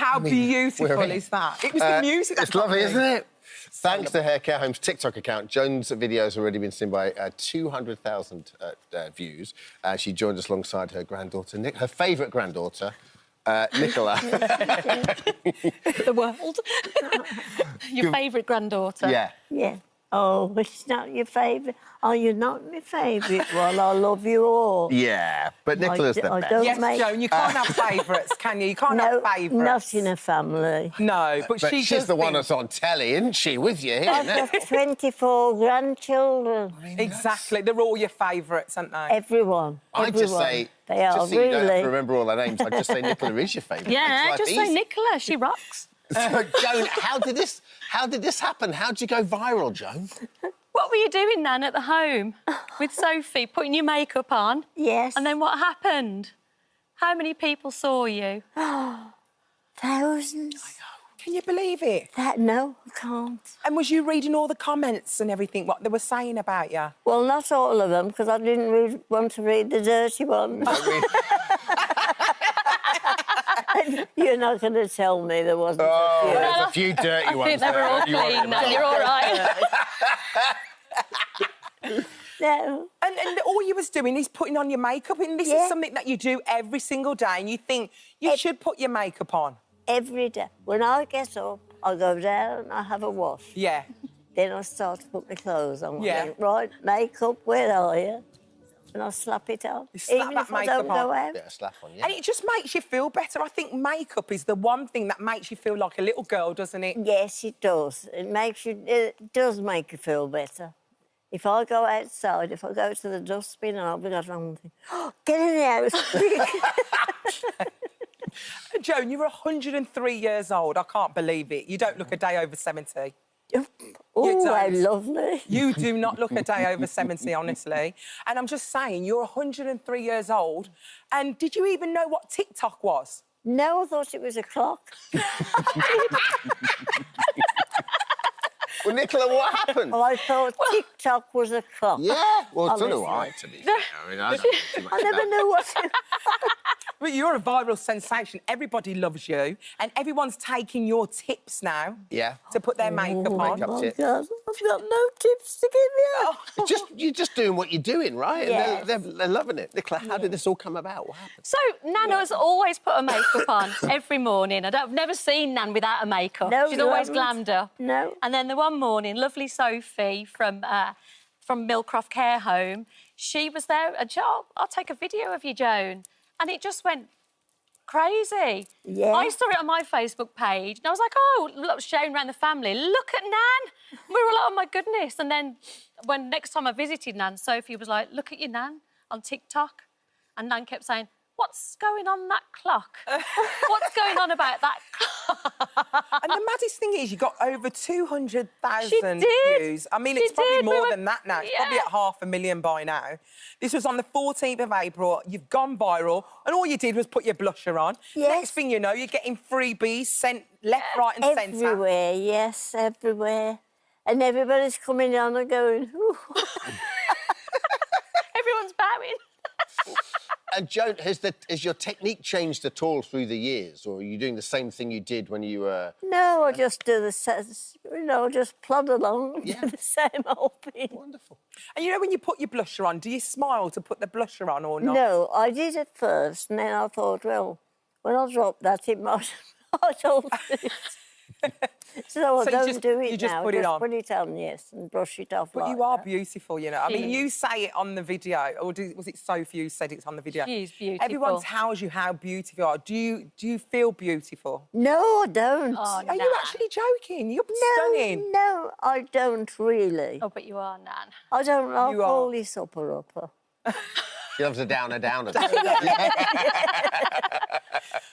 How beautiful is that? It was the music. It's lovely, isn't it? Thanks to her care home's TikTok account, Joan's video has already been seen by 200,000 views. She joined us alongside her granddaughter, her favourite granddaughter, Nicola. The world. Your favourite granddaughter. Yeah. Yeah. Oh, it's not your favourite. Oh, you're not my favourite. Well, I love you all. Yeah, but Nicola's the best. Yes, Joan, you can't have favourites, can you? You can't have favourites. Not in a family. No, but she's the one that's on telly, isn't she, with you? I've got 24 grandchildren. Exactly. They're all your favourites, aren't they? Everyone. I'd just say... They are, just so really. you don't have to remember all their names, I'd just say Nicola is your favourite. Yeah, just say Nicola. She rocks. So, Joan, how did this happen? How did you go viral, Joan? What were you doing, Nan, at the home with Sophie, putting your makeup on? Yes. And then what happened? How many people saw you? Thousands. I know. Can you believe it? No, I can't. And was you reading all the comments and everything, what they were saying about you? Well, not all of them, because I didn't want to read the dirty ones. You're not going to tell me there wasn't a few. There's a few dirty ones. I think they were all clean, Nan. You're all right. No. And all you was doing is putting on your makeup, and this is something that you do every single day, and you think you should put your makeup on. Every day. When I get up, I go down and I have a wash. Yeah. Then I start to put my clothes on. Yeah. I think, right, makeup, where are you? And I slap it on. You slap Even that if I makeup don't on. go out. Yeah, slap on, yeah. And it just makes you feel better. I think makeup is the one thing that makes you feel like a little girl, doesn't it? Yes, it does. It does make you feel better. If I go outside, if I go to the dustbin and I'll be going on, oh, get in the house. Joan, you're 103 years old. I can't believe it. You don't look a day over 70. Oh, how lovely. You do not look a day over 70, honestly. And I'm just saying, you're 103 years old. And did you even know what TikTok was? No, I thought it was a clock. Well, Nicola, what happened? Oh, I thought TikTok was a clock. Yeah, well, so do Honestly. I, to be fair. I mean, I don't know too much I never about knew what it But you're a viral sensation. Everybody loves you. And everyone's taking your tips now to put their makeup on. Makeup tips. God, I've got no tips to give you. You're just doing what you're doing, right? Yes. And they're loving it. Nicola, how did this all come about? What happened? So, Nan has always put her makeup on every morning. I've never seen Nan without a makeup. No, She's you always haven't. glammed up. No. And then the one morning, lovely Sophie from Millcroft Care Home, she was there and she said, oh, I'll take a video of you, Joan. And it just went crazy. Yeah. I saw it on my Facebook page and I was like, oh, look, showing around the family, look at Nan. We were like, oh, my goodness. And then when next time I visited Nan, Sophie was like, look at your Nan on TikTok. And Nan kept saying, what's going on that clock? What's going on about that clock? And the maddest thing is you got over 200,000 She did. views. I mean, She it's probably did. more than that now. It's probably Yeah. at 500,000 by now. This was on the 14th of April. You've gone viral, and all you did was put your blusher on. Yes. Next thing you know, you're getting freebies sent left, right and centre. Everywhere, yes, everywhere. And everybody's coming on and going, ooh. Everyone's bowing. And Joan, has your technique changed at all through the years, or are you doing the same thing you did when you were... No, I just do just plod along and Yeah. do the same old thing. Wonderful. And you know when you put your blusher on, do you smile to put the blusher on or not? No, I did it first, and then I thought, well, when I drop that, it might... I don't do it. So I don't do it you just now. put it on. Put it on, yes, and brush it off. But like you are that. beautiful, you know. I mean, you say it on the video, or was it Sophie who said it's on the video? She is beautiful. Everyone tells you how beautiful you are. Do you feel beautiful? No, I don't. Oh, Are you actually joking? You're stunning. No, I don't really. Oh, but you are, Nan. I don't like You are. all this upper. She loves a downer.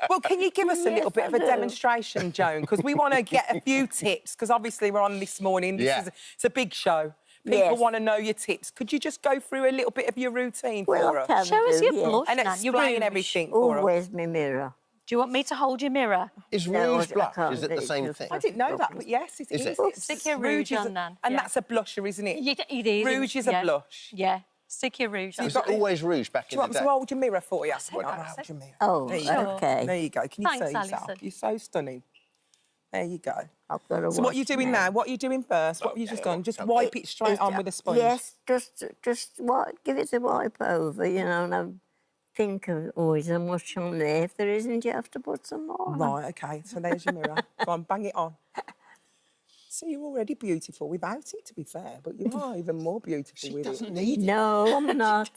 Well, can you give us a little bit of a demonstration, Joan? Because we want to get a few tips, because obviously we're on this morning. It's a big show. People want to know your tips. Could you just go through a little bit of your routine for us? Can Show us do, your yes. blush, And Nan, your explain rouge. everything Oh, for us. where's my mirror? Do you want me to hold your mirror? Is No, rouge I blush? can't Is it do the it. same thing? I didn't know that, but yes, it is. Is it? Stick your rouge is on, Nan. And Yeah. that's a blusher, isn't it? It is. Rouge is a blush. Yeah. Sticky rouge. Was it always rouge back Do you in want the me day? to hold your mirror for you? it, I'll I hold your mirror. Oh, There you go. okay. There you go. Can you Thanks, see yourself? Alison. You're so stunning. There you go. I've got to So what are you watch doing now? What are you doing first? What have you just done? Just wipe it straight on with a sponge? Yes, just give it a wipe over, you know, and I think of always how much on there. If there isn't, you have to put some more on. Right, OK, so there's your mirror. Go on, bang it on. So you're already beautiful without it, to be fair, but you are even more beautiful with it. Doesn't need it. No, I'm not.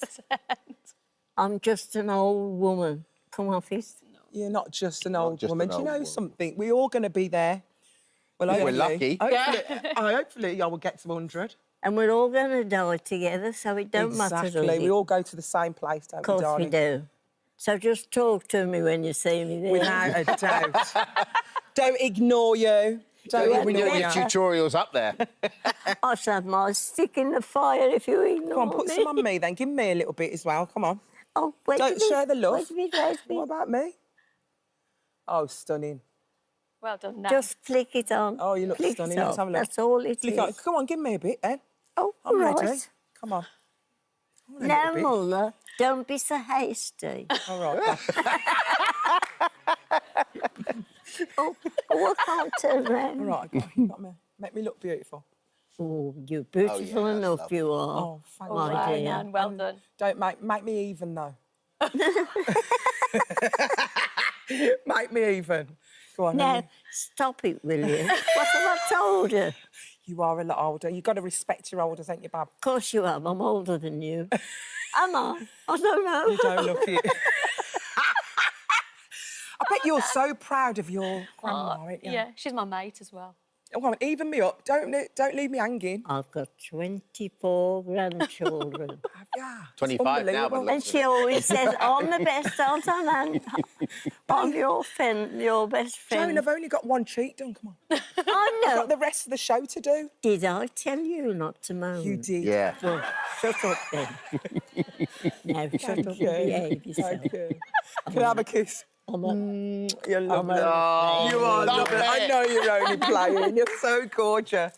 I'm just an old woman. Come off it. You're not just an old just woman. an Do you old know woman. something? We're all going to be there. Well, We're hopefully, lucky. Hopefully I will get to 100. And we're all going to die together, so it don't matter, does Exactly. it? We all go to the same place, don't Of we, course darling? we do. So just talk to me when you see me there. Without a doubt. Don't ignore you. Don't When you ignore do you. tutorials up there. I shall have my stick in the fire if you ignore Come on, put me. some on me then. Give me a little bit as well. Come on. Oh, wait Don't a minute. share the love. Wait a minute, wait a What minute. about me? Oh, stunning. Well done, Nan. Just flick it on. Oh, you look Flick stunning. it Let's on. have a look. That's all it Flick is. on. Come on, give me a bit then. Oh, I'm right. ready. Come on. I want a Now, little bit. Muller, don't be so hasty. All right. Oh, I can't turn round. All right, got me. Make me look beautiful. Oh, you're beautiful that's enough, lovely. you are. Oh, thank All you. right, dear. Nan, well done. Don't make me even though. Make me even. Go on. Now, Emily. stop it, will you? What have I told you? Of You are a lot older. You've got to respect your elders, ain't you, Bab? course you have. I'm older than you. Am I? I don't know. You don't look it. I bet you're so proud of your grandma, aren't you? Yeah, she's my mate as well. Come on, even me up. Don't leave me hanging. I've got 24 grandchildren. Yeah. 25 now, but And she always says, I'm the best, aren't I, Nan? I'm your best friend. Joan, I've only got one cheek done. Come on. I I've know. got the rest of the show to do. Did I tell you not to moan? You did. Yeah. Well, shut up then. Now, shut up and Thank you. behave yourself. Thank you. Can I have a kiss? I'm a, You're lovely. Oh, You are love lovely. it. I know you're only playing. You're so gorgeous.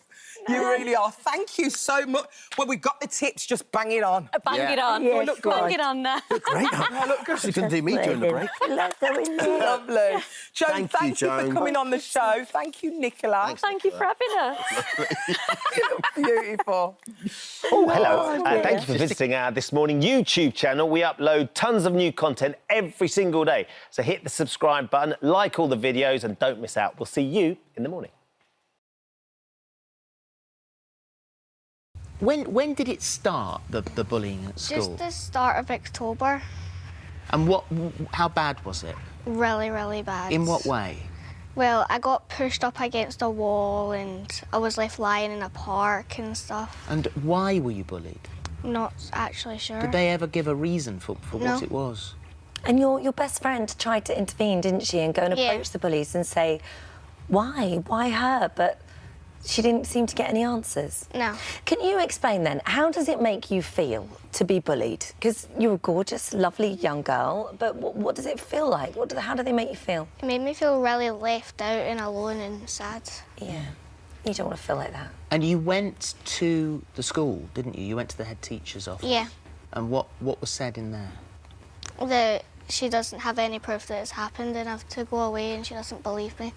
You really are. Thank you so much. Well, we've got the tips. Just bang it on. Bang Yeah. it on. Yes, Look, right. bang it on there. Great. I look good. You can do me during the break. Let's go in there. Lovely. Joan, Thank you, thank you for Joan. coming on the show. Thank you, Nicola. Thank you for having us. Beautiful. Oh, hello. Thank you for visiting our This Morning YouTube channel. We upload tons of new content every single day. So hit the subscribe button, like all the videos, and don't miss out. We'll see you in the morning. When did it start, the bullying at school? Just the start of October. And how bad was it? Really, really bad. In what way? Well, I got pushed up against a wall and I was left lying in a park and stuff. And why were you bullied? Not actually sure. Did they ever give a reason for No. what it was? And your best friend tried to intervene, didn't she, and go and Yeah. approach the bullies and say, why her? But she didn't seem to get any answers. No. Can you explain then, how does it make you feel to be bullied? Because you're a gorgeous, lovely young girl, but what does it feel like? How do they make you feel? It made me feel really left out and alone and sad. Yeah, you don't want to feel like that. And you went to the school, didn't you? You went to the head teacher's office. Yeah. And what was said in there? That she doesn't have any proof that it's happened and I have to go away and she doesn't believe me.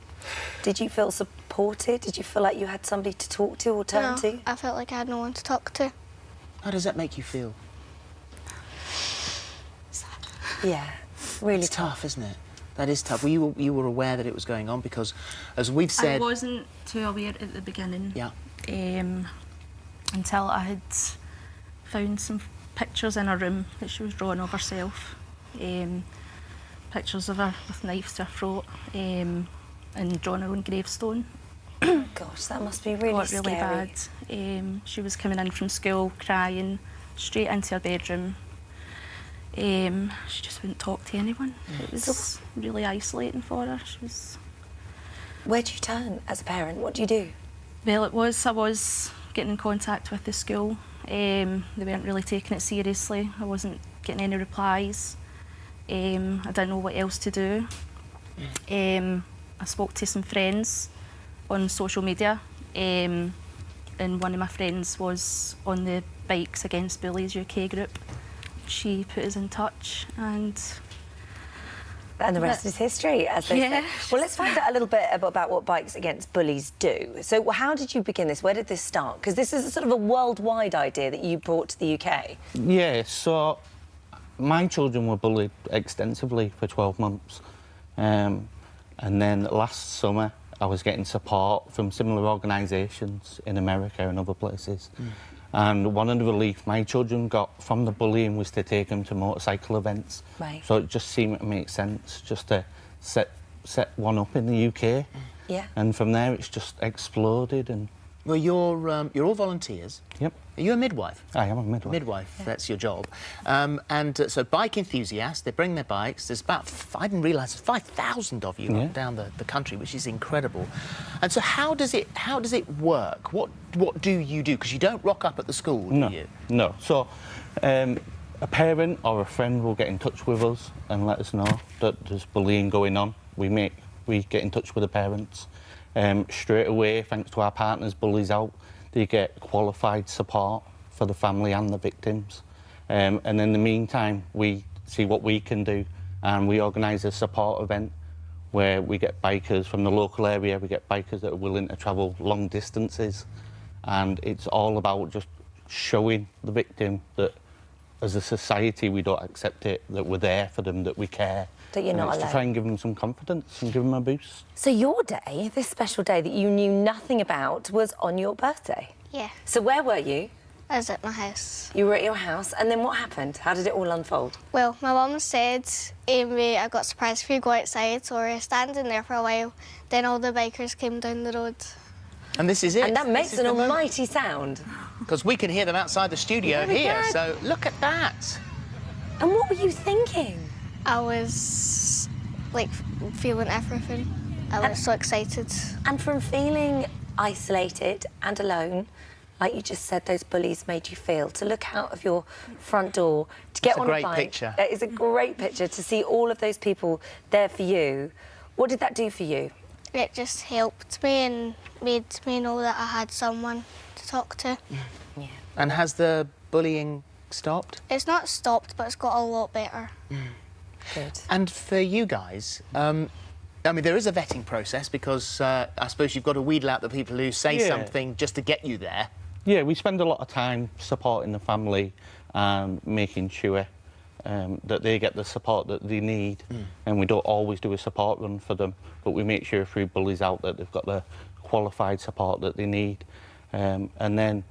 Did you feel supported? Did you feel like you had somebody to talk to or turn No, to? I felt like I had no one to talk to. How does that make you feel? Yeah, really It's tough, isn't it? That is tough. You were aware that it was going on because, as we've said... I wasn't too aware at the beginning. Yeah. Until I had found some pictures in her room that she was drawing of herself. Pictures of her with knives to her throat and drawing her own gravestone. Gosh, that must be really Got scary. really bad. She was coming in from school crying, straight into her bedroom. She just wouldn't talk to anyone. It was really isolating for her. Where do you turn as a parent? What do you do? Well, I was getting in contact with the school. They weren't really taking it seriously. I wasn't getting any replies. I didn't know what else to do. I spoke to some friends on social media. and one of my friends was on the Bikes Against Bullies UK group. She put us in touch, and the rest is history, as they say. Well, let's find out a little bit about what Bikes Against Bullies do. So how did you begin this? Where did this start? Because this is a sort of a worldwide idea that you brought to the UK. Yeah, so my children were bullied extensively for 12 months. And then last summer, I was getting support from similar organisations in America and other places. And one of the relief my children got from the bullying was to take them to motorcycle events. Right. So it just seemed to make sense just to set one up in the UK. Yeah. And from there, it's just exploded. And Well, you're all volunteers. Yep. Are you a midwife? I am a midwife. Midwife, that's your job. So bike enthusiasts, they bring their bikes. There's about, I didn't realise, 5,000 of you up down the country, which is incredible. And so how does it work? What do you do? Because you don't rock up at the school, do you? No. So a parent or a friend will get in touch with us and let us know that there's bullying going on. We get in touch with the parents. Straight away, thanks to our partners, Bullies Out, they get qualified support for the family and the victims. And in the meantime, we see what we can do, and we organise a support event where we get bikers from the local area, we get bikers that are willing to travel long distances, and it's all about just showing the victim that as a society we don't accept it, that we're there for them, that we care. That you're not alone. To try and give them some confidence and give them a boost. So your day, this special day that you knew nothing about, was on your birthday. Yeah. So where were you? I was at my house. You were at your house, and then what happened? How did it all unfold? Well, my mum said I got surprised if you go outside, so we were standing there for a while. Then all the bikers came down the road. And this is it. And that makes an almighty sound. Because we can hear them outside the studio here, so look at that. And what were you thinking? I was, like, feeling everything. I was so excited. And from feeling isolated and alone, like you just said, those bullies made you feel, to look out of your front door, to get on a bike. That's a great picture. That is a great picture, to see all of those people there for you. What did that do for you? It just helped me and made me know that I had someone to talk to. Yeah. And has the bullying stopped? It's not stopped, but it's got a lot better. Good. And for you guys, I mean, there is a vetting process because I suppose you've got to weedle out the people who say something just to get you there. Yeah, we spend a lot of time supporting the family and making sure that they get the support that they need. And we don't always do a support run for them, but we make sure through Bullies Out that they've got the qualified support that they need. And then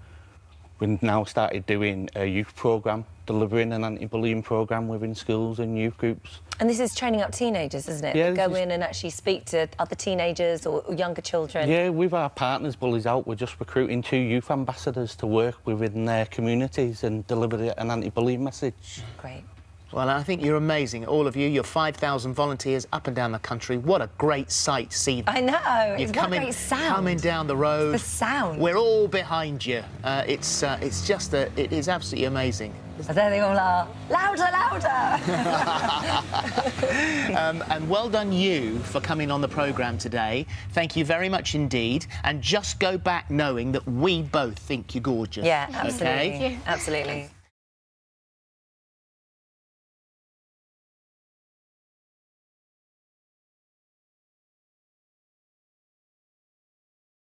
we've now started doing a youth programme, delivering an anti-bullying programme within schools and youth groups. And this is training up teenagers, isn't it? Yeah, Go in and actually speak to other teenagers or younger children. Yeah, with our partners, Bullies Out, we're just recruiting 2 youth ambassadors to work within their communities and deliver an anti-bullying message. Great. Well, I think you're amazing, all of you. You're 5,000 volunteers up and down the country. What a great sight to see. I know. You're It's what a great sound. coming down the road. The sound. We're all behind you. It's just it is absolutely amazing. There they all are. Louder, louder! And well done you for coming on the programme today. Thank you very much indeed. And just go back knowing that we both think you're gorgeous. Yeah, absolutely. Okay? Absolutely.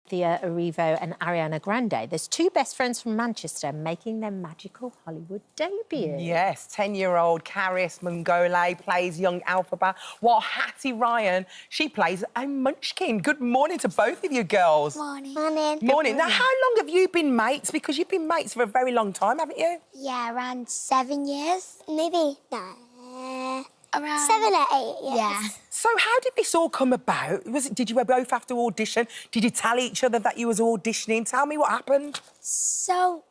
Thea Erivo and Ariana Grande. There's 2 best friends from Manchester making their magical Hollywood debut. Yes, 10-year-old Caris Mungole plays young Alphaba, while Hattie Ryan, she plays a munchkin. Good morning to both of you girls. Morning. Morning. Now, how long have you been mates? Because you've been mates for a very long time, haven't you? Yeah, around 7 years. Maybe, no. Around 7 or 8 years. Yeah. So how did this all come about? Did you both have to audition? Did you tell each other that you was auditioning? Tell me what happened. So,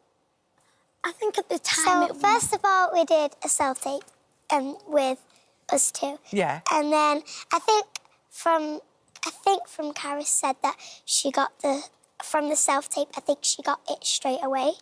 I think at the time... So, first of all, we did a self-tape with us 2. Yeah. And then I think from Caris said that she got from the self-tape, I think she got it straight away.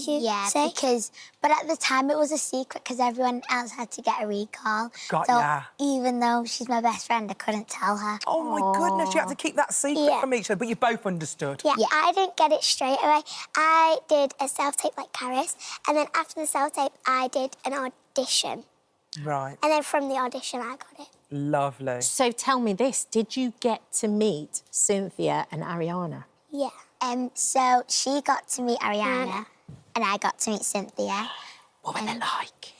did you say? But at the time it was a secret because everyone else had to get a recall. Ya. Even though she's my best friend, I couldn't tell her. Oh, my goodness, you had to keep that secret from each other, but you both understood. Yeah, I didn't get it straight away. I did a self-tape like Karis, and then after the self-tape, I did an audition. Right. And then from the audition, I got it. Lovely. So tell me this, did you get to meet Cynthia and Ariana? Yeah. So she got to meet Ariana, and I got to meet Cynthia. What were they like?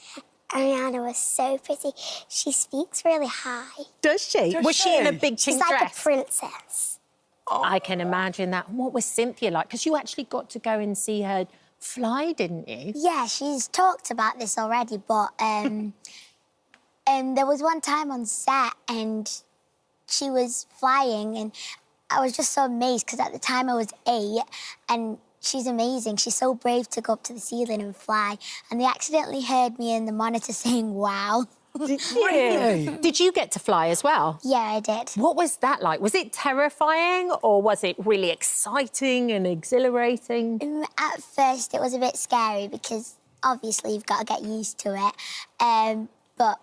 Ariana was so pretty. She speaks really high. Does she? Was she in a big pink She's like dress? a princess. Oh. I can imagine that. And what was Cynthia like? Because you actually got to go and see her fly, didn't you? Yeah, she's talked about this already, but there was one time on set and she was flying and I was just so amazed because at the time I was 8 and she's amazing. She's so brave to go up to the ceiling and fly. And they accidentally heard me in the monitor saying, wow. Really? Did you get to fly as well? Yeah, I did. What was that like? Was it terrifying or was it really exciting and exhilarating? At first, it was a bit scary because obviously you've got to get used to it. But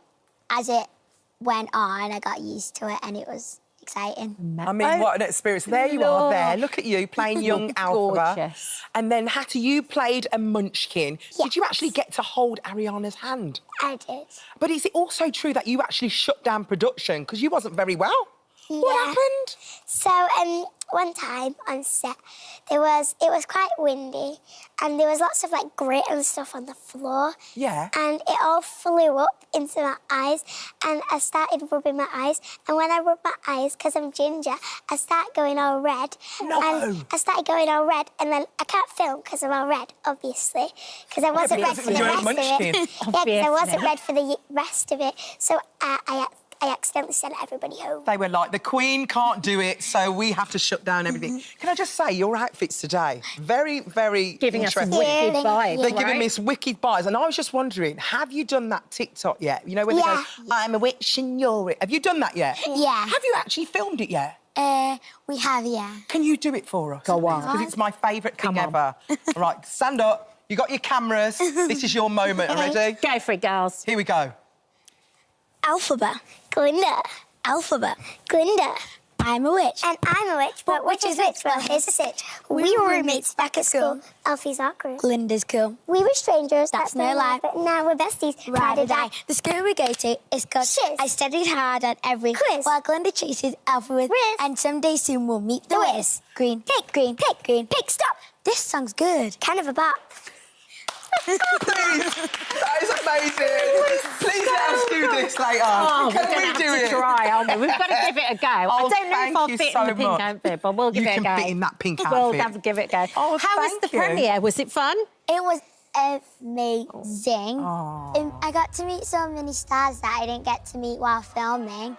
as it went on, I got used to it and it was exciting. I mean, what an experience. There you are there. Look at you playing young Alpha. Gorgeous. And then, Hattie, you played a munchkin. Yes. Did you actually get to hold Ariana's hand? I did. But is it also true that you actually shut down production because you wasn't very well? Yeah. What happened? So, one time on set, it was quite windy and there was lots of, like, grit and stuff on the floor. Yeah. And it all flew up into my eyes and I started rubbing my eyes. And when I rubbed my eyes, because I'm ginger, I started going all red. No. And I started going all red and then I can't film because I'm all red, obviously, because I wasn't red for the rest of it. Yeah, because I wasn't red for the rest of it. So I accidentally sent everybody home. They were like, the Queen can't do it, so we have to shut down everything. Can I just say, your outfits today, very, very Giving us interesting. wicked vibes, They're giving me some wicked vibes. And I was just wondering, have you done that TikTok yet? You know, when they go, I'm a witch and you're it. Have you done that yet? Yeah. Have you actually filmed it yet? We have, yeah. Can you do it for us? Go on. Because it's my favourite thing ever. All right, stand up. You got your cameras. This is your moment. Ready? Go for it, girls. Here we go. Alphabet. Glinda. Alphabet. Glinda. I'm a witch. And I'm a witch, but which is which? Well, here's the sitch. We were roommates back at school. Alfie's our crew. Glinda's cool. We were strangers. That's no lie. But now we're besties. Ride or die. The school we go to is called Shiz. I studied hard on every Quiz. while Glinda chases Alpha with Riz. and someday soon we'll meet the The Wiz. Wiz. Green pig, green pig, green pig. Stop. This song's good. Kind of a bop. Please, that is amazing. Please let us do this later. Oh, Can we're going we to do have it? to try, aren't we? We've got to give it a go. I Oh, don't know if thank I'll you fit so in the pink much. outfit, but we'll give You it a go. can fit in that pink We'll outfit. have to give it a go. Oh, How was the thank you. premiere? Was it fun? It was amazing. I got to meet so many stars that I didn't get to meet while filming.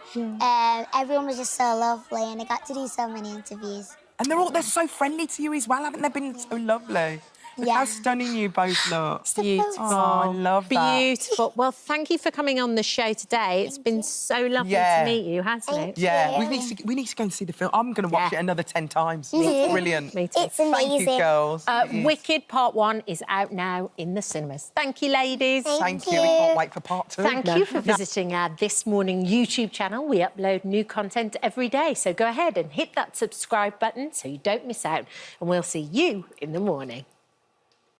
Everyone was just so lovely and I got to do so many interviews. And they're so friendly to you as well, haven't they? Been so lovely. Look Yeah. how stunning you both look. Beautiful. Oh, I love that. Beautiful. Well, thank you for coming on the show today. It's been so lovely Yeah. to meet you, hasn't it? Yeah, we need to go and see the film. I'm going to watch it another 10 times. It's brilliant. Me too. It's amazing. Thank you, girls. It is. Wicked Part 1 is out now in the cinemas. Thank you, ladies. Thank you. We can't wait for Part 2. Thank you for visiting our This Morning YouTube channel. We upload new content every day, so go ahead and hit that subscribe button so you don't miss out. And we'll see you in the morning.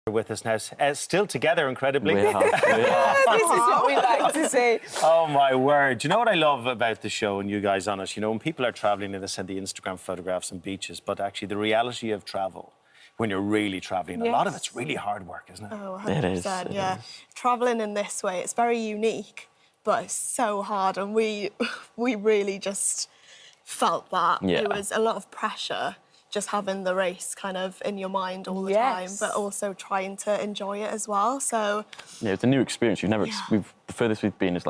With us now, still together, incredibly. We are. This is what we like to see. Oh, my word. You know what I love about the show and you guys on it? You know, when people are travelling and they send the Instagram photographs and beaches, but actually the reality of travel, when you're really travelling, a lot of it's really hard work, isn't it? Oh, 100%, It is. yeah. Travelling in this way, it's very unique, but it's so hard, and we really just felt that. Yeah. It was a lot of pressure just having the race kind of in your mind all the time, but also trying to enjoy it as well. So yeah, it's a new experience. The furthest we've been is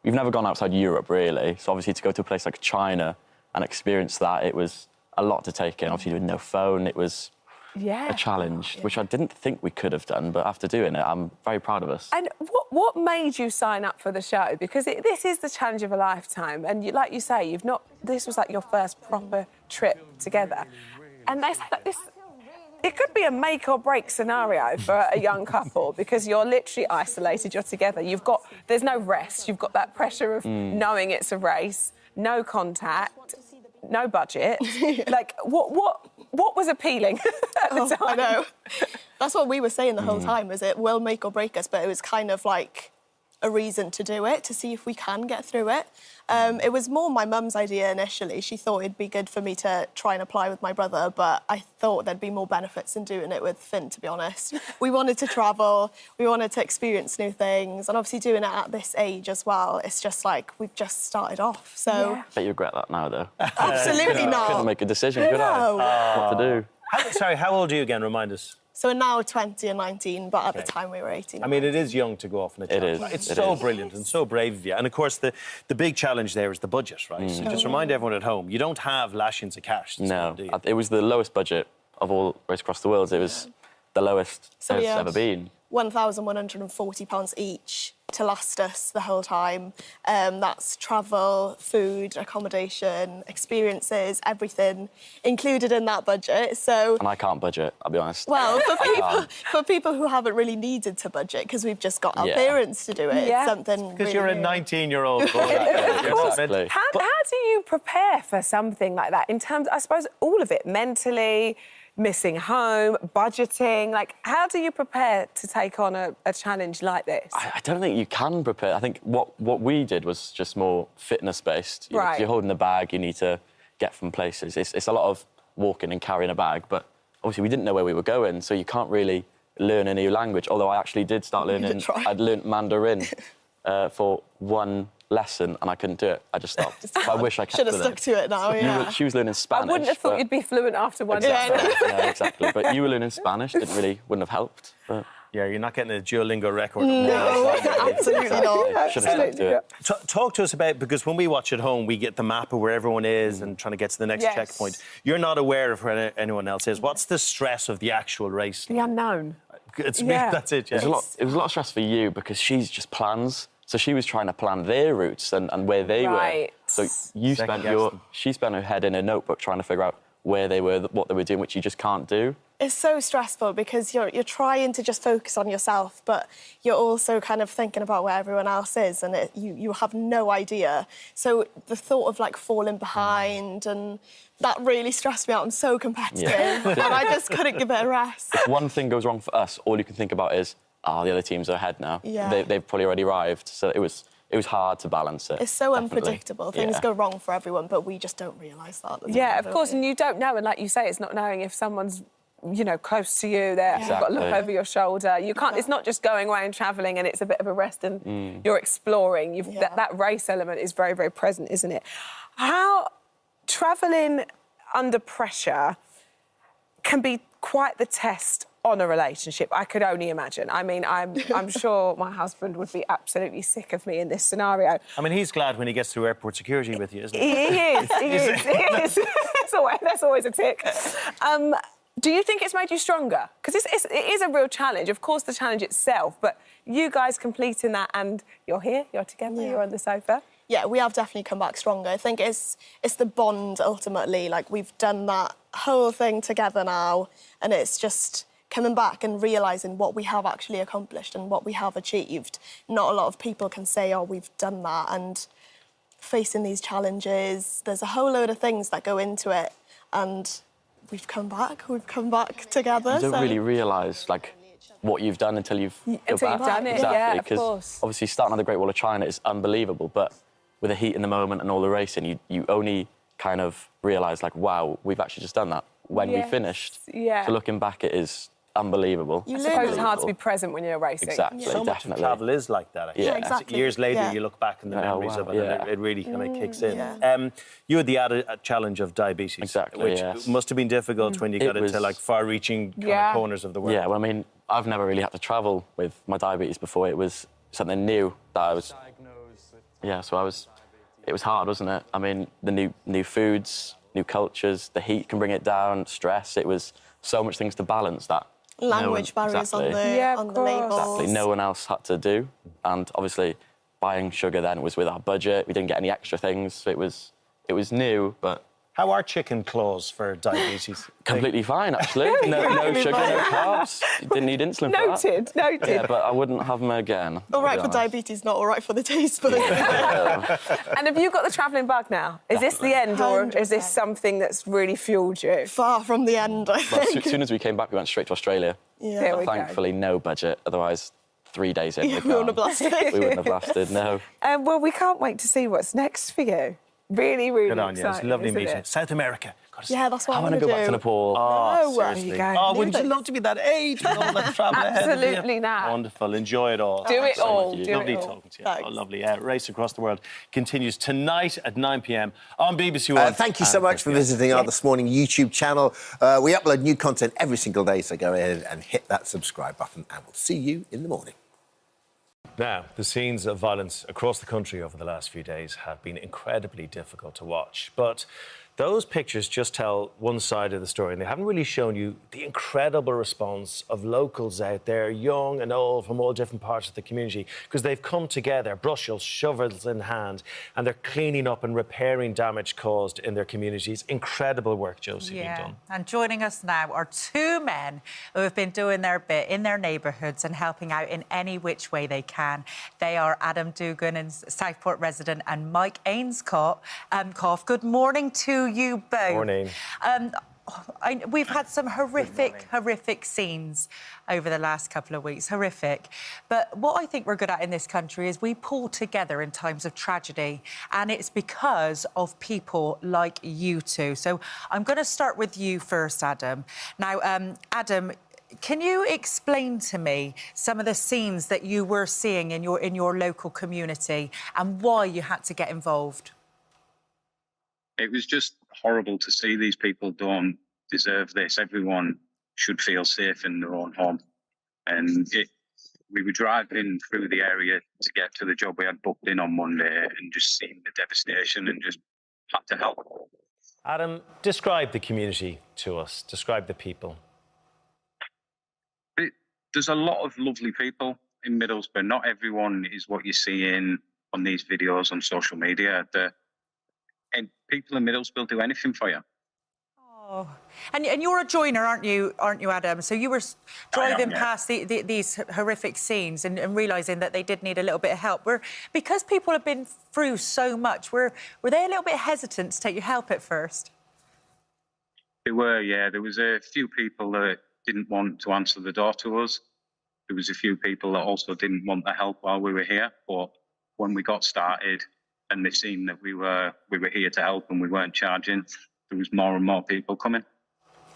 we've never gone outside Europe really. So obviously to go to a place like China and experience that, it was a lot to take in. Obviously with no phone, it was a challenge, which I didn't think we could have done, but after doing it, I'm very proud of us. And what made you sign up for the show? Because this is the challenge of a lifetime, and like you say, this was like your first proper trip together. And they say, like, this it could be a make or break scenario for a young couple because you're literally isolated, you're together. There's no rest. You've got that pressure of knowing it's a race, no contact, no budget. Like, what was appealing at the time? I know. That's what we were saying the whole time, is it will make or break us, but it was kind of like a reason to do it, to see if we can get through it. It was more my mum's idea initially. She thought it'd be good for me to try and apply with my brother, but I thought there'd be more benefits in doing it with Finn, to be honest. We wanted to travel, we wanted to experience new things, and obviously doing it at this age as well, it's just like we've just started off, so... I bet you regret that now, though. Absolutely not. Couldn't make a decision, could No. I? What to do. Sorry, how old are you again? Remind us. So we're now 20 and 19, but at the time we were 18. I mean, it is young to go off on a challenge. It is. It's so brilliant and so brave of you. And, of course, the big challenge there is the budget, right? So just remind everyone at home, you don't have lashings of cash. No, it was the lowest budget of all Race Across the World. It was the lowest it's ever been. £1,140 each to last us the whole time. That's travel, food, accommodation, experiences, everything included in that budget. So, and I can't budget, I'll be honest. Well, for people who haven't really needed to budget, because we've just got our parents to do it, it's something Because really you're a new. 19-year-old. Exactly. How do you prepare for something like that in terms, I suppose, all of it, mentally, missing home, budgeting? Like, how do you prepare to take on a challenge like this? I don't think you can prepare. I think what we did was just more fitness-based. Right. You're holding a bag, you need to get from places. It's a lot of walking and carrying a bag, but obviously we didn't know where we were going, so you can't really learn a new language, although I actually did start learning. I'd learnt Mandarin for one lesson and I couldn't do it. I just stopped. I wish I kept Should have stuck to it now, yeah. She was learning Spanish. I wouldn't have thought you'd be fluent after one Exactly. Yeah, exactly. But you were learning Spanish, wouldn't have helped. But... Yeah, you're not getting a Duolingo record. No, absolutely not. Should have stuck to it. Talk to us about, because when we watch at home, we get the map of where everyone is and trying to get to the next checkpoint. You're not aware of where anyone else is. What's the stress of the actual race? The unknown. That's it, yeah. It was a lot of stress for you because she's just plans. So she was trying to plan their routes and where they were. So she spent her head in a notebook trying to figure out where they were, what they were doing, which you just can't do. It's so stressful because you're trying to just focus on yourself, but you're also kind of thinking about where everyone else is, and you have no idea. So the thought of like falling behind, and that really stressed me out. I'm so competitive, and I just couldn't give it a rest. If one thing goes wrong for us, all you can think about is, the other teams are ahead now. Yeah. They've probably already arrived. So it was hard to balance it. It's so definitely. unpredictable. Things go wrong for everyone, but we just don't realise that. Yeah, of course, and you don't know, and like you say, it's not knowing if someone's, you know, close to you, there, you've got to look over your shoulder. You can't, it's not just going away and travelling and it's a bit of a rest and you're exploring. That race element is very, very present, isn't it? How travelling under pressure can be quite the test on a relationship, I could only imagine. I mean, I'm sure my husband would be absolutely sick of me in this scenario. I mean, he's glad when he gets through airport security with you, isn't he? He is. That's always a tick. Do you think it's made you stronger? Because it is a real challenge. Of course, the challenge itself, but you guys completing that and you're here, you're together, you're on the sofa. Yeah, we have definitely come back stronger. I think it's the bond, ultimately. Like, we've done that whole thing together now, and it's just coming back and realising what we have actually accomplished and what we have achieved. Not a lot of people can say, oh, we've done that, and facing these challenges, there's a whole load of things that go into it, and we've come back together. You don't really realise, like, what you've done until you've done it, exactly, yeah, of because course. obviously starting on the Great Wall of China is unbelievable, but with the heat in the moment and all the racing, you only kind of realise, like, wow, we've actually just done that when we finished. Yeah. So looking back, it is unbelievable. I suppose it's hard to be present when you're racing. Exactly, So much of travel is like that, actually. Yeah, exactly. Years later, Yeah. you look back and the memories of it, and it really kind of kicks in. Yeah. You had the added challenge of diabetes, Exactly, which yes. must have been difficult when you got into like far-reaching kind of corners of the world. Yeah, well, I mean, I've never really had to travel with my diabetes before. It was something new that I was... Yeah, so it was hard, wasn't it? I mean, the new foods, new cultures, the heat can bring it down, stress. It was so much things to balance that. Language barriers on the labels. Exactly, no one else had to do. And obviously, buying sugar then was with our budget. We didn't get any extra things. So it was new, but How are chicken claws for diabetes? Completely fine, actually. No sugar, no carbs. Didn't need insulin for that. Noted. Yeah, but I wouldn't have them again. All right for diabetes, not all right for the taste buds. And have you got the travelling bug now? Is this the end, or is this something that's really fuelled you? Far from the end, I Well, think. as soon as we came back, we went straight to Australia. Yeah. There we go. Thankfully, no budget. Otherwise, 3 days in. Yeah, we wouldn't have lasted. We wouldn't have lasted, no. Well, we can't wait to see what's next for you. Really, really Good on you. It's exciting, lovely isn't meeting. it? South America. Yeah, that's what I I want want to to go back to Nepal. Oh, There you go. Oh, wouldn't you love to be that age? With all that travel ahead of you? Absolutely not. Wonderful. Enjoy it all. Do it all. Much. Do Lovely it all. talking to you. Oh, lovely. Race Across the World continues tonight at 9 p.m. on BBC One. Thank you so much for visiting our This Morning YouTube channel. We upload new content every single day, so go ahead and hit that subscribe button, and we'll see you in the morning. Now, the scenes of violence across the country over the last few days have been incredibly difficult to watch. But those pictures just tell one side of the story, and they haven't really shown you the incredible response of locals out there, young and old, from all different parts of the community, because they've come together, brushes, shovels in hand, and they're cleaning up and repairing damage caused in their communities. Incredible work, Josie, being done. And joining us now are two men who have been doing their bit in their neighbourhoods and helping out in any which way they can. They are Adam Dugan, a Southport resident, and Mike Ainscough. Good morning to you both. Morning. We've had some horrific scenes over the last couple of weeks, horrific. But what I think we're good at in this country is we pull together in times of tragedy, and it's because of people like you two. So I'm going to start with you first, Adam. Now, Adam, can you explain to me some of the scenes that you were seeing in your local community and why you had to get involved? It was just horrible to see. These people don't deserve this. Everyone should feel safe in their own home. And we were driving through the area to get to the job we had booked in on Monday, and just seeing the devastation and just had to help. Adam, describe the community to us. Describe the people. There's a lot of lovely people in Middlesbrough. Not everyone is what you see on these videos on social media. And people in Middlesbrough do anything for you. Oh, and you're a joiner, aren't you, Adam? So you were driving past these horrific scenes and realising that they did need a little bit of help. Because people have been through so much, were they a little bit hesitant to take your help at first? They were, yeah. There was a few people that didn't want to answer the door to us. There was a few people that also didn't want the help while we were here. But when we got started, and they've seen that we were here to help and we weren't charging, there was more and more people coming.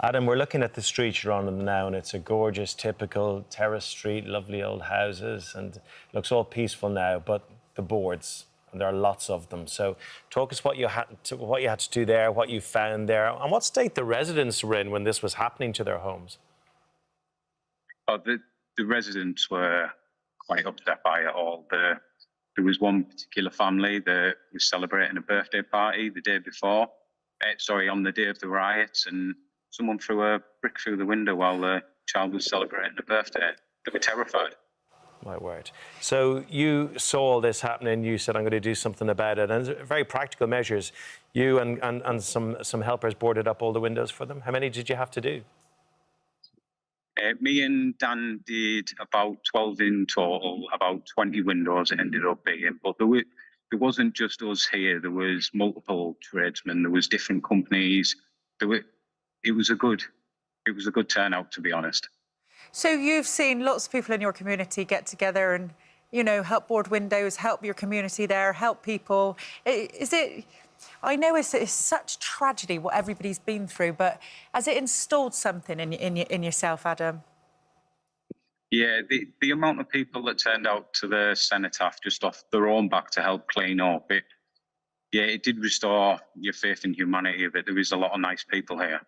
Adam, we're looking at the street you're on now, and it's a gorgeous, typical terrace street, lovely old houses, and it looks all peaceful now, but the boards, and there are lots of them. So talk us what you had to do there, what you found there, and what state the residents were in when this was happening to their homes. Oh, the residents were quite upset by it all. There was one particular family that was celebrating a birthday party the day before, on the day of the riots, and someone threw a brick through the window while the child was celebrating a birthday. They were terrified. My word. So you saw all this happening, you said, I'm going to do something about it, and very practical measures. You and some helpers boarded up all the windows for them. How many did you have to do? Me and Dan did about 12 in total, about 20 windows it ended up being. But there wasn't just us here. There was multiple tradesmen. There was different companies. It was a good turnout, to be honest. So you've seen lots of people in your community get together and, help board windows, help your community there, help people. I know it's such tragedy what everybody's been through, but has it installed something in yourself, Adam? Yeah, the amount of people that turned out to the cenotaph just off their own back to help clean up, it did restore your faith in humanity, but there is a lot of nice people here.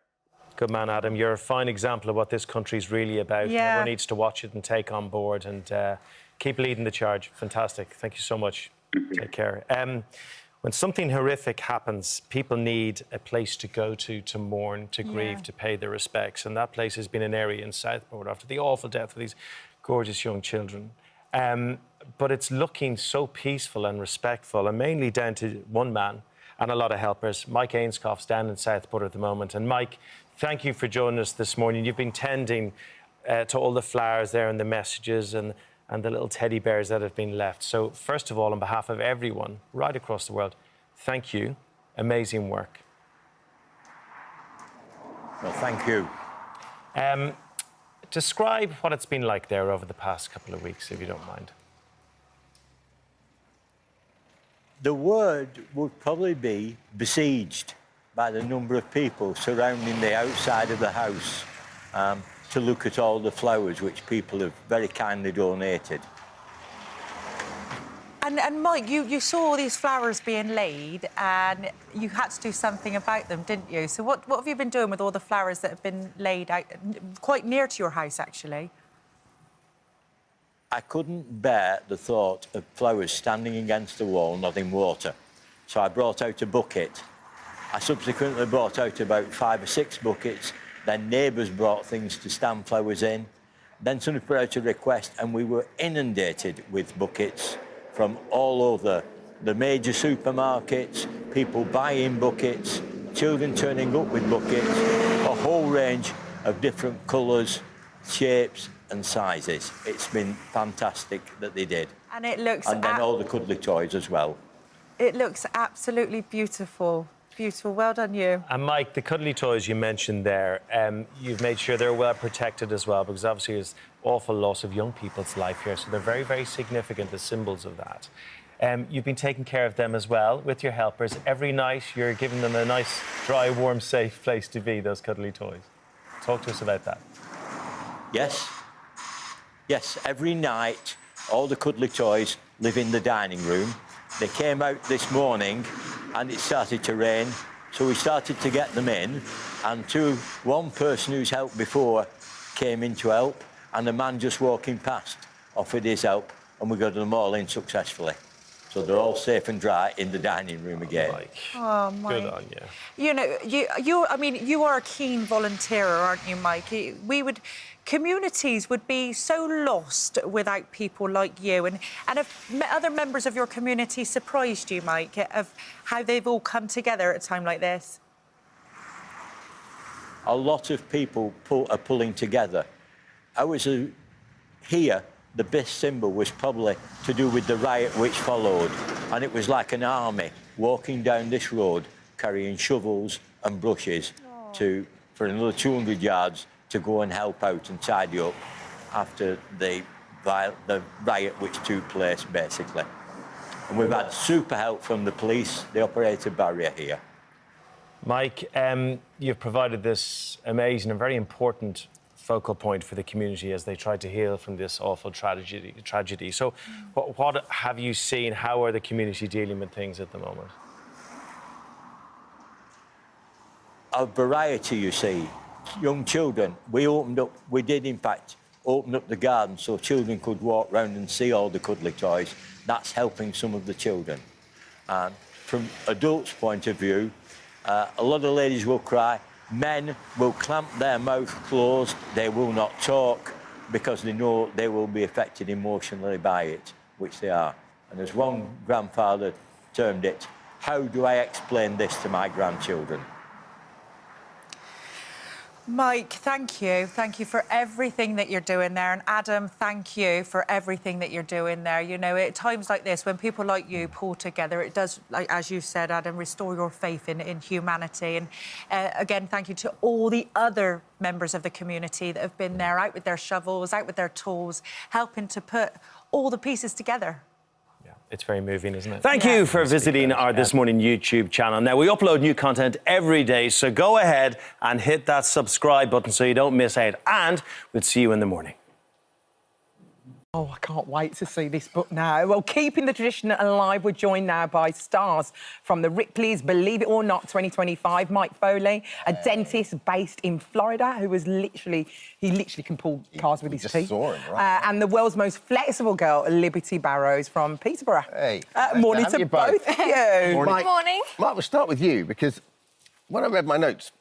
Good man, Adam. You're a fine example of what this country's really about. Yeah. Everyone needs to watch it and take on board, and keep leading the charge. Fantastic. Thank you so much. Take care. When something horrific happens, people need a place to go to mourn, to grieve, to pay their respects. And that place has been an area in Southport after the awful death of these gorgeous young children. But it's looking so peaceful and respectful, and mainly down to one man, and a lot of helpers. Mike Ainscoff's down in Southport at the moment. And Mike, thank you for joining us this morning. You've been tending to all the flowers there and the messages and the little teddy bears that have been left. So first of all, on behalf of everyone right across the world, thank you. Amazing work. Well, thank you. Describe what it's been like there over the past couple of weeks, if you don't mind. The word would probably be besieged by the number of people surrounding the outside of the house to look at all the flowers which people have very kindly donated. And Mike, you saw all these flowers being laid and you had to do something about them, didn't you? So what have you been doing with all the flowers that have been laid out quite near to your house, actually? I couldn't bear the thought of flowers standing against the wall not in water. So I brought out a bucket. I subsequently brought out about 5 or 6 buckets. Then neighbours brought things to stand flowers in. Then somebody put out a request and we were inundated with buckets from all over the major supermarkets, people buying buckets, children turning up with buckets, a whole range of different colours, shapes and sizes. It's been fantastic that they did. And it looks... And then all the cuddly toys as well. It looks absolutely beautiful. Beautiful. Well done, you. And Mike, the cuddly toys you mentioned there, you've made sure they're well protected as well, because obviously there's awful loss of young people's life here, so they're very, very significant, the symbols of that. You've been taking care of them as well with your helpers. Every night you're giving them a nice, dry, warm, safe place to be, those cuddly toys. Talk to us about that. Yes. Yes, every night all the cuddly toys live in the dining room. They came out this morning and it started to rain, so we started to get them in, and one person who's helped before came in to help, and a man just walking past offered his help, and we got them all in successfully. So they're all safe and dry in the dining room again. Oh, Mike. Good on you. You know, I mean, you are a keen volunteer, aren't you, Mike? Communities would be so lost without people like you. And have other members of your community surprised you, Mike, of how they've all come together at a time like this? A lot of people are pulling together. Here, the best symbol was probably to do with the riot which followed. And it was like an army walking down this road, carrying shovels and brushes for another 200 yards to go and help out and tidy up after the riot which took place, basically. And we've had super help from the police. They operate a barrier here. Mike, you've provided this amazing and very important focal point for the community as they try to heal from this awful tragedy. So what have you seen? How are the community dealing with things at the moment? A variety, you see. Young children, we did in fact open up the garden so children could walk round and see all the cuddly toys. That's helping some of the children. And from adults' point of view, a lot of ladies will cry. Men will clamp their mouth closed. They will not talk because they know they will be affected emotionally by it, which they are. And as one grandfather termed it, how do I explain this to my grandchildren? Mike, thank you. Thank you for everything that you're doing there. And Adam, thank you for everything that you're doing there. You know, at times like this, when people like you pull together, it does, like, as you said, Adam, restore your faith in humanity. And again, thank you to all the other members of the community that have been there, out with their shovels, out with their tools, helping to put all the pieces together. It's very moving, isn't it? Thank you for visiting our This Morning YouTube channel. Now, we upload new content every day, so go ahead and hit that subscribe button so you don't miss out. And we'll see you in the morning. Oh, I can't wait to see this book now. Well, keeping the tradition alive, we're joined now by stars from the Ripley's Believe It or Not 2025. Mike Foley, a dentist based in Florida who was literally can pull cars with his teeth. Saw him, right? And the world's most flexible girl, Liberty Barrows from Peterborough. Hey. Morning to both of you. Morning. Morning. Mike, we'll start with you because when I read my notes,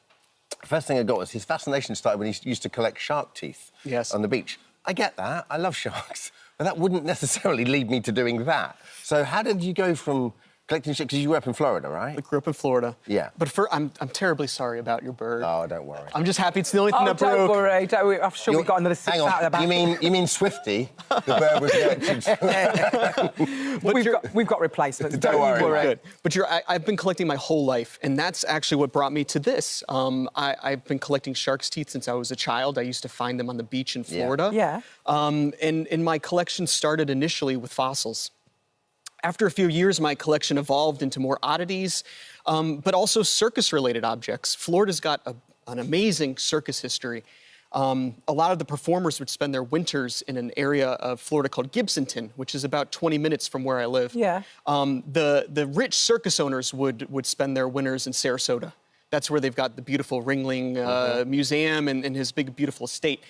the first thing I got was his fascination started when he used to collect shark teeth on the beach. I get that. I love sharks. But that wouldn't necessarily lead me to doing that. So how did you go from Collecting shit because you grew up in Florida, right? I grew up in Florida. Yeah. But I'm terribly sorry about your bird. Oh, don't worry. I'm just happy it's the only thing that broke. Don't worry, don't worry. I'm sure we've got another 6 out of the back. You mean Swifty? The bird was we've got replacements. Don't worry. Good. But I've been collecting my whole life, and that's actually what brought me to this. I've been collecting shark's teeth since I was a child. I used to find them on the beach in Florida. Yeah. And my collection started initially with fossils. After a few years, my collection evolved into more oddities, but also circus-related objects. Florida's got an amazing circus history. A lot of the performers would spend their winters in an area of Florida called Gibsonton, which is about 20 minutes from where I live. Yeah. The rich circus owners would spend their winters in Sarasota. That's where they've got the beautiful Ringling Museum and his big, beautiful estate.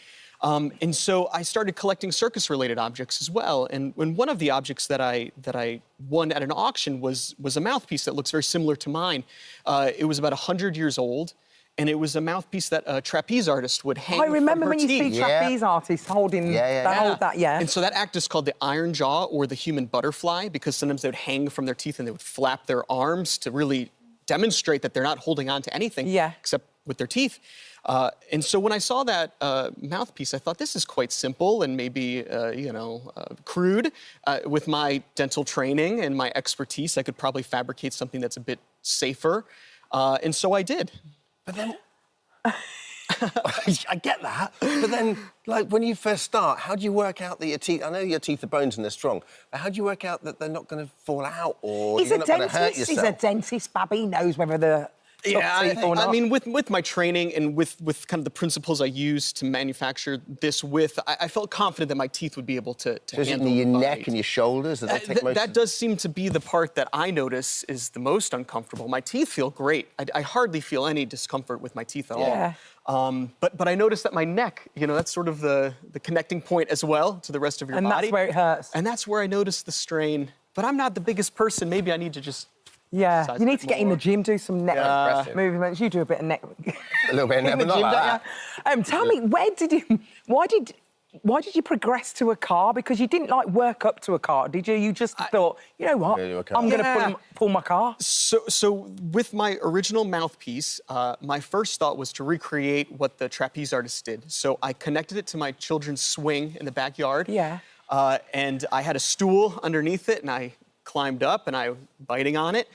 And so I started collecting circus-related objects as well. And one of the objects that I won at an auction was a mouthpiece that looks very similar to mine. It was about 100 years old, and it was a mouthpiece that a trapeze artist would hang from her teeth. I remember when you see trapeze artists holding that. And so that act is called the iron jaw or the human butterfly, because sometimes they would hang from their teeth and they would flap their arms to really demonstrate that they're not holding on to anything except with their teeth. And so when I saw that mouthpiece, I thought this is quite simple and maybe, crude. With my dental training and my expertise, I could probably fabricate something that's a bit safer. And so I did. But then, I get that. But then, like, when you first start, how do you work out that your teeth... I know your teeth are bones and they're strong, but how do you work out that they're not going to fall out or you're not going to hurt yourself? He's a dentist, Babby. He knows whether the... I mean, with my training and with kind of the principles I use to manufacture this with, I felt confident that my teeth would be able to handle your neck and your shoulders? That does seem to be the part that I notice is the most uncomfortable. My teeth feel great. I hardly feel any discomfort with my teeth at all. But I noticed that my neck, that's sort of the connecting point as well to the rest of your body. And that's where it hurts. And that's where I noticed the strain. But I'm not the biggest person. Maybe I need to just... Yeah, you need to get in the gym, do some neck movements. You do a bit of neck. A little bit of neck, but not like that. Tell me, why did you progress to a car? Because you didn't work up to a car, did you? You just thought, you know what, I'm going to pull my car. So with my original mouthpiece, my first thought was to recreate what the trapeze artist did. So I connected it to my children's swing in the backyard. Yeah. And I had a stool underneath it, and I climbed up and I was biting on it.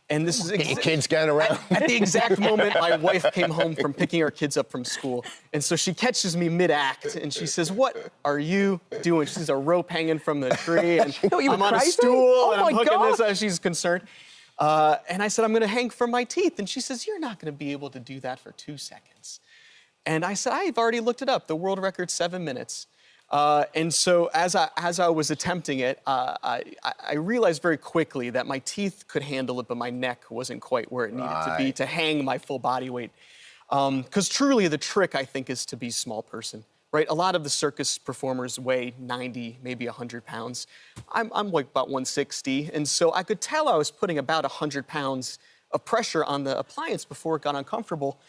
And this is kids going around. At the exact moment my wife came home from picking her kids up from school. And so she catches me mid-act and she says, "What are you doing?" She sees a rope hanging from the tree and I'm on a stool and I'm hooking this up. She's concerned. And I said, "I'm going to hang from my teeth." And she says, "You're not going to be able to do that for 2 seconds." And I said, "I've already looked it up. The world record's 7 minutes." And so as I was attempting it, I realized very quickly that my teeth could handle it, but my neck wasn't quite where it needed to be to hang my full body weight. Because truly the trick, I think, is to be a small person, right? A lot of the circus performers weigh 90, maybe 100 pounds. I'm like about 160. And so I could tell I was putting about 100 pounds of pressure on the appliance before it got uncomfortable.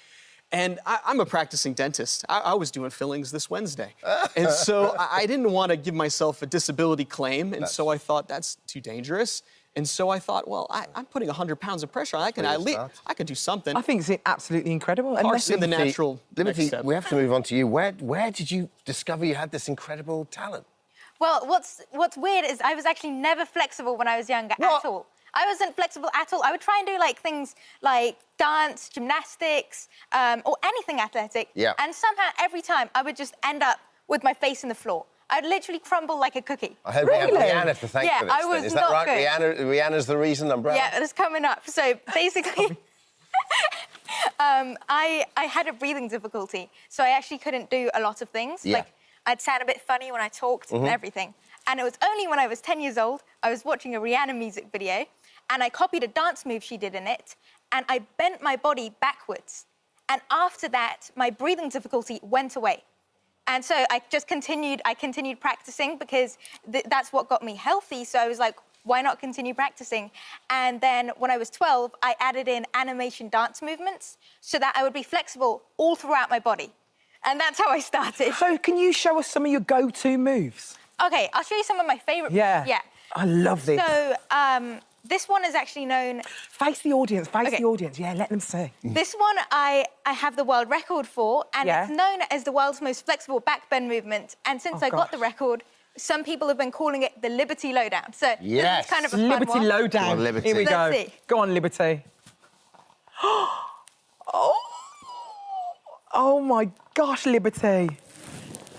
And I'm a practicing dentist. I was doing fillings this Wednesday. And so I didn't want to give myself a disability claim. And so I thought, that's too dangerous. And so I thought, well, I'm putting 100 pounds of pressure on. I can do something. I think it's absolutely incredible. Partially the natural Liberty, we have to move on to you. Where did you discover you had this incredible talent? Well, what's weird is I was actually never flexible when I was younger at all. I wasn't flexible at all. I would try and do things like dance, gymnastics, or anything athletic. Yeah. And somehow every time I would just end up with my face in the floor. I'd literally crumble like a cookie. I hope we have Rihanna to thank for this. I was Is that right? Rihanna's the reason, umbrella? Yeah, it's coming up. So basically, I had a breathing difficulty, so I actually couldn't do a lot of things. Yeah. I'd sound a bit funny when I talked and everything. And it was only when I was 10 years old, I was watching a Rihanna music video, and I copied a dance move she did in it, and I bent my body backwards. And after that, my breathing difficulty went away. And so I continued practicing because that's what got me healthy. So I was like, why not continue practicing? And then when I was 12, I added in animation dance movements so that I would be flexible all throughout my body. And that's how I started. So can you show us some of your go-to moves? Okay, I'll show you some of my favorite. Yeah. I love this. So This one is actually known... Face the audience, the audience. Yeah, let them see. This one I have the world record for, and it's known as the world's most flexible back bend movement. And since I got the record, some people have been calling it the Liberty Lowdown. So this is kind of a fun Liberty one. Lowdown. Liberty. Here we go. Let's see. Go on, Liberty. Oh my gosh, Liberty.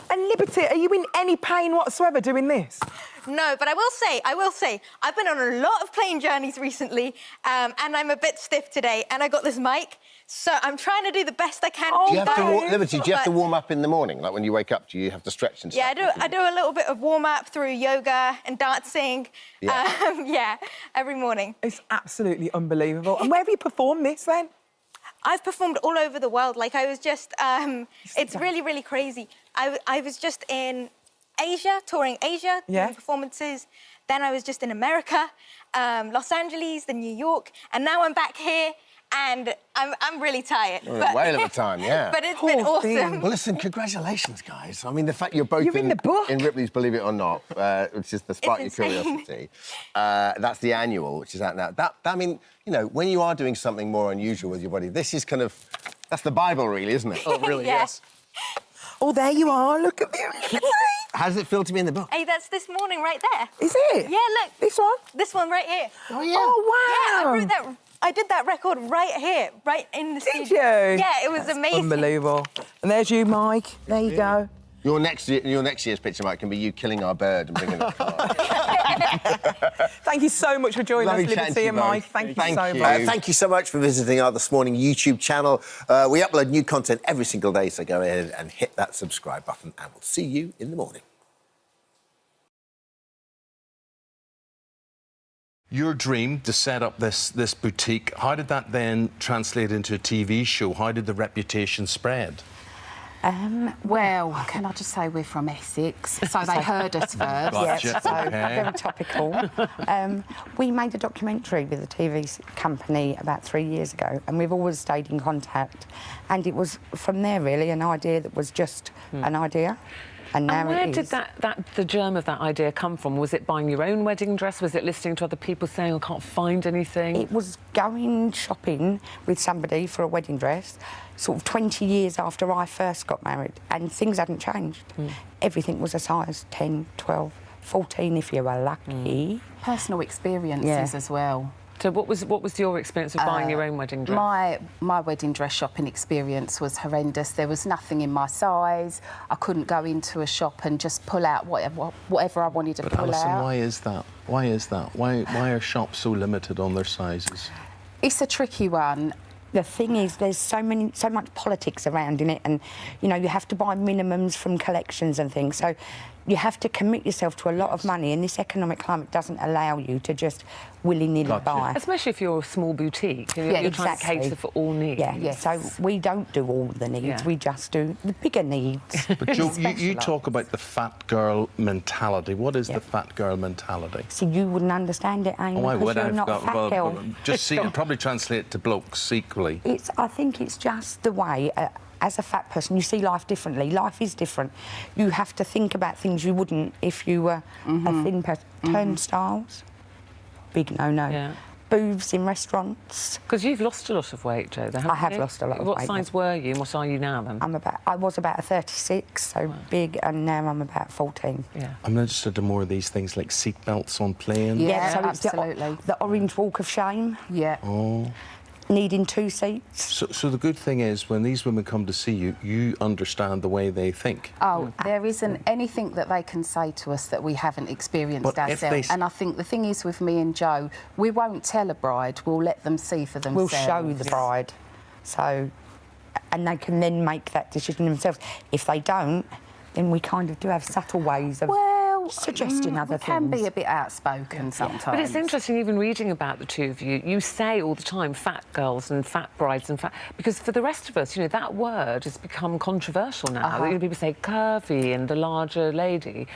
And Liberty, are you in any pain whatsoever doing this? No, but I will say, I've been on a lot of plane journeys recently, and I'm a bit stiff today, and I got this mic, so I'm trying to do the best I can. Liberty, do you have to warm up in the morning? Like when you wake up, do you have to stretch and stuff? Yeah, I do a little bit of warm-up through yoga and dancing. Yeah, every morning. It's absolutely unbelievable. And where have you performed this, then? I've performed all over the world. Like, I was just... it's really, really crazy. I was just in Asia, touring Asia, doing performances. Then I was just in America, Los Angeles, then New York, and now I'm back here, and I'm really tired. Well, whale of a time, yeah. But it's been awesome. Well, listen, congratulations, guys. I mean, the fact you're both in the book. in Ripley's Believe It or Not, which is the Spark Your Curiosity. That's the annual, which is out now. I mean, you know, when you are doing something more unusual with your body, this is kind of... That's the Bible, really, isn't it? Oh, really, yes. Oh, there you are. Look at me. How does it feel to be in the book? Hey, that's this morning right there. Is it? Yeah, look. This one? This one right here. Oh, yeah. Oh, wow. Yeah, I did that record right here, right in the studio. Did you? Yeah, it was amazing. Unbelievable. And there's you, Mike. There you go. Your next year's picture, Mike, can be you killing our bird and bringing it back. Thank you so much for joining us, Liberty and Mike. Thank you so much. Thank you so much for visiting our This Morning YouTube channel. We upload new content every single day, so go ahead and hit that subscribe button, and we'll see you in the morning. Your dream to set up this boutique, how did that then translate into a TV show? How did the reputation spread? Well, can I just say we're from Essex, so they heard us first. Gotcha. Yes, so Okay. very topical. We made a documentary with a TV company about 3 years ago, and we've always stayed in contact. And it was from there, really, an idea that was just an idea. And now where it is. did the germ of that idea come from? Was it buying your own wedding dress? Was it listening to other people saying, I can't find anything? It was going shopping with somebody for a wedding dress, sort of 20 years after I first got married, and things hadn't changed. Everything was a size 10, 12, 14 if you were lucky. Personal experiences as well. So what was your experience of buying your own wedding dress? My wedding dress shopping experience was horrendous. There was nothing in my size. I couldn't go into a shop and just pull out whatever I wanted to pull Alison, out. why is that? Why is that? Why are shops so limited on their sizes? It's a tricky one. The thing is, there's so much politics around in it, and you know you have to buy minimums from collections and things. So you have to commit yourself to a lot of money, and this economic climate doesn't allow you to just willy-nilly buy. Especially if you're a small boutique. You're trying to cater for all needs. Yeah, so we don't do all the needs, we just do the bigger needs. But Joe, you talk about the fat girl mentality. What is the fat girl mentality? See, you wouldn't understand it, Amy, because you're not a fat girl. Just see, it'd probably translate to blokes equally. I think it's just the way... as a fat person, you see life differently. Life is different. You have to think about things you wouldn't if you were a thin person. Turnstiles, big no-no. Yeah. Booths in restaurants. Because you've lost a lot of weight, Joe, though, haven't I have you? lost a lot of weight. weight. What size were you and what are you now, then? I was about a 36, so big, and now I'm about 14. Yeah. I'm interested in more of these things like seat belts on planes. Yeah, so absolutely. It's the orange walk of shame. Yeah. Oh. Needing 2 seats. So the good thing is, when these women come to see you, you understand the way they think. Oh, there isn't anything that they can say to us that we haven't experienced ourselves. And I think the thing is with me and Joe, we won't tell a bride, we'll let them see for themselves. We'll show the bride. So, and they can then make that decision themselves. If they don't, then we kind of do have subtle ways of suggesting other things. Can be a bit outspoken sometimes. But it's interesting, even reading about the two of you, you say all the time fat girls and fat brides and fat... Because for the rest of us, you know, that word has become controversial now. You know, people say curvy and the larger lady.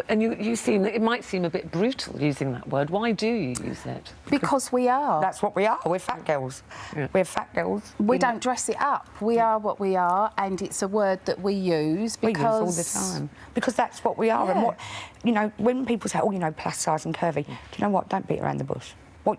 And you seem... It might seem a bit brutal using that word. Why do you use it? Because we are. That's what we are. We're fat girls. Yeah. We're fat girls. We don't dress it up. We are what we are, and it's a word that we use because... We use all the time. Because that's what we are. And what... You know, when people say, oh, you know, plus size and curvy, do you know what? Don't beat around the bush.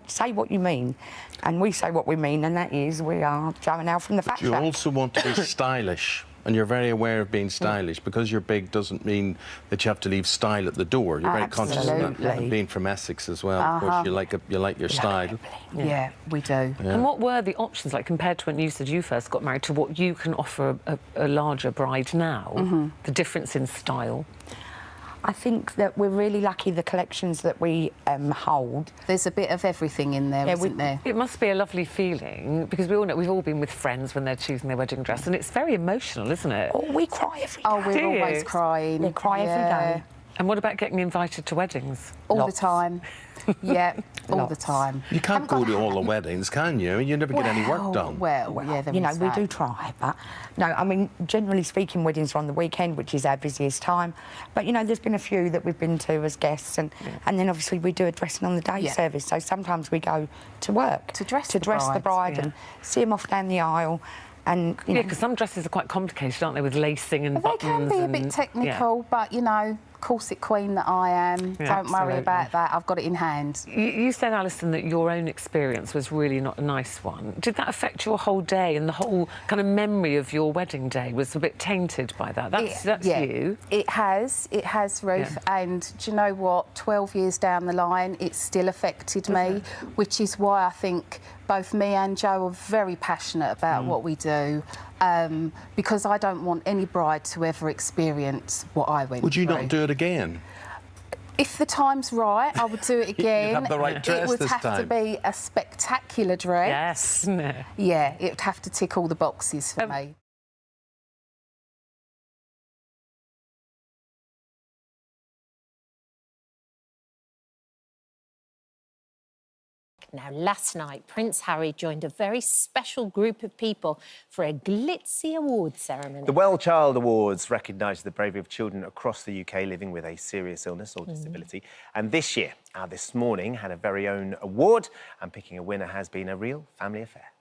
say what you mean. And we say what we mean, and that is we are Joe and Al from the Fat You Shack. also want to be stylish. And you're very aware of being stylish. Because you're big doesn't mean that you have to leave style at the door. You're very conscious of that. Being from Essex as well, of course, you like your style. Yeah, we do. Yeah. And what were the options like compared to when you said you first got married to what you can offer a larger bride now? The difference in style? I think that we're really lucky the collections that we hold. There's a bit of everything in there, isn't there? It must be a lovely feeling, because we all know, we've all been with friends when they're choosing their wedding dress, and it's very emotional, isn't it? Oh, we cry every day. Oh, we're always crying. We cry every day. And what about getting invited to weddings? All the time. Yeah, all the time. You can't go to all the weddings, can you? You never get any work done. Well, yeah, you know, we do try, but no, I mean, generally speaking, weddings are on the weekend, which is our busiest time. But you know, there's been a few that we've been to as guests, and then obviously we do a dressing on the day service. So sometimes we go to work to dress the bride and see them off down the aisle. And you know, because some dresses are quite complicated, aren't they, with lacing and buttons? They can be a bit technical, but you know, corset queen that I am, don't worry about that. I've got it in hand. You said, Alison, that your own experience was really not a nice one. Did that affect your whole day, and the whole kind of memory of your wedding day was a bit tainted by that? That's you. It has, Ruth. Yeah. And do you know what? 12 years down the line, it still affected me, which is why I think both me and Joe are very passionate about what we do, because I don't want any bride to ever experience what I went through. Would you not do it again? If the time's right, I would do it again. You'd have the right dress it would this have time. to be a spectacular dress. Yes. Yeah, it would have to tick all the boxes for me. Now, last night, Prince Harry joined a very special group of people for a glitzy award ceremony. The Well Child Awards recognise the bravery of children across the UK living with a serious illness or disability. And this year, This Morning, had a very own award, and picking a winner has been a real family affair.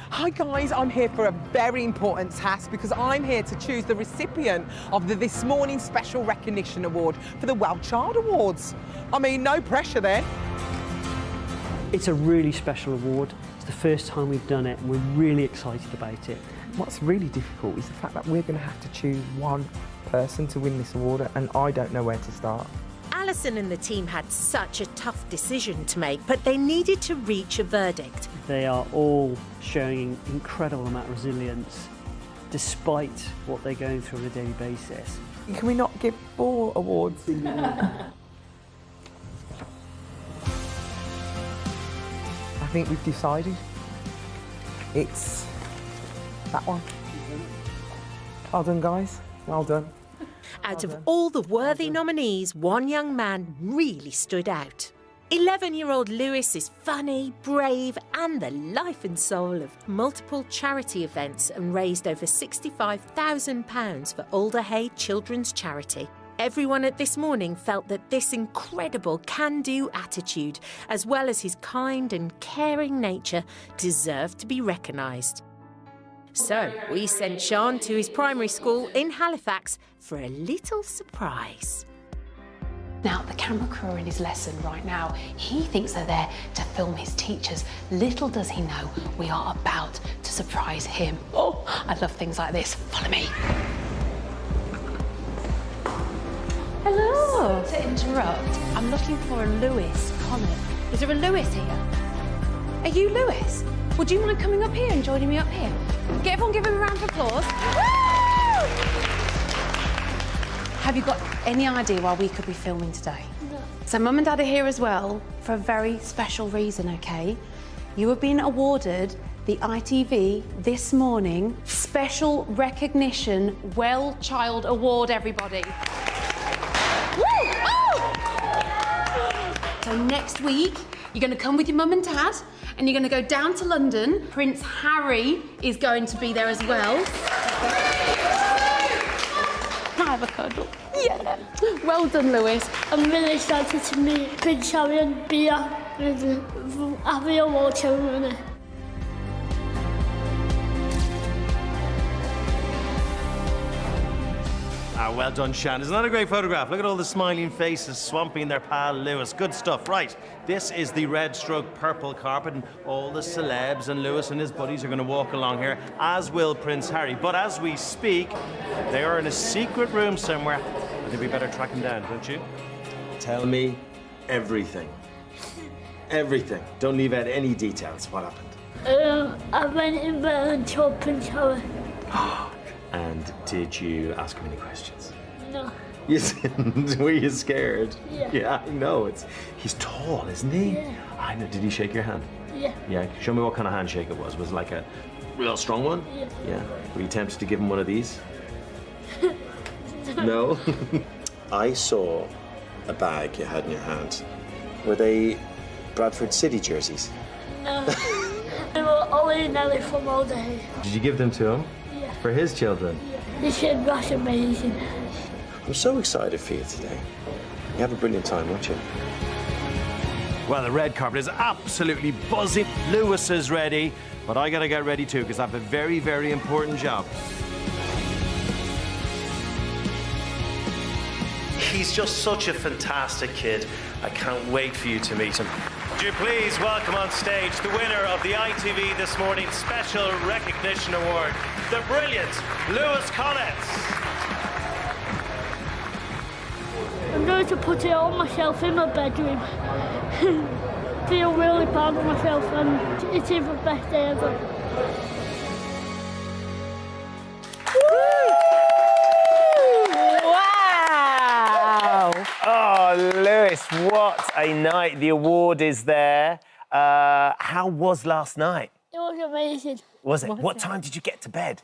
Hi guys, I'm here for a very important task because I'm here to choose the recipient of the This Morning Special Recognition Award for the Well Child Awards. I mean, no pressure there. It's a really special award. It's the first time we've done it and we're really excited about it. What's really difficult is the fact that we're going to have to choose one person to win this award, and I don't know where to start. Alison and the team had such a tough decision to make, but they needed to reach a verdict. They are all showing an incredible amount of resilience despite what they're going through on a daily basis. Can we not give 4 awards? I think we've decided. It's that one. Well done, guys. Well done. Out of all the worthy nominees, one young man really stood out. 11-year-old Lewis is funny, brave, and the life and soul of multiple charity events, and raised over £65,000 for Alder Hay Children's Charity. Everyone at This Morning felt that this incredible can-do attitude, as well as his kind and caring nature, deserved to be recognised. So we sent Sean to his primary school in Halifax for a little surprise. Now, the camera crew are in his lesson right now. He thinks they're there to film his teachers. Little does he know we are about to surprise him. Oh, I love things like this. Follow me. Hello. To interrupt, I'm looking for a Lewis Connor. Is there a Lewis here? Are you Lewis? Would you mind coming up here and joining me up here? Everyone give him a round of applause. Woo! Have you got any idea why we could be filming today? No. So Mum and Dad are here as well for a very special reason, OK? You have been awarded the ITV This Morning Special Recognition Well Child Award, everybody. Woo! Oh! So next week, you're going to come with your mum and dad, and you're going to go down to London. Prince Harry is going to be there as well. Have a cuddle. Yeah. Well done, Lewis. I'm really excited to meet Prince Harry and be happy award ceremony. Ah, well done, Shan. Isn't that a great photograph? Look at all the smiling faces swamping their pal Lewis. Good stuff. Right, this is the red stroke purple carpet, and all the celebs and Lewis and his buddies are going to walk along here, as will Prince Harry. But as we speak, they are in a secret room somewhere. I think we better track him down, don't you? Tell me everything. Everything. Don't leave out any details. What happened? I went in there and told Prince Harry. And did you ask him any questions? No. You didn't? Were you scared? Yeah. Yeah, I know. He's tall, isn't he? Yeah. I know. Did he shake your hand? Yeah. Yeah. Show me what kind of handshake it was. Was it like a real strong one? Yeah. Yeah. Were you tempted to give him one of these? No? I saw a bag you had in your hand. Were they Bradford City jerseys? No. They were Ollie and Ellie from all day. Did you give them to him? Yeah. For his children? They said that's amazing. I'm so excited for you today. You have a brilliant time, won't you? Well, the red carpet is absolutely buzzing. Lewis is ready, but I gotta get ready too, because I have a very, very important job. He's just such a fantastic kid. I can't wait for you to meet him. Would you please welcome on stage the winner of the ITV This Morning Special Recognition Award, the brilliant Lewis Collins. I'm going to put it on myself in my bedroom. Feel really proud of myself, and it is the best day ever. Wow! Oh, Lewis, what a night. The award is there. How was last night? It was amazing. Was it? What time did you get to bed?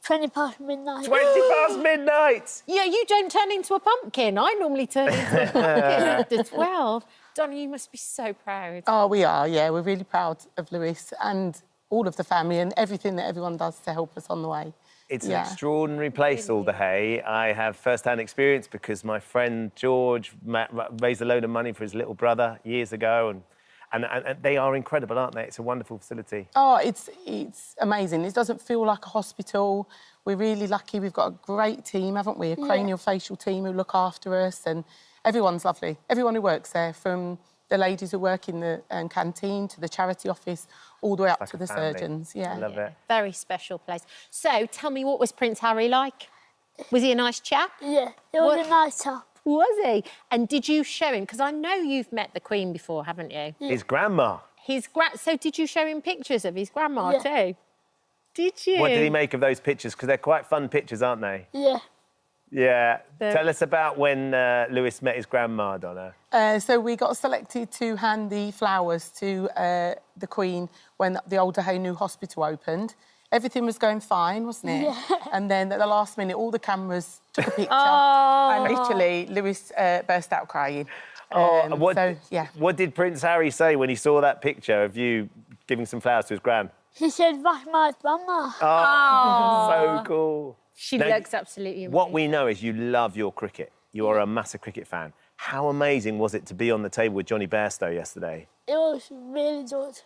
20 past midnight. 20 past midnight! Yeah, you don't turn into a pumpkin. I normally turn into a pumpkin after 12. Donna, you must be so proud. Oh, we are, yeah. We're really proud of Lewis and all of the family and everything that everyone does to help us on the way. It's an extraordinary place, Alderhay. I have first-hand experience because my friend George raised a load of money for his little brother years ago, and they are incredible, aren't they? It's a wonderful facility. Oh, it's amazing. It doesn't feel like a hospital. We're really lucky. We've got a great team, haven't we? A craniofacial team who look after us, and everyone's lovely. Everyone who works there, from the ladies who work in the canteen to the charity office, all the way up to the surgeons. Yeah, I love it. Very special place. So, tell me, what was Prince Harry like? Was he a nice chap? Yeah, he was a nice chap. Was he? And did you show him? Because I know you've met the Queen before, haven't you? Yeah. His grandma. So did you show him pictures of his grandma too? Did you? What did he make of those pictures? Because they're quite fun pictures, aren't they? Yeah. Yeah. Tell us about when Lewis met his grandma, Donna. So we got selected to hand the flowers to the Queen when the Alderhay New Hospital opened. Everything was going fine, wasn't it? Yeah. And then at the last minute, all the cameras took a picture, and literally Lewis burst out crying. What did Prince Harry say when he saw that picture of you giving some flowers to his gran? He said, that's my grandma. Oh, so cool. She looks absolutely amazing. What we know is you love your cricket. You are a massive cricket fan. How amazing was it to be on the table with Johnny Bairstow yesterday? It was really good.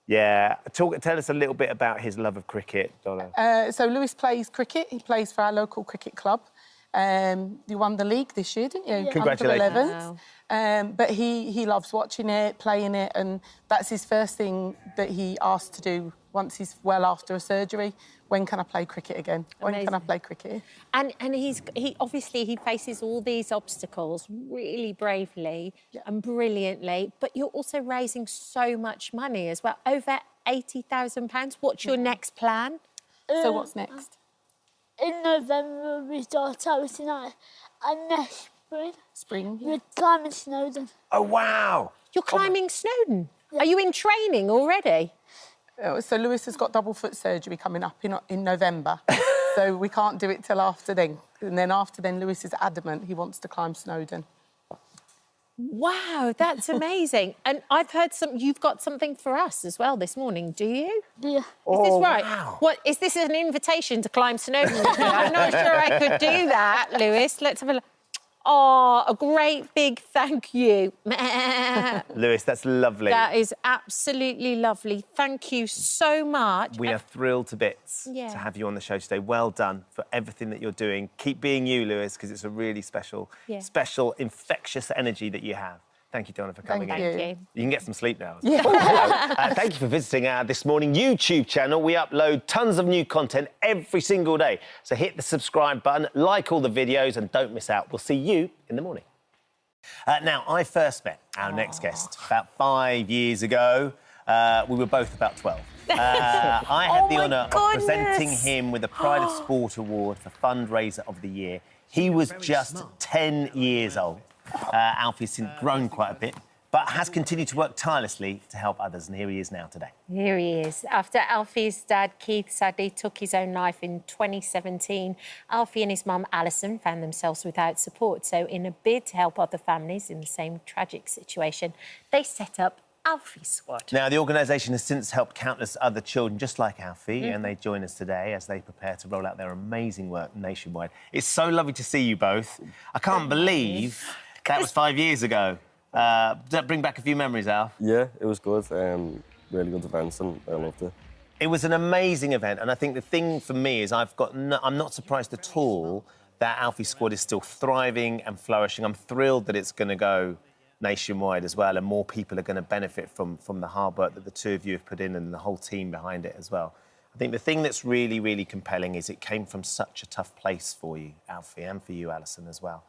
Yeah. Tell us a little bit about his love of cricket, Donna. So Lewis plays cricket. He plays for our local cricket club. You won the league this year, didn't you? Yeah. Congratulations. Wow. But he loves watching it, playing it, and that's his first thing that he asked to do once he's well after a surgery. When can I play cricket again? When can I play cricket? And he obviously faces all these obstacles really bravely and brilliantly, but you're also raising so much money as well, over £80,000. What's your next plan? So what's next? In November we start charity night, and next spring we're climbing Snowdon. Oh wow! You're climbing Snowdon? Yeah. Are you in training already? So Lewis has got double foot surgery coming up in November, so we can't do it till after then. And then after then, Lewis is adamant he wants to climb Snowdon. Wow, that's amazing. And I've heard you've got something for us as well this morning, do you? Yeah. Is this right? Wow. What, is this an invitation to climb Snowdon? I'm not sure I could do that, Lewis. Let's have a look. Oh, a great big thank you. Lewis, that's lovely. That is absolutely lovely. Thank you so much. We are thrilled to bits Yeah. to have you on the show today. Well done for everything that you're doing. Keep being you, Lewis, because it's a really special, special, infectious energy that you have. Thank you, Donna, for coming in. Thank you. You can get some sleep now. Yeah. Thank you for visiting our This Morning YouTube channel. We upload tons of new content every single day. So hit the subscribe button, like all the videos, and don't miss out. We'll see you in the morning. Now, I first met our next guest about 5 years ago. We were both about 12. I had the honour of presenting him with the Pride of Sport Award for Fundraiser of the Year. He was just 10 years old. Alfie has since grown quite a bit, but has continued to work tirelessly to help others, and here he is now today. Here he is. After Alfie's dad, Keith, sadly took his own life in 2017, Alfie and his mum, Alison, found themselves without support. So in a bid to help other families in the same tragic situation, they set up Alfie Squad. Now, the organisation has since helped countless other children just like Alfie, and they join us today as they prepare to roll out their amazing work nationwide. It's so lovely to see you both. I can't believe that was 5 years ago. Does that bring back a few memories, Alf? Yeah, it was good. Really good events, and I loved it. It was an amazing event, and I think the thing for me is I'm not surprised at all that Alfie Squad is still thriving and flourishing. I'm thrilled that it's going to go nationwide as well, and more people are going to benefit from the hard work that the two of you have put in and the whole team behind it as well. I think the thing that's really, really compelling is it came from such a tough place for you, Alfie, and for you, Alison, as well.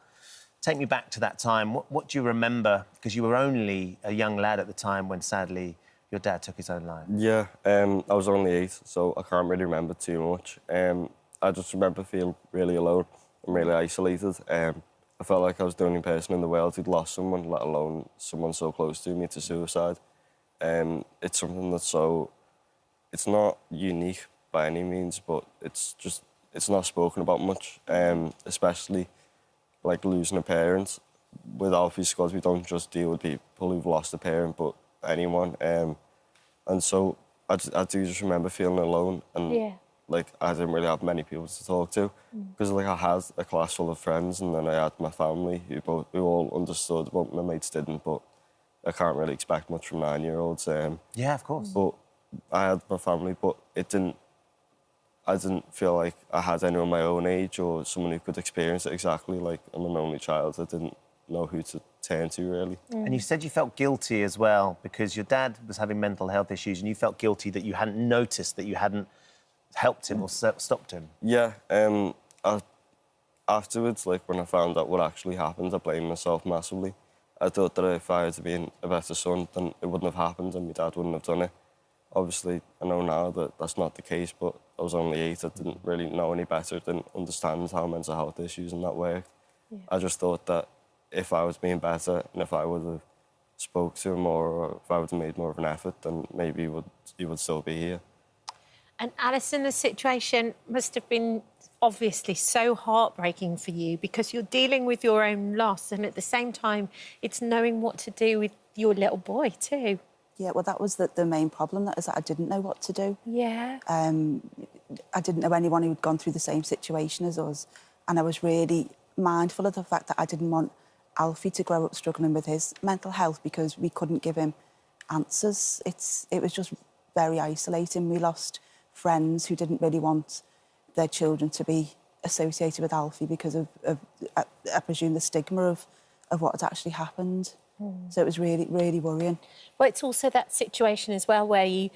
Take me back to that time. What do you remember? Because you were only a young lad at the time when, sadly, your dad took his own life. Yeah, I was only 8, so I can't really remember too much. I just remember feeling really alone and really isolated. I felt like I was the only person in the world who'd lost someone, let alone someone so close to me, to suicide. It's something that's it's not unique by any means, but it's not spoken about much, especially like losing a parent. With Alfie Squad, we don't just deal with people who've lost a parent, but anyone. And so I do just remember feeling alone, and like I didn't really have many people to talk to, because like I had a class full of friends, and then I had my family who all understood, but my mates didn't. But I can't really expect much from 9-year-olds. Yeah, of course. But I had my family, but I didn't feel like I had anyone my own age or someone who could experience it exactly. Like, I'm an only child. I didn't know who to turn to, really. And you said you felt guilty as well because your dad was having mental health issues and you felt guilty that you hadn't noticed, that you hadn't helped him or stopped him. Yeah. Afterwards, like, when I found out what actually happened, I blamed myself massively. I thought that if I had been a better son, then it wouldn't have happened and my dad wouldn't have done it. Obviously, I know now that that's not the case, but I was only 8. I didn't really know any better, didn't understand how mental health issues and that worked. Yeah. I just thought that if I was being better and if I would have spoke to him more, or if I would have made more of an effort, then maybe he would still be here. And Alison, the situation must have been obviously so heartbreaking for you because you're dealing with your own loss, and at the same time, it's knowing what to do with your little boy too. Yeah, well, that was the main problem, that I didn't know what to do. Yeah. I didn't know anyone who'd gone through the same situation as us, and I was really mindful of the fact that I didn't want Alfie to grow up struggling with his mental health because we couldn't give him answers. It was just very isolating. We lost friends who didn't really want their children to be associated with Alfie because of I presume, the stigma of what had actually happened. So it was really, really worrying. Well, it's also that situation as well where you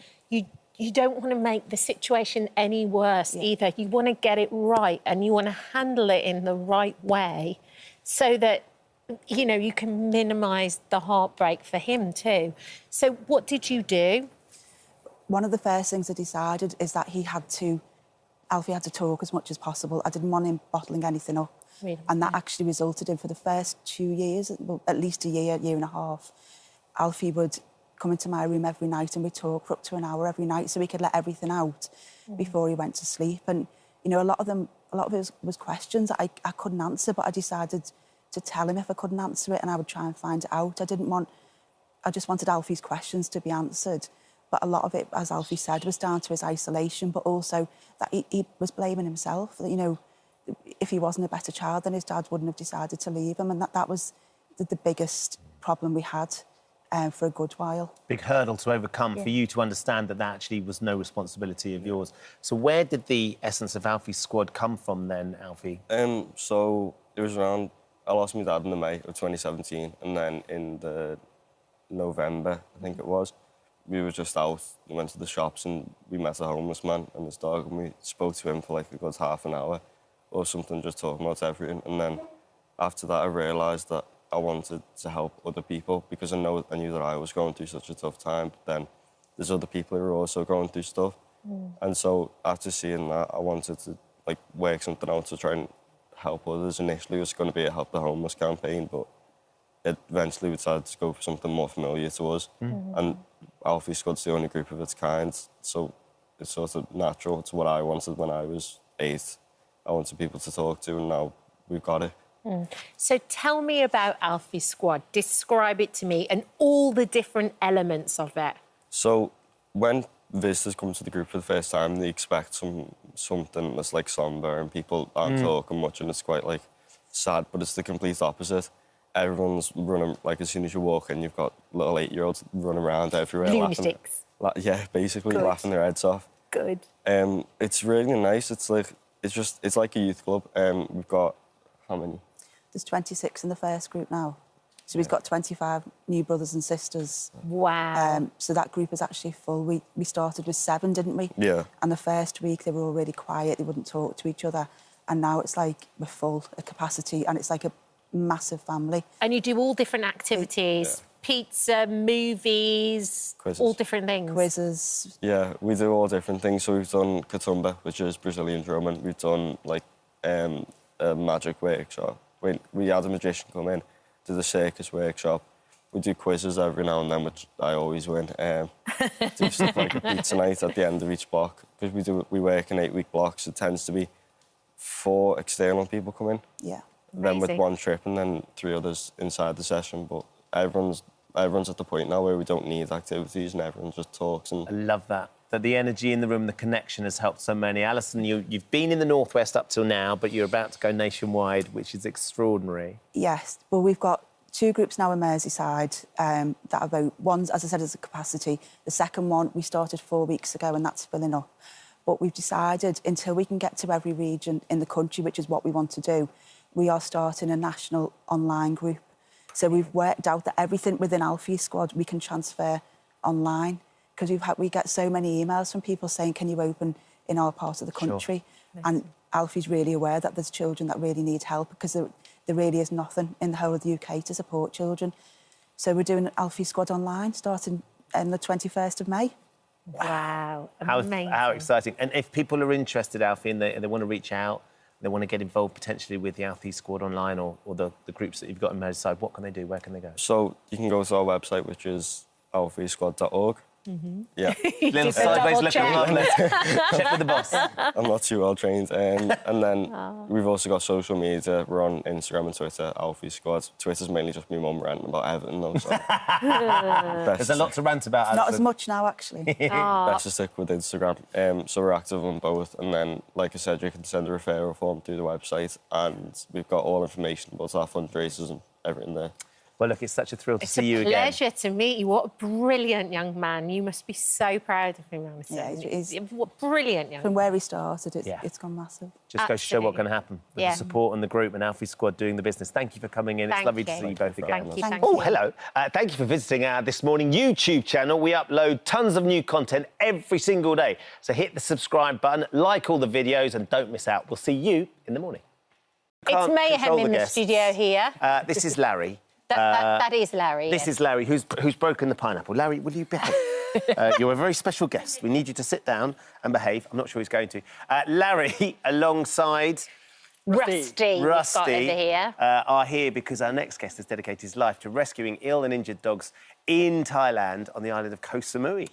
don't want to make the situation any worse either. You want to get it right and you want to handle it in the right way so that, you know, you can minimise the heartbreak for him too. So what did you do? One of the first things I decided is that Alfie had to talk as much as possible. I didn't want him bottling anything up. Really? And that actually resulted in, for the first 2 years, well, at least a year and a half, Alfie would come into my room every night and we'd talk for up to an hour every night so he could let everything out before he went to sleep. And, you know, a lot of it was questions that I couldn't answer, but I decided to tell him if I couldn't answer it and I would try and find it out. I just wanted Alfie's questions to be answered. But a lot of it, as Alfie said, was down to his isolation, but also that he was blaming himself. That, you know, if he wasn't a better child, then his dad wouldn't have decided to leave him, and that was the biggest problem we had for a good while. Big hurdle to overcome for you to understand that actually was no responsibility of yours. So where did the essence of Alfie's squad come from then, Alfie? So it was around, I lost my dad in the May of 2017, and then in the November, I think it was, we were just out, we went to the shops and we met a homeless man and his dog, and we spoke to him for like a good half an hour or something, just talking about everything. And then after that, I realised that I wanted to help other people because I knew that I was going through such a tough time, but then there's other people who are also going through stuff. And so after seeing that, I wanted to like work something out to try and help others. Initially, it was going to be a Help the Homeless campaign, but eventually we decided to go for something more familiar to us. And Alfie Squad's the only group of its kind, so it's sort of natural. It's what I wanted when I was 8. I wanted people to talk to, and now we've got it. So tell me about Alfie Squad. Describe it to me and all the different elements of it. So when visitors come to the group for the first time, they expect something that's like somber and people aren't talking much, and it's quite like sad, but it's the complete opposite. Everyone's running, like as soon as you walk in, you've got little 8-year-olds running around everywhere. Lunatics. Yeah, basically laughing their heads off. Good. It's really nice. It's like a youth club. We've got how many? There's 26 in the first group now. So we've got 25 new brothers and sisters. Wow. So that group is actually full. We started with 7, didn't we? Yeah. And the first week they were all really quiet, they wouldn't talk to each other. And now it's like we're full at capacity, and it's like a massive family. And you do all different activities, pizza, movies, Quizzes. all different things. Quizzes. Yeah, we do all different things. So we've done Katumba, which is Brazilian drumming. We've done like a magic workshop. We had a magician come in, do the circus workshop. We do quizzes every now and then, which I always win. Do stuff like a pizza night at the end of each block, because we work in 8-week blocks. It tends to be 4 external people come in. Yeah. Then with 1 trip and then 3 others inside the session. But everyone's at the point now where we don't need activities and everyone just talks. And I love that. That the energy in the room, the connection has helped so many. Alison, you've been in the Northwest up till now, but you're about to go nationwide, which is extraordinary. Yes. Well, we've got 2 groups now in Merseyside that are about, one's, as I said, is a capacity. The second one we started 4 weeks ago, and that's filling up. But we've decided until we can get to every region in the country, which is what we want to do, we are starting a national online group. So we've worked out that everything within Alfie Squad we can transfer online, because we get so many emails from people saying, can you open in our part of the country? Sure. And Alfie's really aware that there's children that really need help, because there really is nothing in the whole of the UK to support children. So we're doing Alfie Squad online starting on the 21st of May. Wow, amazing. How exciting. And if people are interested, Alfie, and they want to reach out, they want to get involved potentially with the Alfie Squad online or the groups that you've got in Merseyside, what can they do? Where can they go? So you can go to our website, which is alfiesquad.org. Yeah. Little sideways look at check with the boss. I'm not too well trained. And then we've also got social media. We're on Instagram and Twitter, Alfie Squad. Twitter's mainly just my mum ranting about Everton, though. So. There's a lot to rant about. Not as much now, actually. Best to stick with Instagram. So we're active on both. And then, like I said, you can send a referral form through the website. And we've got all information about our fundraisers and everything there. Well, look, it's such a thrill to see you again. It's a pleasure to meet you. What a brilliant young man. You must be so proud of him, Alison. Yeah, what brilliant young man. From where he started, it's gone massive. Just goes to show what can happen with the support and the group and Alfie Squad doing the business. Thank you for coming in. It's lovely to see you both again. Thank you. Oh, hello. Thank you for visiting our This Morning YouTube channel. We upload tons of new content every single day. So hit the subscribe button, like all the videos, and don't miss out. We'll see you in the morning. It's mayhem in the studio here. This is Larry. That is Larry. This is Larry, who's broken the pineapple. Larry, will you behave? You're a very special guest. We need you to sit down and behave. I'm not sure he's going to. Larry, alongside... Rusty. Got over here. Are here because our next guest has dedicated his life to rescuing ill and injured dogs in Thailand on the island of Koh Samui.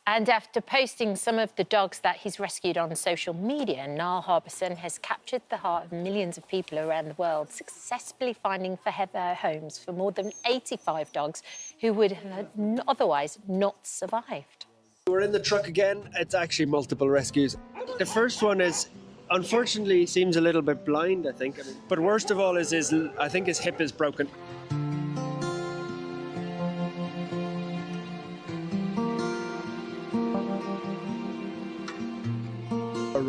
And after posting some of the dogs that he's rescued on social media, Niall Harbison has captured the heart of millions of people around the world, successfully finding forever homes for more than 85 dogs who would have otherwise not survived. We're in the truck again. It's actually multiple rescues. The first one is Unfortunately, he seems a little bit blind, I think. But worst of all is I think his hip is broken.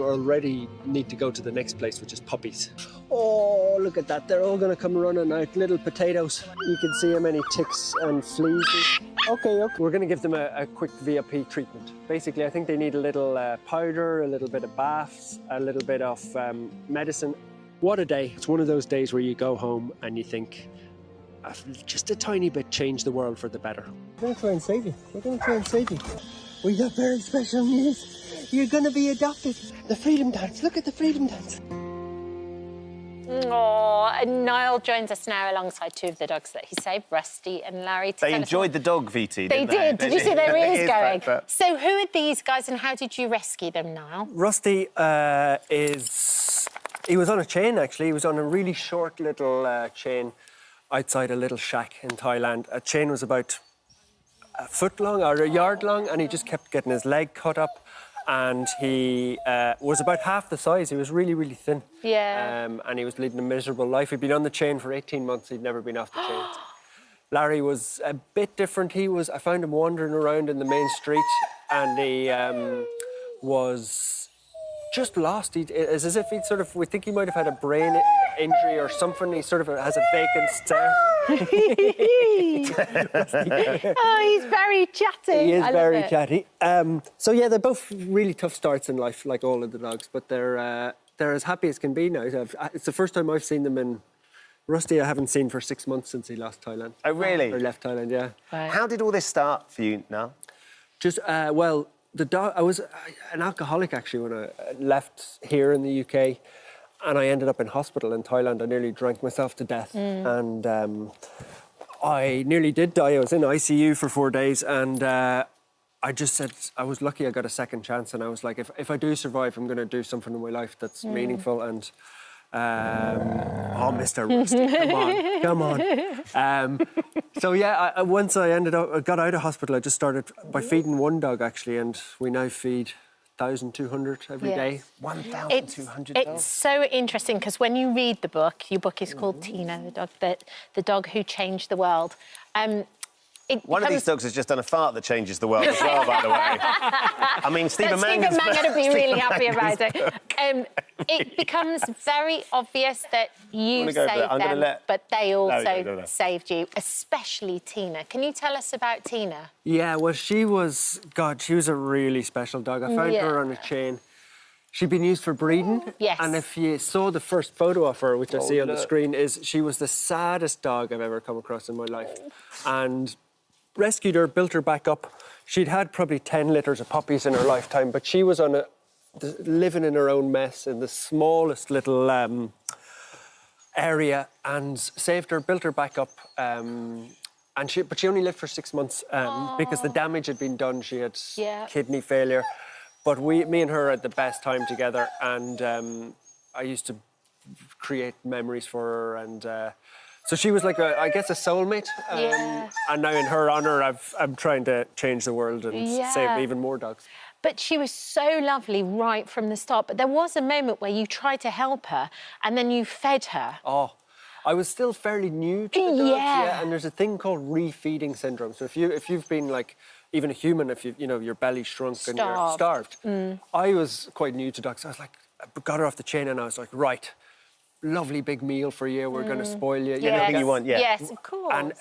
Already need to go to the next place, which is puppies. Oh, look at that. They're all going to come running out. Little potatoes. You can see how many ticks and fleas. Okay. We're going to give them a quick VIP treatment. Basically, I think they need a little powder, a little bit of baths, a little bit of medicine. What a day. It's one of those days where you go home and you think, just a tiny bit change the world for the better. We're going to try and save you. We're going to try and save you. We got very special news. You're going to be adopted. The Freedom Dance. Look at the Freedom Dance. Oh, and Niall joins us now alongside two of the dogs that he saved, Rusty and Larry. They enjoyed the dog, VT, They didn't they? did. Did you see their ears going? But... So who are these guys and how did you rescue them, Niall? Rusty he was on a chain, actually. He was on a really short little chain outside a little shack in Thailand. A chain was about a foot long or a yard long, and he just kept getting his leg cut up. And he was about half the size. He was really, really thin. Yeah. And he was leading a miserable life. He'd been on the chain for 18 months. He'd never been off the chain. Larry was a bit different. I found him wandering around in the main street, and he was just lost. It's as if we think he might have had a brain injury or something. He sort of has a vacant stare. Oh, he's very chatty. He is very chatty. So yeah, they're both really tough starts in life, like all of the dogs, but they're as happy as can be now. It's the first time I've seen them in... Rusty I haven't seen for 6 months since he lost Thailand. Oh, really? Or left Thailand, yeah. Right. How did all this start for you, Niall? Just, well, the dog... I was an alcoholic, actually, when I left here in the UK, and I ended up in hospital in Thailand. I nearly drank myself to death, and I nearly did die. I was in ICU for 4 days, and I just said I was lucky I got a second chance, and I was like, if I do survive, I'm going to do something in my life that's meaningful. And oh, Mr. Rusty, come on. So yeah, once I got out of hospital, I just started by feeding one dog, actually, and we now feed 1,200 every day. 1,200 dogs? It's so interesting because when you read the book, your book is called Tina, the dog who changed the world. One of these dogs has just done a fart that changes the world as well, by the way. I mean, Stephen Mangan's... Stephen Mangan would be really happy about it. It becomes very obvious that you saved them, but they also saved you, especially Tina. Can you tell us about Tina? Yeah, well, she was a really special dog. I found her on a chain. She'd been used for breeding. Yes. And if you saw the first photo of her, which I see on the screen, she was the saddest dog I've ever come across in my life. And rescued her, built her back up. She'd had probably 10 litters of puppies in her lifetime, but she was living in her own mess in the smallest little area, and saved her, built her back up. But she only lived for 6 months because the damage had been done. She had kidney failure. But me and her had the best time together, and I used to create memories for her, and so she was like, I guess, a soulmate. And now in her honour, I'm trying to change the world and save even more dogs. But she was so lovely right from the start. But there was a moment where you tried to help her and then you fed her. Oh, I was still fairly new to the dogs, and there's a thing called refeeding syndrome. So if you've been like, even a human, if your belly shrunk and you're starved. I was quite new to dogs. So I was like, I got her off the chain and I was like, right, lovely big meal for you. We're going to spoil you. Anything you want, Yes, of course. And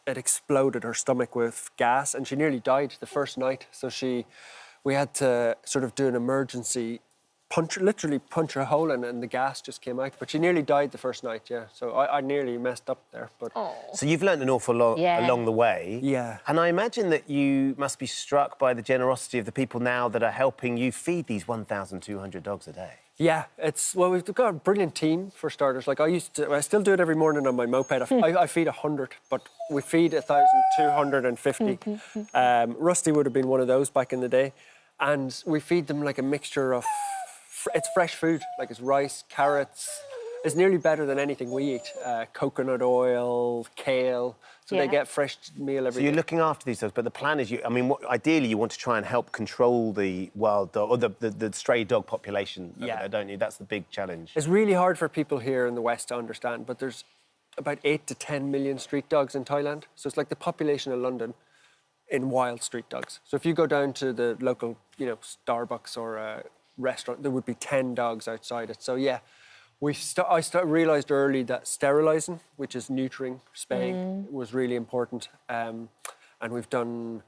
it exploded her stomach with gas, and she nearly died the first night. So we had to sort of do an emergency literally punch a hole in it, and the gas just came out. But she nearly died the first night, So I nearly messed up there. But So you've learned an awful lot along the way. Yeah. And I imagine that you must be struck by the generosity of the people now that are helping you feed these 1,200 dogs a day. Yeah, we've got a brilliant team, for starters. Like I still do it every morning on my moped. I feed 100, but we feed 1,250. Rusty would have been one of those back in the day. And we feed them like a mixture of... It's fresh food, like it's rice, carrots. is nearly better than anything we eat. Coconut oil, kale. So they get fresh meal every day. So you're looking after these dogs, but the plan is, ideally you want to try and help control the wild dog, or the stray dog population over there, don't you? That's the big challenge. It's really hard for people here in the West to understand, but there's about 8 to 10 million street dogs in Thailand. So it's like the population of London in wild street dogs. So if you go down to the local, Starbucks or a restaurant, there would be 10 dogs outside it. So yeah, I realised early that sterilising, which is neutering, spaying, was really important. And we've done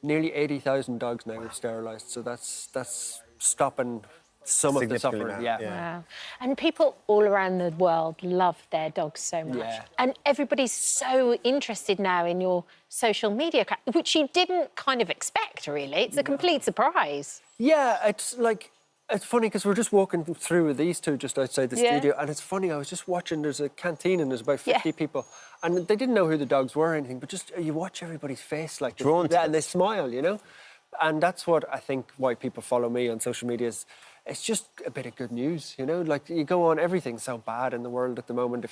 nearly 80,000 dogs now we've sterilised. So that's stopping some of the suffering. Wow. And people all around the world love their dogs so much. Yeah. And everybody's so interested now in your social media, which you didn't kind of expect, really. It's a complete surprise. Yeah, it's funny because we're just walking through with these two just outside the studio, and it's funny, I was just watching, there's a canteen and there's about 50 people, and they didn't know who the dogs were or anything, but just you watch everybody's face, like, drawn to and they smile, And that's what I think why people follow me on social media is, it's just a bit of good news, Like, you go on, everything's so bad in the world at the moment,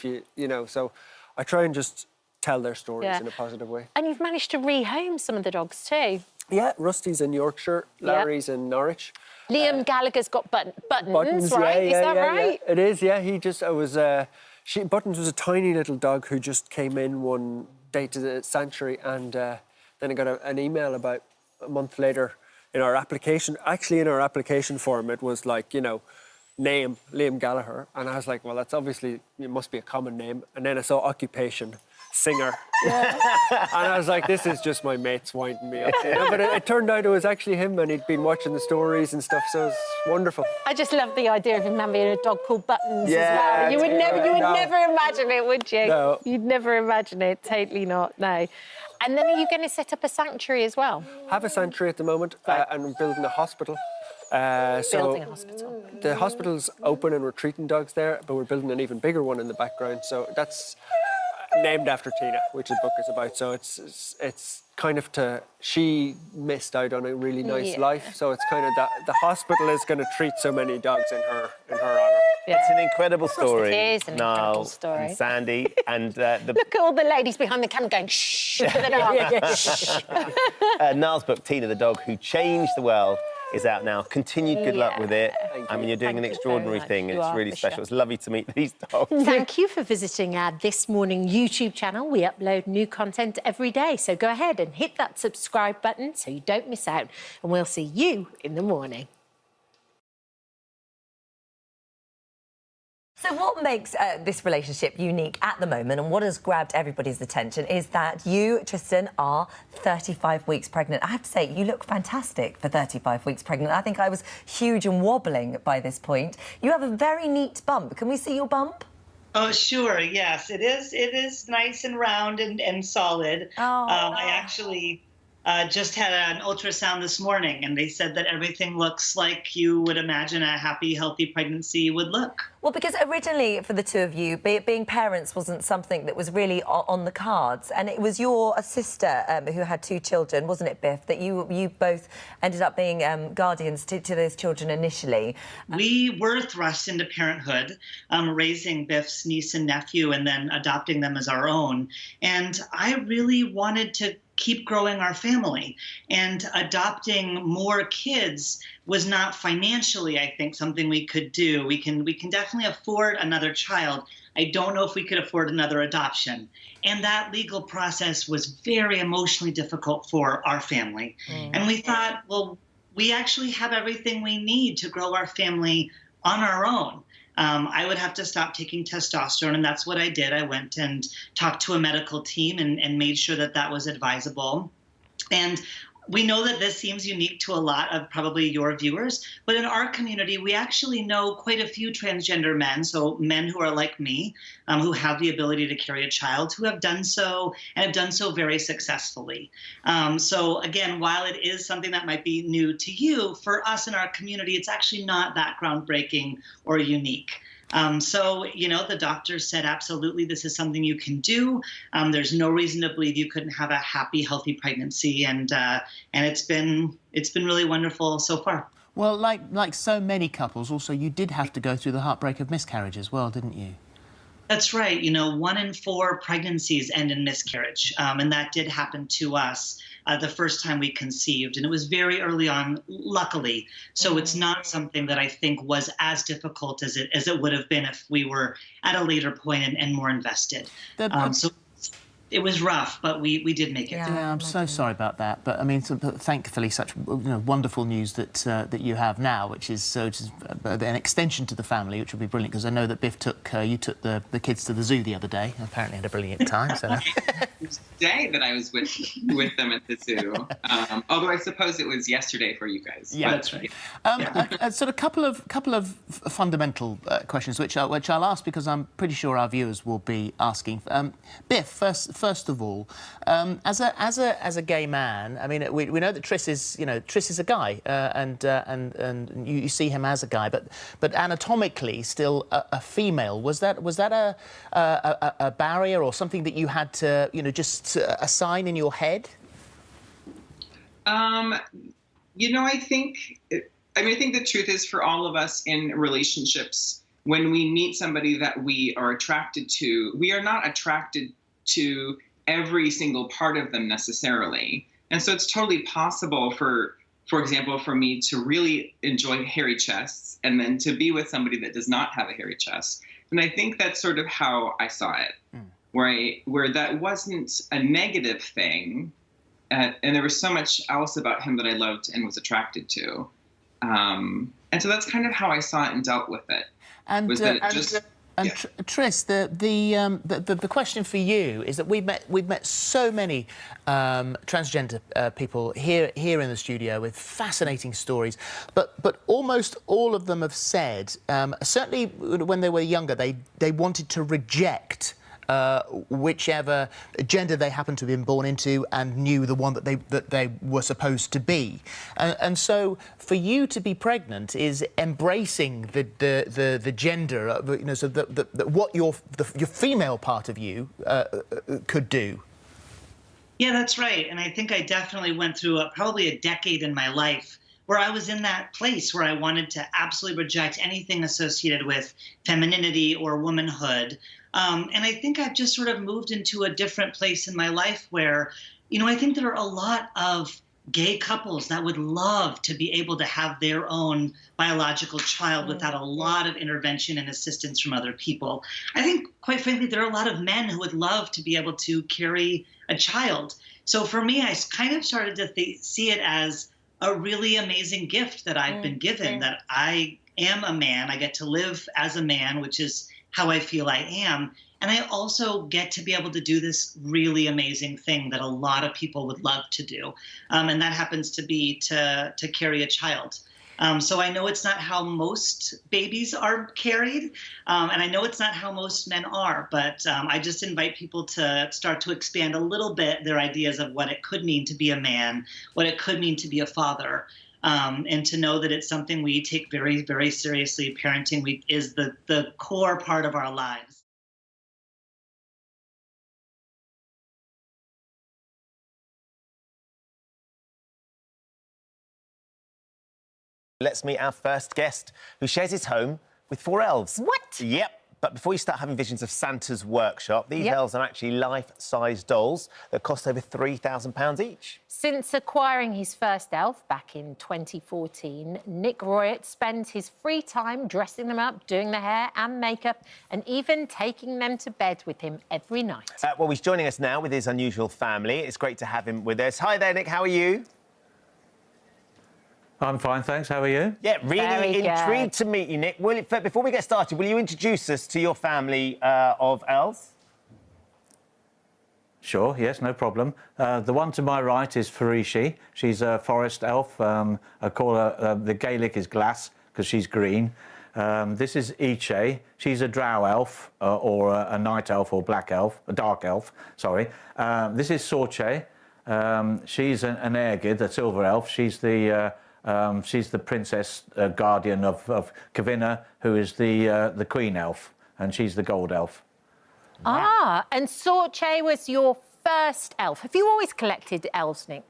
so I try and just tell their stories in a positive way. And you've managed to rehome some of the dogs too. Yeah, Rusty's in Yorkshire, Larry's in Norwich. Liam Gallagher's got Buttons, right? Is that right? Yeah. It is, yeah. Buttons was a tiny little dog who just came in one day to the sanctuary, and then I got an email about a month later in our application. Actually, in our application form, it was like, name, Liam Gallagher. And I was like, well, that's obviously, it must be a common name. And then I saw occupation, singer. And I was like, this is just my mates winding me up. But it turned out it was actually him, and he'd been watching the stories and stuff, so it was wonderful. I just love the idea of him having a dog called Buttons as well. You would No. never imagine it, would you? No. You'd never imagine it, totally not, no. And then are you going to set up a sanctuary as well? Have a sanctuary at the moment, and we're building a hospital. Building a hospital. The hospital's open and we're treating dogs there, but we're building an even bigger one in the background. So that's named after Tina, which the book is about. So it's kind of she missed out on a really nice life. So it's kind of the hospital is going to treat so many dogs in her honour. Yeah. It's an incredible story. It is an incredible story. And Sandy and Look at all the ladies behind the camera going shh to the dog. Niall's book, Tina the Dog Who Changed the World, is out now. Continued good luck with it. You're doing an extraordinary thing. It's really special. It's lovely to meet these dogs. Thank you for visiting our This Morning YouTube channel. We upload new content every day, so go ahead and hit that subscribe button so you don't miss out. And we'll see you in the morning. So what makes this relationship unique at the moment, and what has grabbed everybody's attention, is that you, Tristan, are 35 weeks pregnant. I have to say, you look fantastic for 35 weeks pregnant. I think I was huge and wobbling by this point. You have a very neat bump. Can we see your bump? Oh, sure, yes. It is nice and round and solid. Oh. I actually just had an ultrasound this morning, and they said that everything looks like you would imagine a happy, healthy pregnancy would look. Well, because originally for the two of you, being parents wasn't something that was really on the cards, and it was your sister who had two children, wasn't it, Biff, that you both ended up being guardians to those children initially. We were thrust into parenthood, raising Biff's niece and nephew and then adopting them as our own. And I really wanted to keep growing our family, and adopting more kids was not financially, I think, something we could do. We can definitely afford another child. I don't know if we could afford another adoption. And that legal process was very emotionally difficult for our family. And we thought, well, we actually have everything we need to grow our family on our own. I would have to stop taking testosterone, and that's what I did. I went and talked to a medical team and made sure that that was advisable. And we know that this seems unique to a lot of probably your viewers, but in our community, we actually know quite a few transgender men, so men who are like me, who have the ability to carry a child, who have done so and have done so very successfully. So again, while it is something that might be new to you, for us in our community, it's actually not that groundbreaking or unique. So, the doctors said, absolutely, this is something you can do. There's no reason to believe you couldn't have a happy, healthy pregnancy. And it's been really wonderful so far. Well, like so many couples, also you did have to go through the heartbreak of miscarriage as well, didn't you? That's right. 1 in 4 pregnancies end in miscarriage, and that did happen to us the first time we conceived, and it was very early on, luckily. So it's not something that I think was as difficult as it would have been if we were at a later point and more invested. So it was rough, but we did make it. Yeah, I'm so sorry about that. But I mean, thankfully, such wonderful news that you have now, which is an extension to the family, which will be brilliant. Because I know that Biff took the kids to the zoo the other day. Apparently, had a brilliant time. So. Day that I was with them at the zoo. Although I suppose it was yesterday for you guys. Yeah, that's right. A couple of fundamental questions, which I'll ask because I'm pretty sure our viewers will be asking. Biff, first of all, as a gay man, I mean, we know that Tris is a guy, and you see him as a guy, but anatomically still a female. Was that a barrier or something that you had to just assign in your head? I think the truth is for all of us in relationships, when we meet somebody that we are attracted to, we are not attracted to every single part of them necessarily. And so it's totally possible for example, for me to really enjoy hairy chests and then to be with somebody that does not have a hairy chest. And I think that's sort of how I saw it, where that wasn't a negative thing. And there was so much else about him that I loved and was attracted to. And so that's kind of how I saw it and dealt with it. Tris, the question for you is that we've met so many transgender people here in the studio with fascinating stories, but almost all of them have said, certainly when they were younger, they wanted to reject whichever gender they happened to have been born into and knew the one that they were supposed to be. And so for you to be pregnant is embracing the gender, so what your female part of you could do. Yeah, that's right. And I think I definitely went through probably a decade in my life where I was in that place where I wanted to absolutely reject anything associated with femininity or womanhood. And I think I've just sort of moved into a different place in my life where, I think there are a lot of gay couples that would love to be able to have their own biological child without a lot of intervention and assistance from other people. I think, quite frankly, there are a lot of men who would love to be able to carry a child. So for me, I kind of started to see it as a really amazing gift that I've been given, that I am a man. I get to live as a man, which is how I feel I am. And I also get to be able to do this really amazing thing that a lot of people would love to do. And that happens to be to carry a child. So I know it's not how most babies are carried. And I know it's not how most men are. But I just invite people to start to expand a little bit their ideas of what it could mean to be a man, what it could mean to be a father. And to know that it's something we take very, very seriously. Parenting is the core part of our lives. Let's meet our first guest, who shares his home with 4 elves. What? Yep. But before you start having visions of Santa's workshop, these elves are actually life-size dolls that cost over £3,000 each. Since acquiring his first elf back in 2014, Nick Royett spends his free time dressing them up, doing their hair and makeup, and even taking them to bed with him every night. Well, he's joining us now with his unusual family. It's great to have him with us. Hi there, Nick. How are you? I'm fine, thanks. How are you? Yeah, really intrigued to meet you, Nick. Before we get started, will you introduce us to your family of elves? Sure, yes, no problem. The one to my right is Farishi. She's a forest elf. I call her, the Gaelic is Glass, because she's green. This is Iche. She's a drow elf, or a night elf, or black elf, a dark elf, sorry. This is Sorche. She's an Airgid, a silver elf. She's the princess guardian of Kavina, who is the queen elf, and she's the gold elf. Ah, and Sorche was your first elf. Have you always collected elves, Nick?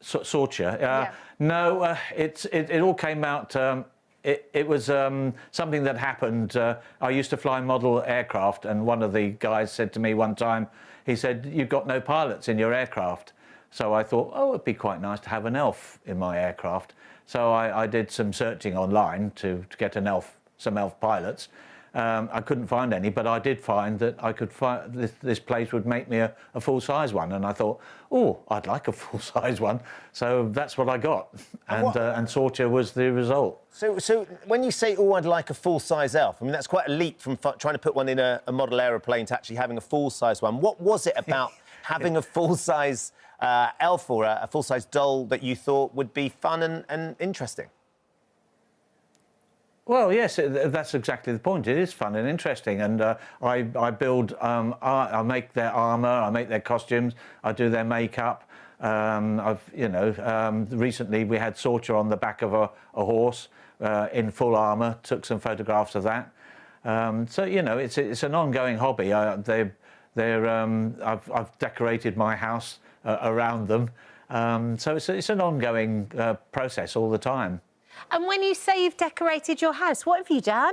Sorcha. No, it all came out. It was something that happened. I used to fly model aircraft, and one of the guys said to me one time, he said, "You've got no pilots in your aircraft." So I thought, oh, it'd be quite nice to have an elf in my aircraft. So I did some searching online to get some elf pilots. I couldn't find any, but I did find that I could find this place would make me a full-size one, and I thought, oh, I'd like a full-size one. So that's what I got, and Sorcha was the result. So when you say, oh, I'd like a full-size elf, I mean, that's quite a leap from trying to put one in a model aeroplane to actually having a full-size one. What was it about having a full-size elf or a full-size doll that you thought would be fun and interesting? Well, yes, that's exactly the point. It is fun and interesting, and I build, I make their armour, I make their costumes, I do their makeup. Recently we had Sorcha on the back of a horse in full armour. Took some photographs of that. So it's an ongoing hobby. I've decorated my house around them. So it's an ongoing process all the time. And when you say you've decorated your house, what have you done?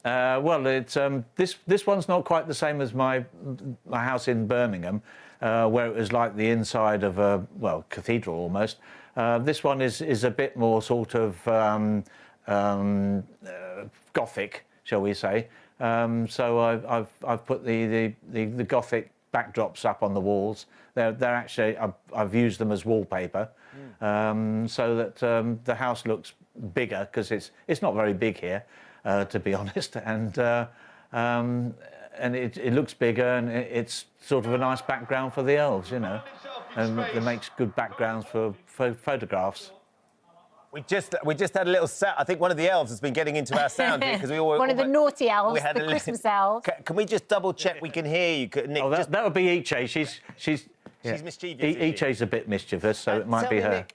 Well, it's this one's not quite the same as my house in Birmingham, where it was like the inside of a cathedral almost. This one is a bit more sort of Gothic, shall we say? So I've put the Gothic backdrops up on the walls. They're actually I've used them as wallpaper. So that the house looks bigger, because it's not very big here, to be honest, and it looks bigger, and it's sort of a nice background for the elves, and it makes good backgrounds for photographs. We just had a little I think one of the elves has been getting into our sound here, because we all one of the naughty elves, the Christmas elves. Can we just double check we can hear you, Nick? Oh, that would be Iche. She's mischievous. Iche's a bit mischievous, so it might be her. Nick,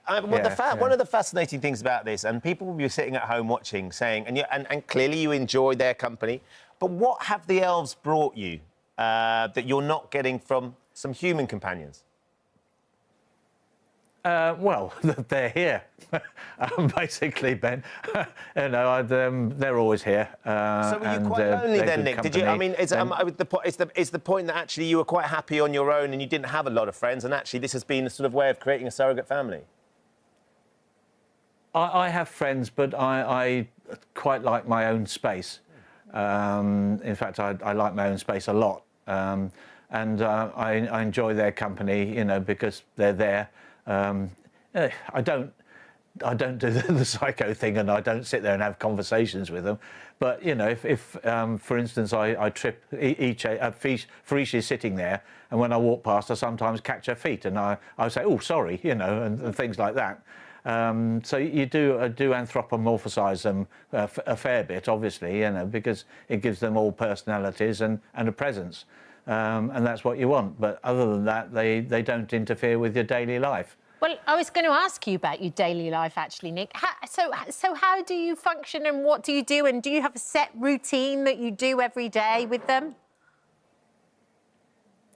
one of the fascinating things about this, and people will be sitting at home watching, saying, and clearly you enjoy their company, but what have the elves brought you that you're not getting from some human companions? Well, they're here, basically, Ben. They're always here. So were you quite lonely then, Nick? Did you? I mean, is the point that actually you were quite happy on your own and you didn't have a lot of friends, and actually this has been a sort of way of creating a surrogate family? I have friends, but I quite like my own space. In fact, I like my own space a lot, and I enjoy their company, because they're there. I don't do the psycho thing, and I don't sit there and have conversations with them. But if for instance, I trip Iche is sitting there, and when I walk past, I sometimes catch her feet, and I say, "Oh, sorry," and things like that. So you do anthropomorphise them a fair bit, obviously, because it gives them all personalities and a presence. And that's what you want. But other than that, they don't interfere with your daily life. Well, I was going to ask you about your daily life, actually, Nick. So how do you function, and what do you do? And do you have a set routine that you do every day with them?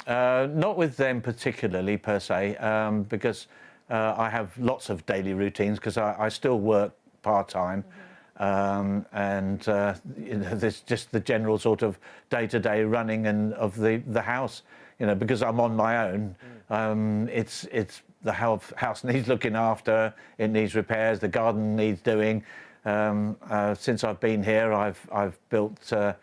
Not with them particularly, per se, because I have lots of daily routines, because I still work part-time. There's just the general sort of day-to-day running of the house, because I'm on my own. It's the house needs looking after, it needs repairs, the garden needs doing. Since I've been here, I've built a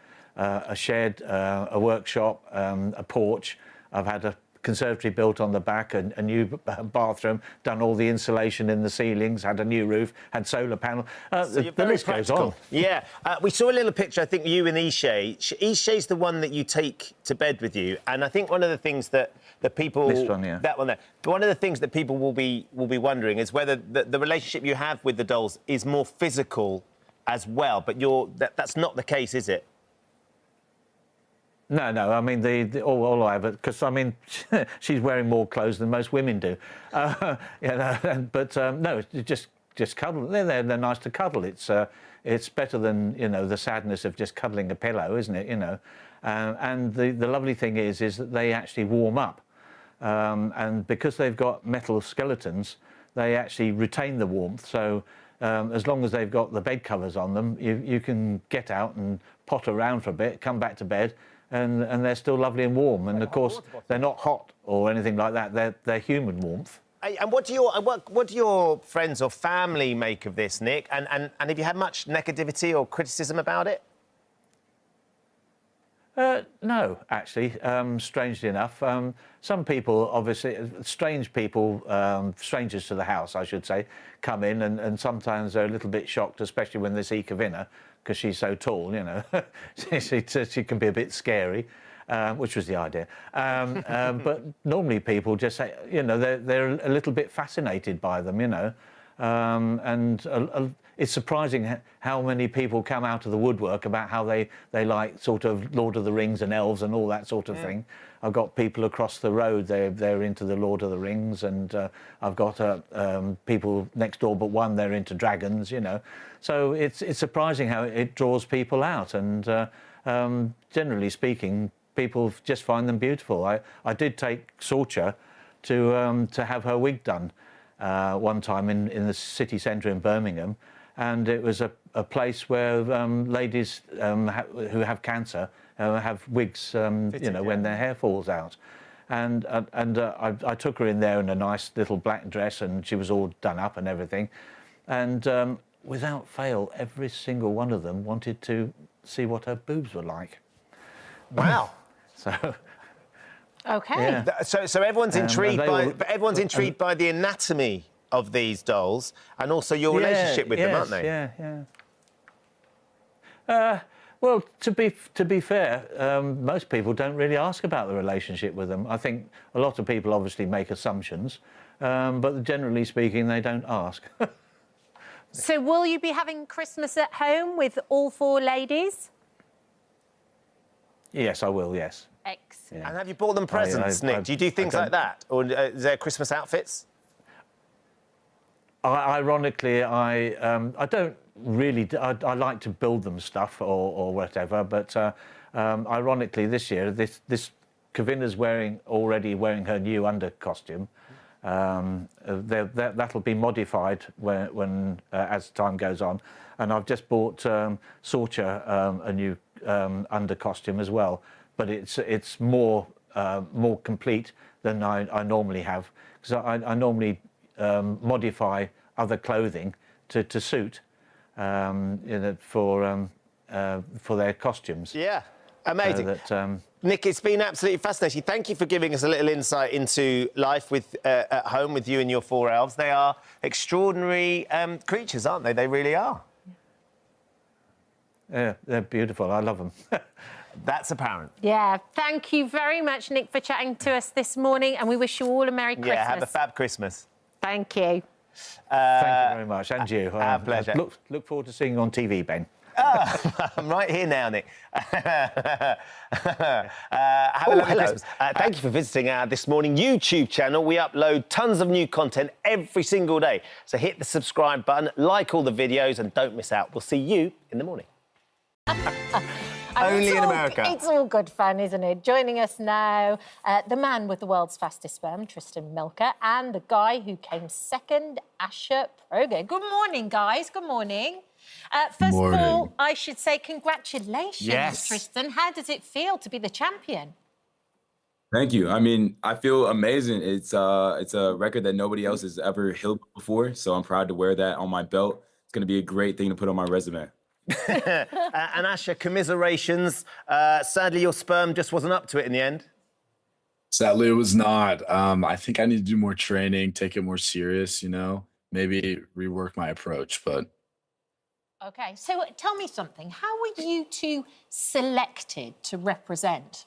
shed, a workshop, a porch. I've had a conservatory built on the back, a new bathroom, done all the insulation in the ceilings, had a new roof, had solar panel. The list goes on. Yeah. We saw a little picture, I think, you and Iche. Iche's the one that you take to bed with you, and I think one of the things that people... This one, yeah. That one there. But one of the things that people will be wondering is whether the relationship you have with the dolls is more physical as well, but that's not the case, is it? No. I mean, all I have, because I mean, she's wearing more clothes than most women do. No, just cuddle. They're nice to cuddle. It's better than the sadness of just cuddling a pillow, isn't it? And the lovely thing is that they actually warm up. And because they've got metal skeletons, they actually retain the warmth. So as long as they've got the bed covers on them, you can get out and potter around for a bit, come back to bed, and they're still lovely and warm. And of course, they're not hot or anything like that. They're human warmth. And what do your friends or family make of this, Nick? And have you had much negativity or criticism about it? No, actually, strangely enough. Some people, obviously, strange people, strangers to the house, I should say, come in and sometimes they're a little bit shocked, especially when they see Kavina, because she's so tall, you know. she can be a bit scary, which was the idea. But normally people just say, you know, they're a little bit fascinated by them, you know. It's surprising how many people come out of the woodwork about how they like sort of Lord of the Rings and elves and all that sort of thing. I've got people across the road, they're into the Lord of the Rings, and I've got people next door but one, they're into dragons, you know. So it's surprising how it draws people out, and generally speaking, people just find them beautiful. I did take Sorcha to have her wig done one time in the city centre in Birmingham, and it was a place where ladies who have cancer have wigs, you know, when their hair falls out. And I took her in there in a nice little black dress, and she was all done up and everything. And without fail, every single one of them wanted to see what her boobs were like. Wow. So. Okay. Yeah. So everyone's intrigued by the anatomy of these dolls and also your relationship with them, aren't they? Yeah. Well, to be fair, most people don't really ask about the relationship with them. I think a lot of people obviously make assumptions, but generally speaking, they don't ask. So will you be having Christmas at home with all 4 ladies? Yes, I will, yes. Excellent. Yeah. And have you bought them presents, Nick? Do you do things like that? Or is there Christmas outfits? Ironically, I don't really... I like to build them stuff or whatever, but ironically this year, this Kavina's already wearing her new under costume. That'll be modified when as time goes on. And I've just bought Sorcha a new under costume as well. But it's more complete than I normally have, because I normally modify other clothing to suit you know, for their costumes. Yeah, amazing. Nick, it's been absolutely fascinating. Thank you for giving us a little insight into life with at home with you and your 4 elves. They are extraordinary creatures, aren't they? They really are. Yeah, they're beautiful. I love them. That's apparent. Yeah, thank you very much, Nick, for chatting to us this morning, and we wish you all a Merry Christmas. Yeah, have a fab Christmas. Thank you. Thank you very much, and you. Our pleasure. Look forward to seeing you on TV, Ben. I'm right here now, Nick. Have a lovely Christmas. Thank you for visiting our This Morning YouTube channel. We upload tons of new content every single day. So hit the subscribe button, like all the videos, and don't miss out. We'll see you in the morning. Only in America. It's all good fun, isn't it? Joining us now, the man with the world's fastest sperm, Tristan Milker, and the guy who came second, Asher Proge. Good morning, guys. Good morning. First of all, I should say congratulations, Tristan. How does it feel to be the champion? Thank you. I mean, I feel amazing. It's a record that nobody else has ever held before, so I'm proud to wear that on my belt. It's going to be a great thing to put on my resume. And Asher, commiserations. Sadly, your sperm just wasn't up to it in the end. Sadly, it was not. I think I need to do more training, take it more serious, you know, maybe rework my approach, but... OK, so tell me something. How were you two selected to represent?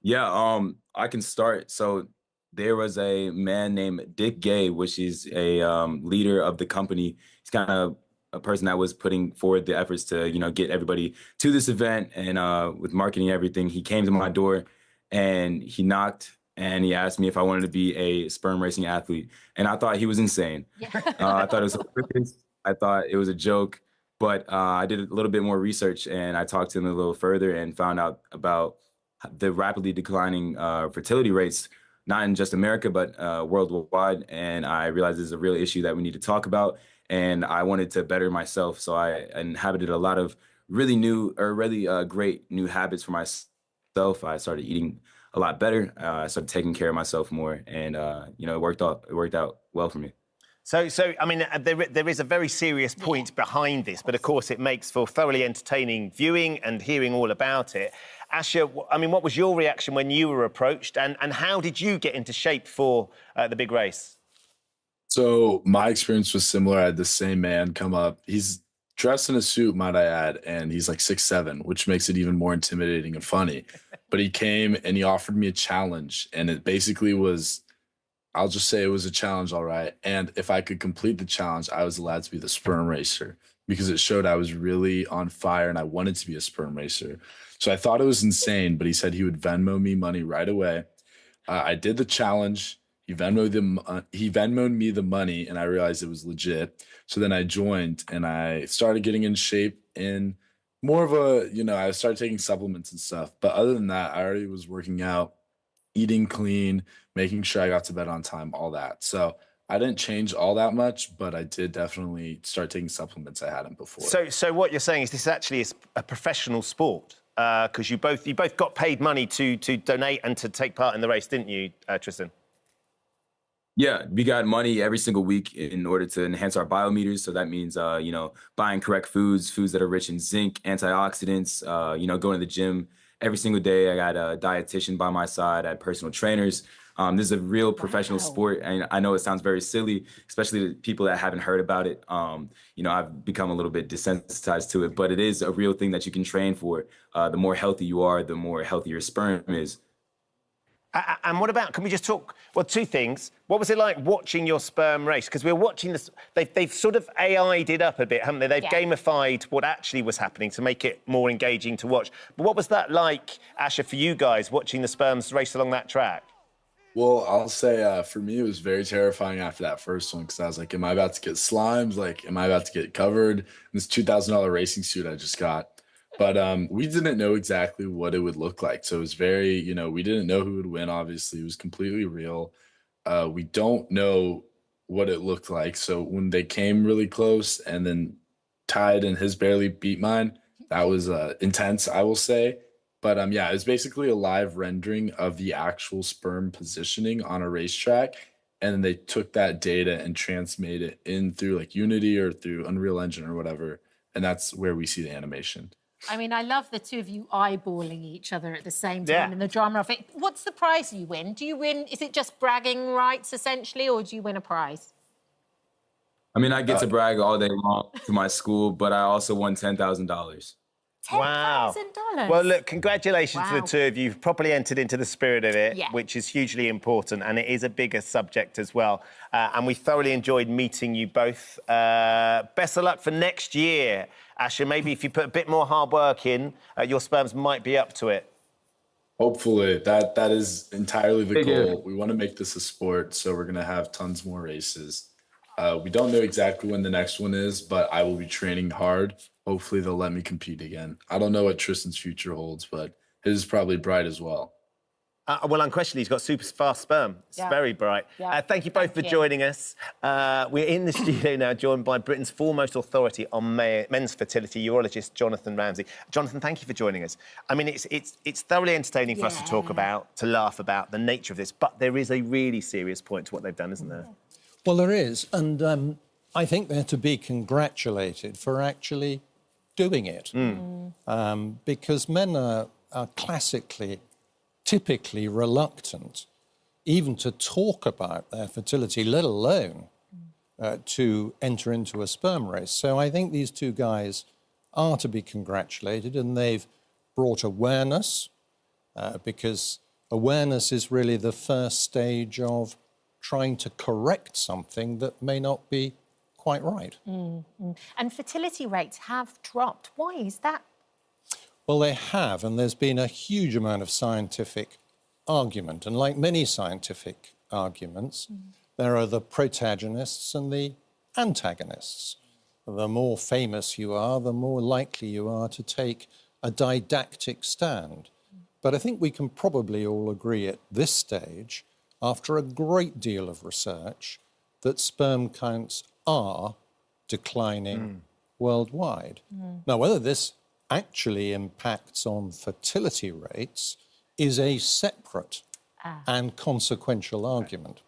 Yeah, I can start. So there was a man named Dick Gay, which is a leader of the company. He's kind of a person that was putting forward the efforts to, you know, get everybody to this event, and with marketing and everything. He came to my door and he knocked and he asked me if I wanted to be a sperm racing athlete. And I thought he was insane. Yeah. I thought it was hilarious. I thought it was a joke, but I did a little bit more research and I talked to him a little further and found out about the rapidly declining fertility rates, not in just America, but worldwide. And I realized this is a real issue that we need to talk about. And I wanted to better myself. So I inhabited a lot of really great new habits for myself. I started eating a lot better. I started taking care of myself more. And, it worked out well for me. So I mean, there is a very serious point behind this, but of course it makes for thoroughly entertaining viewing and hearing all about it. Asha, I mean, what was your reaction when you were approached, and how did you get into shape for the big race? So my experience was similar. I had the same man come up. He's dressed in a suit, might I add, and he's like 6'7", which makes it even more intimidating and funny. But he came and he offered me a challenge, and it basically was, I'll just say it was a challenge, all right. And if I could complete the challenge, I was allowed to be the sperm racer, because it showed I was really on fire and I wanted to be a sperm racer. So I thought it was insane, but he said he would Venmo me money right away. I did the challenge. He Venmoed me the money, and I realized it was legit. So then I joined, and I started getting in shape, and more of a, I started taking supplements and stuff. But other than that, I already was working out, eating clean, making sure I got to bed on time, all that. So I didn't change all that much, but I did definitely start taking supplements I hadn't before. So what you're saying is this actually is a professional sport, because you both got paid money to donate and to take part in the race, didn't you, Tristan? Yeah, we got money every single week in order to enhance our biometers. So that means, buying correct foods that are rich in zinc, antioxidants, going to the gym every single day. I got a dietitian by my side. I had personal trainers. This is a real professional sport. And I know it sounds very silly, especially to people that haven't heard about it. I've become a little bit desensitized to it, but it is a real thing that you can train for. The more healthy you are, the more healthy your sperm is. And what about, can we just talk, well, two things. What was it like watching your sperm race? Because we're watching this, they've sort of AI'd it up a bit, haven't they? They've gamified what actually was happening to make it more engaging to watch. But what was that like, Asha, for you guys, watching the sperms race along that track? Well, I'll say for me, it was very terrifying after that first one, because I was like, am I about to get slimes? Like, am I about to get covered in this $2,000 racing suit I just got? But we didn't know exactly what it would look like. So it was very, we didn't know who would win, obviously. It was completely real. We don't know what it looked like. So when they came really close and then tied and his barely beat mine, that was intense, I will say. But it was basically a live rendering of the actual sperm positioning on a racetrack. And then they took that data and transmade it in through like Unity or through Unreal Engine or whatever. And that's where we see the animation. I mean, I love the two of you eyeballing each other at the same time and the drama of it. What's the prize you win? Do you win, is it just bragging rights, essentially, or do you win a prize? I mean, I get to brag all day long to my school, but I also won $10,000. Wow. Well, look, congratulations to the two of you. You've properly entered into the spirit of it, which is hugely important, and it is a bigger subject as well. And we thoroughly enjoyed meeting you both. Best of luck for next year. Asha, maybe if you put a bit more hard work in, your sperms might be up to it. Hopefully. That is entirely the goal. We want to make this a sport, so we're going to have tons more races. We don't know exactly when the next one is, but I will be training hard. Hopefully they'll let me compete again. I don't know what Tristan's future holds, but his is probably bright as well. Well, unquestionably, he's got super fast sperm. It's very bright. Thank you both for joining us. We're in the studio now, joined by Britain's foremost authority on men's fertility, urologist Jonathan Ramsey. Jonathan, thank you for joining us. I mean, it's thoroughly entertaining for us to talk about, to laugh about the nature of this, but there is a really serious point to what they've done, isn't there? Well, there is, and I think they're to be congratulated for actually doing it, because men are typically reluctant even to talk about their fertility, let alone to enter into a sperm race. So I think these two guys are to be congratulated, and they've brought awareness, because awareness is really the first stage of trying to correct something that may not be quite right. And fertility rates have dropped. Why is that? Well, they have, and there's been a huge amount of scientific argument. And like many scientific arguments, there are the protagonists and the antagonists. The more famous you are, the more likely you are to take a didactic stand. But I think we can probably all agree at this stage, after a great deal of research, that sperm counts are declining worldwide. Now, whether this actually impacts on fertility rates is a separate and consequential argument.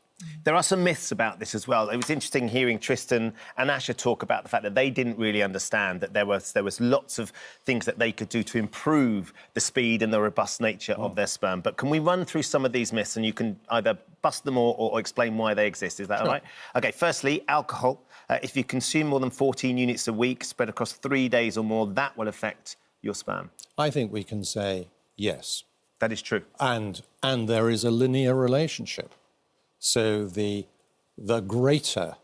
There are some myths about this as well. It was interesting hearing Tristan and Asha talk about the fact that they didn't really understand that there was lots of things that they could do to improve the speed and the robust nature of their sperm. But can we run through some of these myths and you can either bust them or explain why they exist? Is that all right? OK, firstly, alcohol. If you consume more than 14 units a week spread across 3 days or more, that will affect your sperm. I think we can say yes. That is true. And there is a linear relationship. So the greater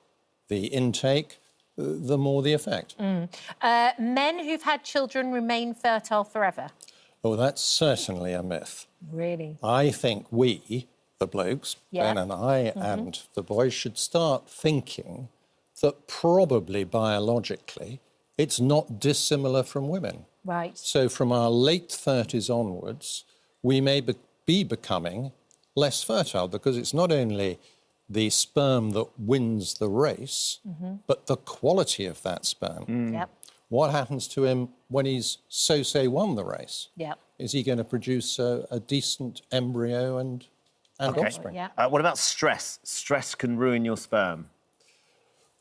the intake, the more the effect. Men who've had children remain fertile forever? Oh, that's certainly a myth. Really? I think we, the blokes, Ben and I and the boys, should start thinking that probably biologically it's not dissimilar from women. Right. So from our late 30s onwards, we may be becoming less fertile because it's not only the sperm that wins the race, but the quality of that sperm. What happens to him when he's say won the race? Is he going to produce a decent embryo and offspring? What about stress? Stress can ruin your sperm.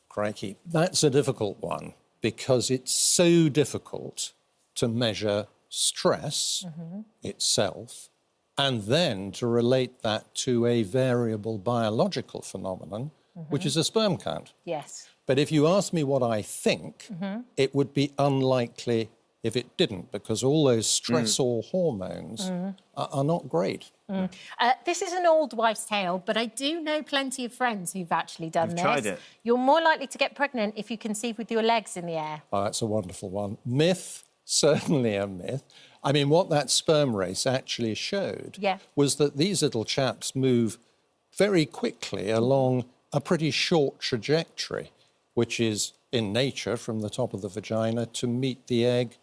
Crikey, that's a difficult one because it's so difficult to measure stress itself and then to relate that to a variable biological phenomenon, which is a sperm count. Yes. But if you ask me what I think, it would be unlikely if it didn't, because all those stressor hormones are not great. This is an old wives' tale, but I do know plenty of friends who've actually done this. Tried it. You're more likely to get pregnant if you conceive with your legs in the air. Oh, that's a wonderful one. Myth, certainly a myth. I mean, what that sperm race actually showed was that these little chaps move very quickly along a pretty short trajectory, which is in nature from the top of the vagina to meet the egg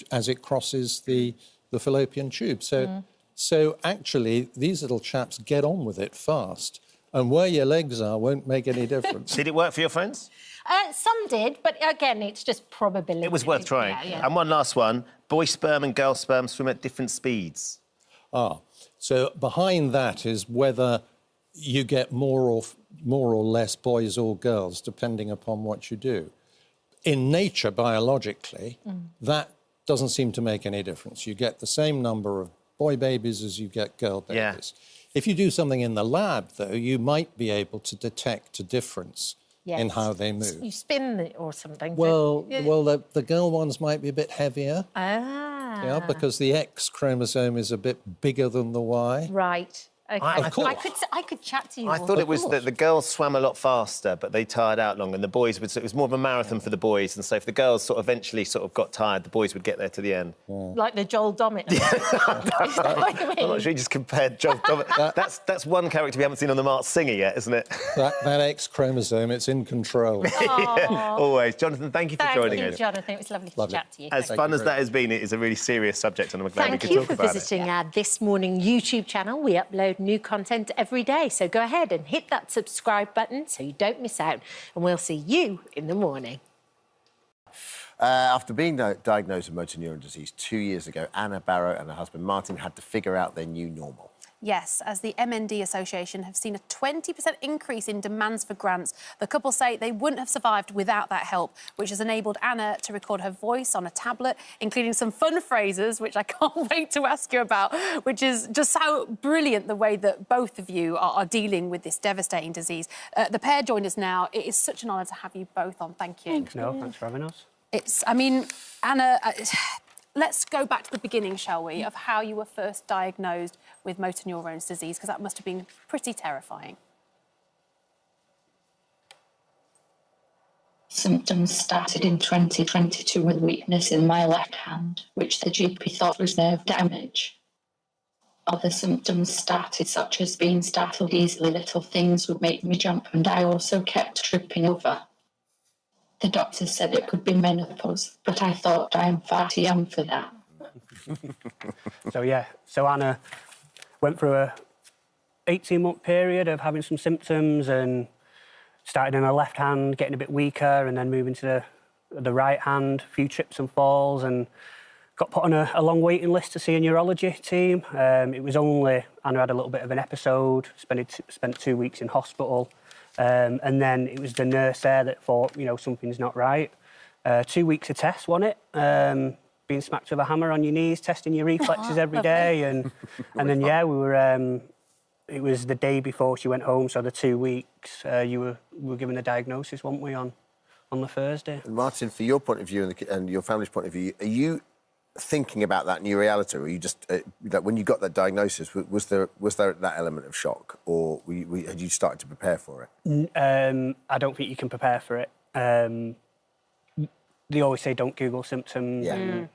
as it crosses the fallopian tube. So actually, these little chaps get on with it fast. And where your legs are won't make any difference. Did it work for your friends? Some did, but again, it's just probability. It was worth trying. And one last one. Boy sperm and girl sperm swim at different speeds. So behind that is whether you get more or less boys or girls, depending upon what you do. In nature, biologically, that doesn't seem to make any difference. You get the same number of boy babies as you get girl babies. If you do something in the lab, though, you might be able to detect a difference in how they move. You spin it or something. Well, the girl ones might be a bit heavier. Yeah, because the X chromosome is a bit bigger than the Y. Right. Okay. Of course. I could chat to you. I thought it was that the girls swam a lot faster, but they tired out longer, and the boys would. So it was more of a marathon for the boys, and so if the girls eventually got tired, the boys would get there to the end. Like the Joel Dommett. I'm not sure you just compared Joel Dommett. That's one character we haven't seen on the Marked Singer yet, isn't it? That X chromosome, it's in control. Always. Jonathan, thank you for joining us. Thank you, Jonathan. It was lovely to chat to you. As fun as that has been, it is a really serious subject, and I'm glad we could talk about it. Thank you for visiting our This Morning YouTube channel. We upload new content every day, so go ahead and hit that subscribe button so you don't miss out, and we'll see you in the morning. After being diagnosed with motor neuron disease 2 years ago, Anna Barrow and her husband Martin had to figure out their new normal. Yes, as the MND Association have seen a 20% increase in demands for grants. The couple say they wouldn't have survived without that help, which has enabled Anna to record her voice on a tablet, including some fun phrases, which I can't wait to ask you about, which is just so brilliant, the way that both of you are dealing with this devastating disease. The pair joined us now. It is such an honour to have you both on. Thank you. Thanks, Nell. Thanks for having us. Anna... Let's go back to the beginning, shall we, of how you were first diagnosed with motor neurons disease, because that must have been pretty terrifying. Symptoms started in 2022 with weakness in my left hand, which the GP thought was nerve damage. Other symptoms started, such as being startled easily. Little things would make me jump, and I also kept tripping over. The doctor said it could be menopause, but I thought I am far too young for that. So Anna went through a 18-month period of having some symptoms and started in her left hand, getting a bit weaker, and then moving to the right hand, a few trips and falls, and got put on a long waiting list to see a neurology team. It was only, Anna had a little bit of an episode, spent 2 weeks in hospital, and then it was the nurse there that thought, you know, something's not right. 2 weeks of tests, wasn't it? Being smacked with a hammer on your knees, testing your reflexes every day, and then we were. It was the day before she went home, so the 2 weeks we were given a diagnosis, weren't we, on the Thursday? And Martin, for your point of view and your family's point of view, are you thinking about that new reality, or were you just that when you got that diagnosis, was there that element of shock, or had you started to prepare for it? I don't think you can prepare for it. They always say don't Google symptoms,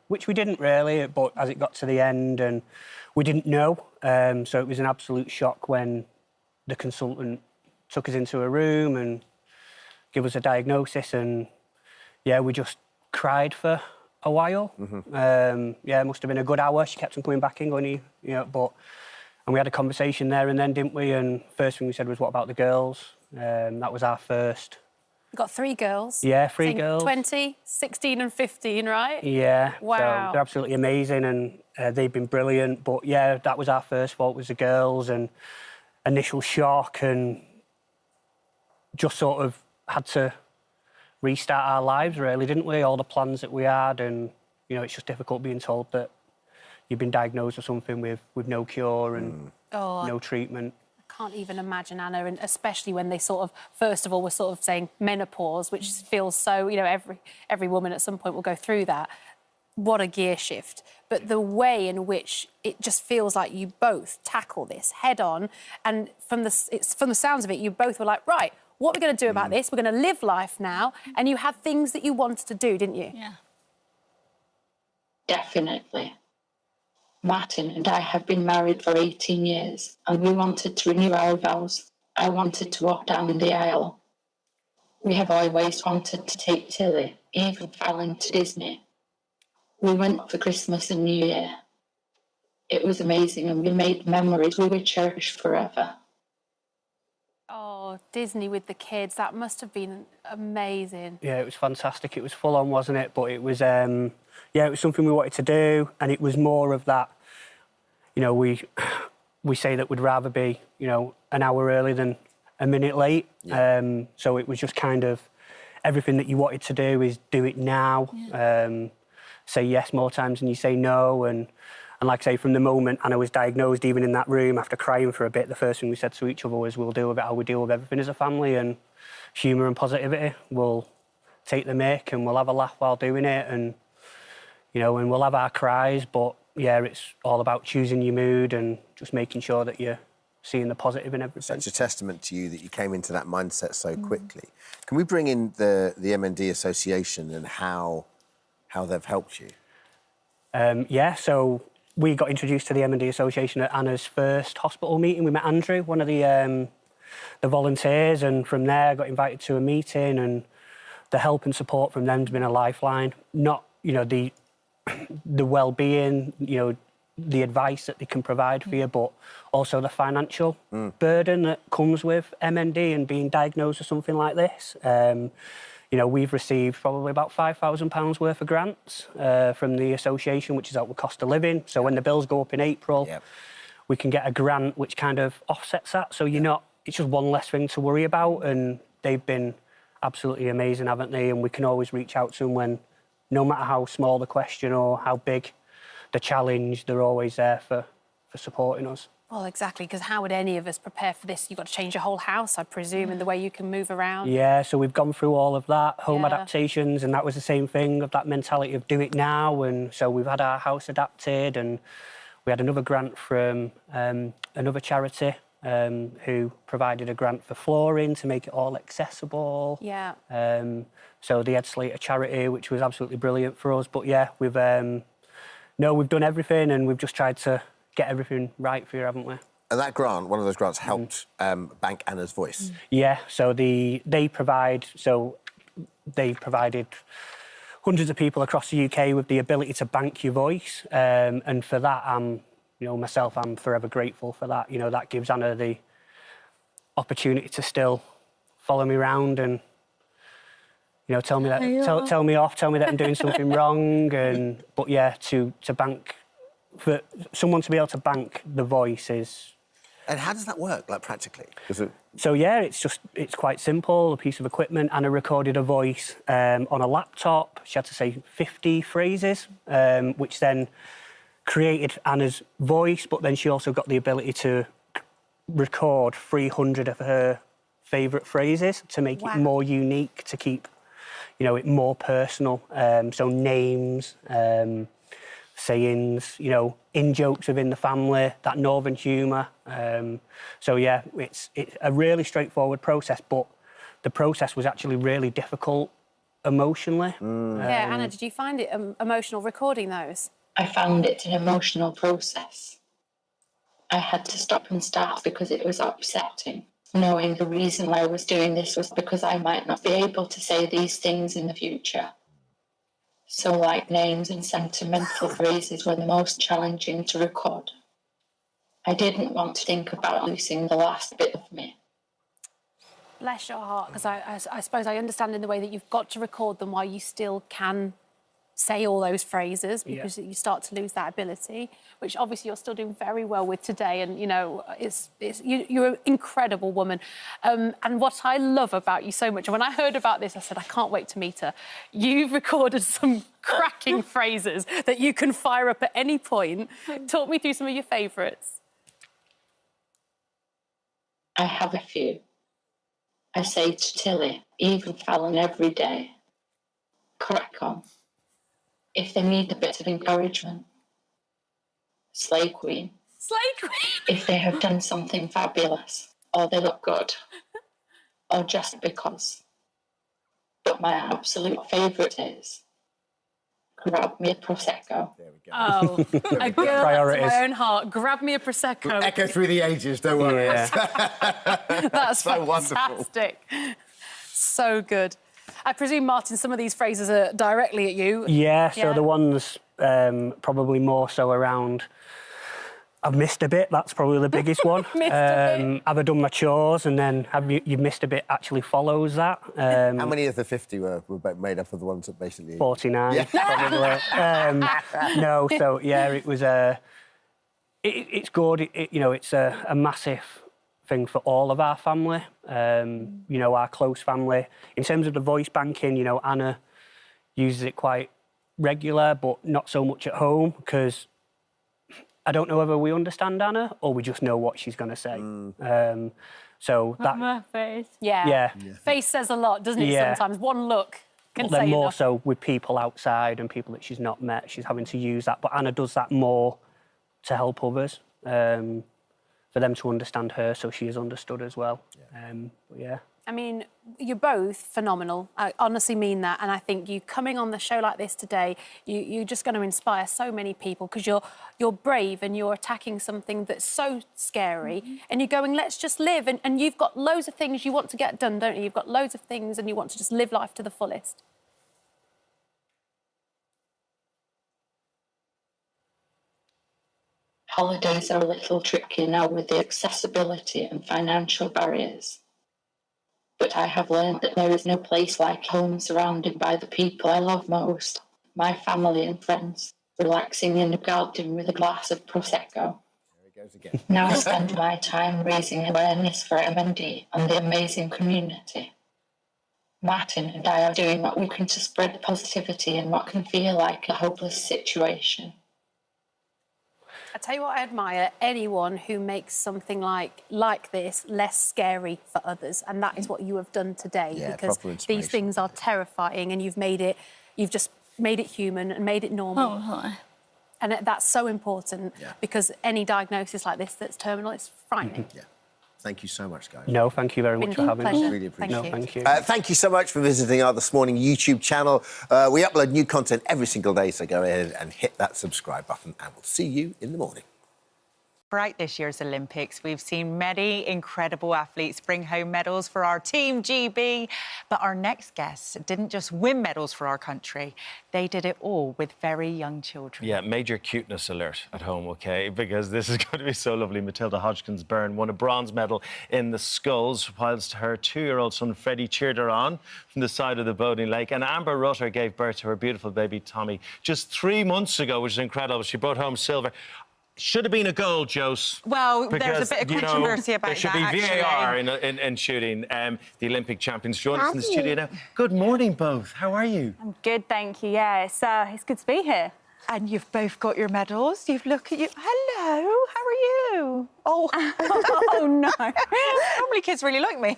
which we didn't really, but as it got to the end and we didn't know, so it was an absolute shock when the consultant took us into a room and gave us a diagnosis, and we just cried for a while. It must have been a good hour. She kept on coming back in, going, and we had a conversation there and then, didn't we? And first thing we said was, what about the girls? That was our first. You've got 3 girls. Yeah, 3 girls. 20, 16 and 15, right? Yeah. Wow. So they're absolutely amazing, and they've been brilliant. But, that was our first thought, was the girls, and initial shock, and just sort of had to restart our lives, really, didn't we? All the plans that we had, and, it's just difficult being told that you've been diagnosed with something with no cure and no treatment. Can't even imagine, Anna, and especially when they sort of, first of all, were sort of saying menopause, which feels so, every woman at some point will go through that. What a gear shift. But the way in which it just feels like you both tackle this head on, and from the sounds of it, you both were like, right, what are we going to do about this? We're going to live life now, and you had things that you wanted to do, didn't you? Yeah. Definitely. Martin and I have been married for 18 years, and we wanted to renew our vows. I wanted to walk down the aisle. We have always wanted to take Tilly, even travelling to Disney. We went for Christmas and New Year. It was amazing, and we made memories we will cherish forever. Oh, Disney with the kids, that must have been amazing. Yeah, it was fantastic. It was full on, wasn't it? But it was, it was something we wanted to do, and it was more of that, we say that we'd rather be, an hour early than a minute late. Yeah. So it was just kind of everything that you wanted to do is do it now. Yeah. Say yes more times than you say no, and like I say, from the moment Anna was diagnosed, even in that room, after crying for a bit, the first thing we said to each other was, we'll deal with it how we deal with everything as a family, and humour and positivity. We'll take the mick and we'll have a laugh while doing it, and, and we'll have our cries, but, it's all about choosing your mood and just making sure that you're seeing the positive in everything. Such a testament to you that you came into that mindset so quickly. Can we bring in the MND Association and how they've helped you? So we got introduced to the MND Association at Anna's first hospital meeting. We met Andrew, one of the volunteers, and from there I got invited to a meeting, and the help and support from them has been a lifeline. Not, the well-being, the advice that they can provide for you, but also the financial burden that comes with MND and being diagnosed with something like this. We've received probably about £5,000 worth of grants from the association, which is out with cost of living. So when the bills go up in April, we can get a grant which kind of offsets that. So it's just one less thing to worry about. And they've been absolutely amazing, haven't they? And we can always reach out to them when, no matter how small the question or how big the challenge, they're always there for supporting us. Well, exactly, because how would any of us prepare for this? You've got to change your whole house, I presume, and the way you can move around. Yeah, so we've gone through all of that, home adaptations, and that was the same thing, of that mentality of do it now. And so we've had our house adapted, and we had another grant from another charity who provided a grant for flooring to make it all accessible. Yeah. So the Ed Slater charity, which was absolutely brilliant for us. But we've done everything, and we've just tried to get everything right for you, haven't we? And that grant, one of those grants, helped bank Anna's voice. Yeah, so they provided hundreds of people across the UK with the ability to bank your voice. And for that, I'm forever grateful for that. You know, that gives Anna the opportunity to still follow me around and, you know, tell me that I'm doing something wrong. But yeah, to bank, for someone to be able to bank the voice is... And how does that work, like, practically? So, yeah, it's quite simple, a piece of equipment. Anna recorded a voice on a laptop. She had to say 50 phrases, which then created Anna's voice, but then she also got the ability to record 300 of her favourite phrases to make it more unique, to keep, you know, it more personal. So names, sayings, you know, in-jokes within the family, that northern humour. So, yeah, it's a really straightforward process, but the process was actually really difficult emotionally. Yeah, Anna, did you find it emotional recording those? I found it an emotional process. I had to stop and start because it was upsetting, knowing the reason why I was doing this was because I might not be able to say these things in the future. So, like, names and sentimental phrases were the most challenging to record. I didn't want to think about losing the last bit of me. Bless your heart, because I suppose I understand in the way that you've got to record them while you still can say all those phrases, because you start to lose that ability, which obviously you're still doing very well with today. And, you know, you're an incredible woman. And what I love about you so much, and when I heard about this, I said, I can't wait to meet her. You've recorded some cracking phrases that you can fire up at any point. Talk me through some of your favourites. I have a few. I say to Tilly, even Fallon every day, crack on. If they need a bit of encouragement, slay queen. Slay queen! If they have done something fabulous, or they look good, or just because. But my absolute favourite is, grab me a Prosecco. There we go. Oh, a girl after my own heart. Grab me a Prosecco. Echo through the ages, don't worry. That's so fantastic. Wonderful. So good. I presume, Martin, some of these phrases are directly at you. Yeah, so the ones probably more so around, I've missed a bit, that's probably the biggest one. Missed a bit. Have I done my chores? And then you've missed a bit actually follows that. How many of the 50 were made up of the ones that basically... 49, probably. No, so, yeah, it was it's good. You know, it's a massive thing for all of our family, you know, our close family. In terms of the voice banking, you know, Anna uses it quite regular, but not so much at home, because I don't know whether we understand Anna or we just know what she's going to say. So that... My face. Yeah. Face says a lot, doesn't it, sometimes? One look can but say then more enough. so with people outside and people that she's not met, she's having to use that. But Anna does that more to help others, for them to understand her, so she is understood as well. I mean, you're both phenomenal. I honestly mean that. And I think you coming on the show like this today, you're just going to inspire so many people, because you're brave and you're attacking something that's so scary. And you're going, let's just live. And you've got loads of things you want to get done, don't you? You've got loads of things and you want to just live life to the fullest. Holidays are a little tricky now with the accessibility and financial barriers. But I have learned that there is no place like home surrounded by the people I love most, my family and friends, relaxing in the garden with a glass of Prosecco. There it goes again. Now I spend my time raising awareness for MND and the amazing community. Martin and I are doing what we can to spread positivity in what can feel like a hopeless situation. I tell you what, I admire anyone who makes something like this less scary for others, and that is what you have done today, because these things are terrifying, and you've just made it human and made it normal. Oh, and that's so important, because any diagnosis like this that's terminal is frightening. Thank you so much, guys. No, thank you very much for having me. Really appreciate it. Thank you. Thank you so much for visiting our This Morning YouTube channel. We upload new content every single day, so go ahead and hit that subscribe button, and we'll see you in the morning. Throughout this year's Olympics, we've seen many incredible athletes bring home medals for our team, GB. But our next guests didn't just win medals for our country, they did it all with very young children. Yeah, major cuteness alert at home, OK? Because this is going to be so lovely. Matilda Hodgkins-Byrne won a bronze medal in the sculls, whilst her 2-year-old son Freddie cheered her on from the side of the boating lake. And Amber Rutter gave birth to her beautiful baby Tommy just 3 months ago, which is incredible. She brought home silver. Should have been a goal, Jose. Well, because, there's a bit of controversy about that, there should be VAR in shooting. The Olympic champions join us in the studio now. Good morning, both. How are you? I'm good, thank you. Yeah, it's good to be here. And you've both got your medals. You've looked at you. Hello, how are you? Oh, oh no. Normally kids really like me.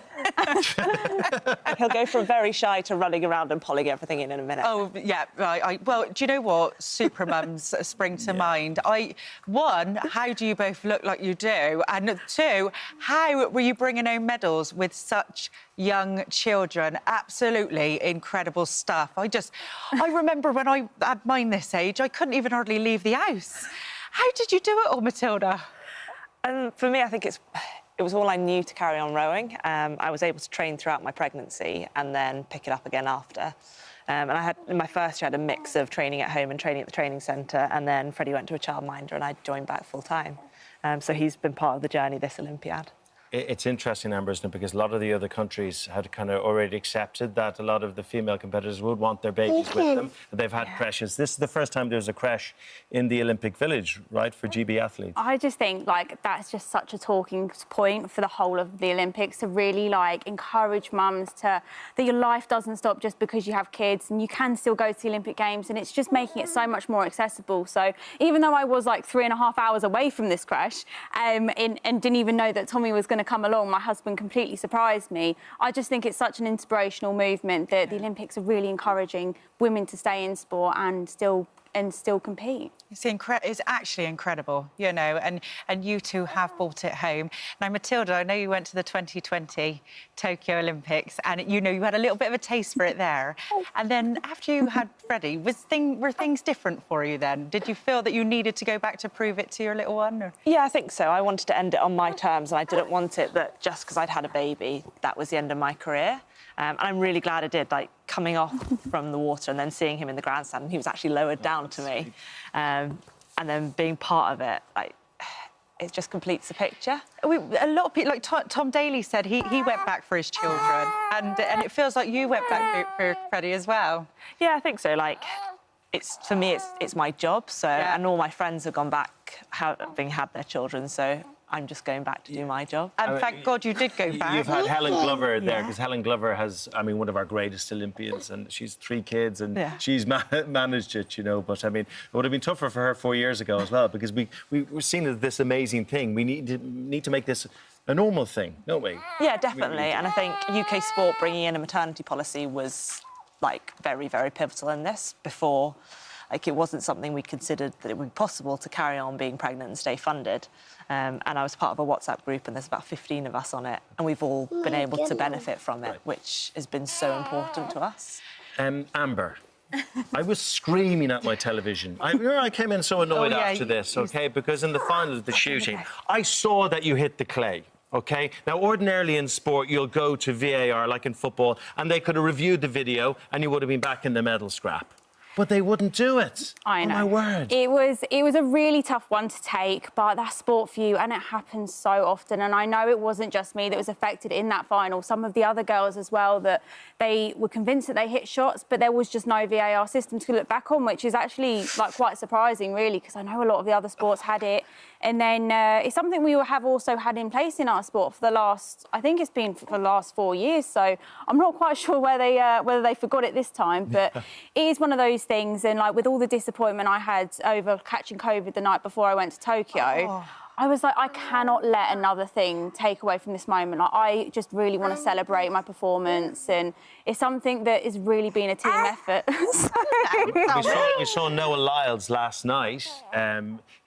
He'll go from very shy to running around and polling everything in a minute. Oh, yeah, right. Well, do you know what? Super mums spring to mind. One, how do you both look like you do? And two, how were you bringing home medals with such young children? Absolutely incredible stuff. I remember when I had mine this age, I couldn't even hardly leave the house. How did you do it all, Matilda? And for me, I think it was all I knew to carry on rowing. I was able to train throughout my pregnancy and then pick it up again after. And in my first year, I had a mix of training at home and training at the training centre, and then Freddie went to a childminder and I joined back full time. So he's been part of the journey this Olympiad. It's interesting, Amber, isn't it? Because a lot of the other countries had kind of already accepted that a lot of the female competitors would want their babies with them. They've had creches. This is the first time there's a creche in the Olympic Village, right, for GB athletes. I just think, that's just such a talking point for the whole of the Olympics, to really, encourage mums that your life doesn't stop just because you have kids, and you can still go to the Olympic Games, and it's just making it so much more accessible. So even though I was, 3.5 hours away from this creche and didn't even know that Tommy was going to come along, my husband completely surprised me. I just think it's such an inspirational movement that the Olympics are really encouraging women to stay in sport and still compete. It's actually incredible, you know, and you two have brought it home. Now, Matilda, I know you went to the 2020 Tokyo Olympics and, you know, you had a little bit of a taste for it there. And then after you had Freddie, were things different for you then? Did you feel that you needed to go back to prove it to your little one? Or? Yeah, I think so. I wanted to end it on my terms, and I didn't want it that just because I'd had a baby, that was the end of my career. And I'm really glad I did, coming off from the water and then seeing him in the grandstand, and he was actually lowered down to me. And then being part of it, it just completes the picture. A lot of people, like Tom Daly said, he went back for his children, and it feels like you went back for Freddie as well. Yeah, I think so. For me, it's my job. So, and all my friends have gone back having had their children. So I'm just going back to do my job. And thank God you did go back. You've had Helen Glover there, because Helen Glover has, one of our greatest Olympians, and she's 3 kids, and she's managed it, you know. But, it would have been tougher for her 4 years ago as well, because we were seen as this amazing thing. We need to make this a normal thing, don't we? Yeah, definitely. And I think UK sport bringing in a maternity policy was, very, very pivotal in this. Before, it wasn't something we considered that it would be possible to carry on being pregnant and stay funded. And I was part of a WhatsApp group, and there's about 15 of us on it, and we've all been able to benefit from it, which has been so important to us. Amber, I was screaming at my television. I came in so annoyed after this, OK? Because in the final of the shooting, I saw that you hit the clay. OK? Now, ordinarily in sport, you'll go to VAR, like in football, and they could have reviewed the video and you would have been back in the medal scrap. But they wouldn't do it. I know. Oh, my word. It was a really tough one to take, but that's sport for you, and it happens so often. And I know it wasn't just me that was affected in that final. Some of the other girls as well, that they were convinced that they hit shots, but there was just no VAR system to look back on, which is actually quite surprising, really, because I know a lot of the other sports had it. And then it's something we have also had in place in our sport for the last, I think it's been for the last 4 years. So I'm not quite sure whether they forgot it this time, but it is one of those things. And with all the disappointment I had over catching COVID the night before I went to Tokyo, I was like, I cannot let another thing take away from this moment. I just really want to celebrate my performance, and it's something that has really been a team effort. We saw Noah Lyles last night.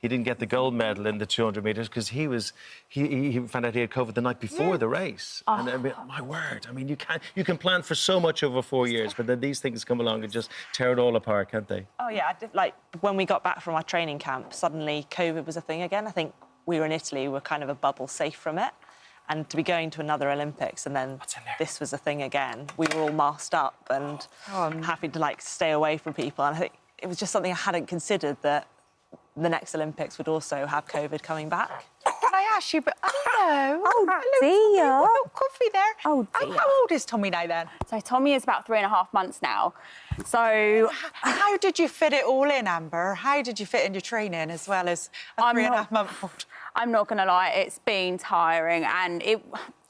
He didn't get the gold medal in the 200 metres because he found out he had COVID the night before the race. And my word, you can plan for so much over 4 years, but then these things come along and just tear it all apart, can't they? Oh, yeah. When we got back from our training camp, suddenly COVID was a thing again. I think we were in Italy, we were kind of a bubble safe from it. And to be going to another Olympics and then this was a thing again, we were all masked up and having to, like, stay away from people. And I think it was just something I hadn't considered, that the next Olympics would also have COVID coming back. Can I ask you, but hello. Oh, dear. Coffee there. Oh, dear. How old is Tommy now, then? So Tommy is about 3.5 months now. So... How did you fit it all in, Amber? How did you fit in your training as well as a 3.5-month-old? I'm not going to lie, it's been tiring, and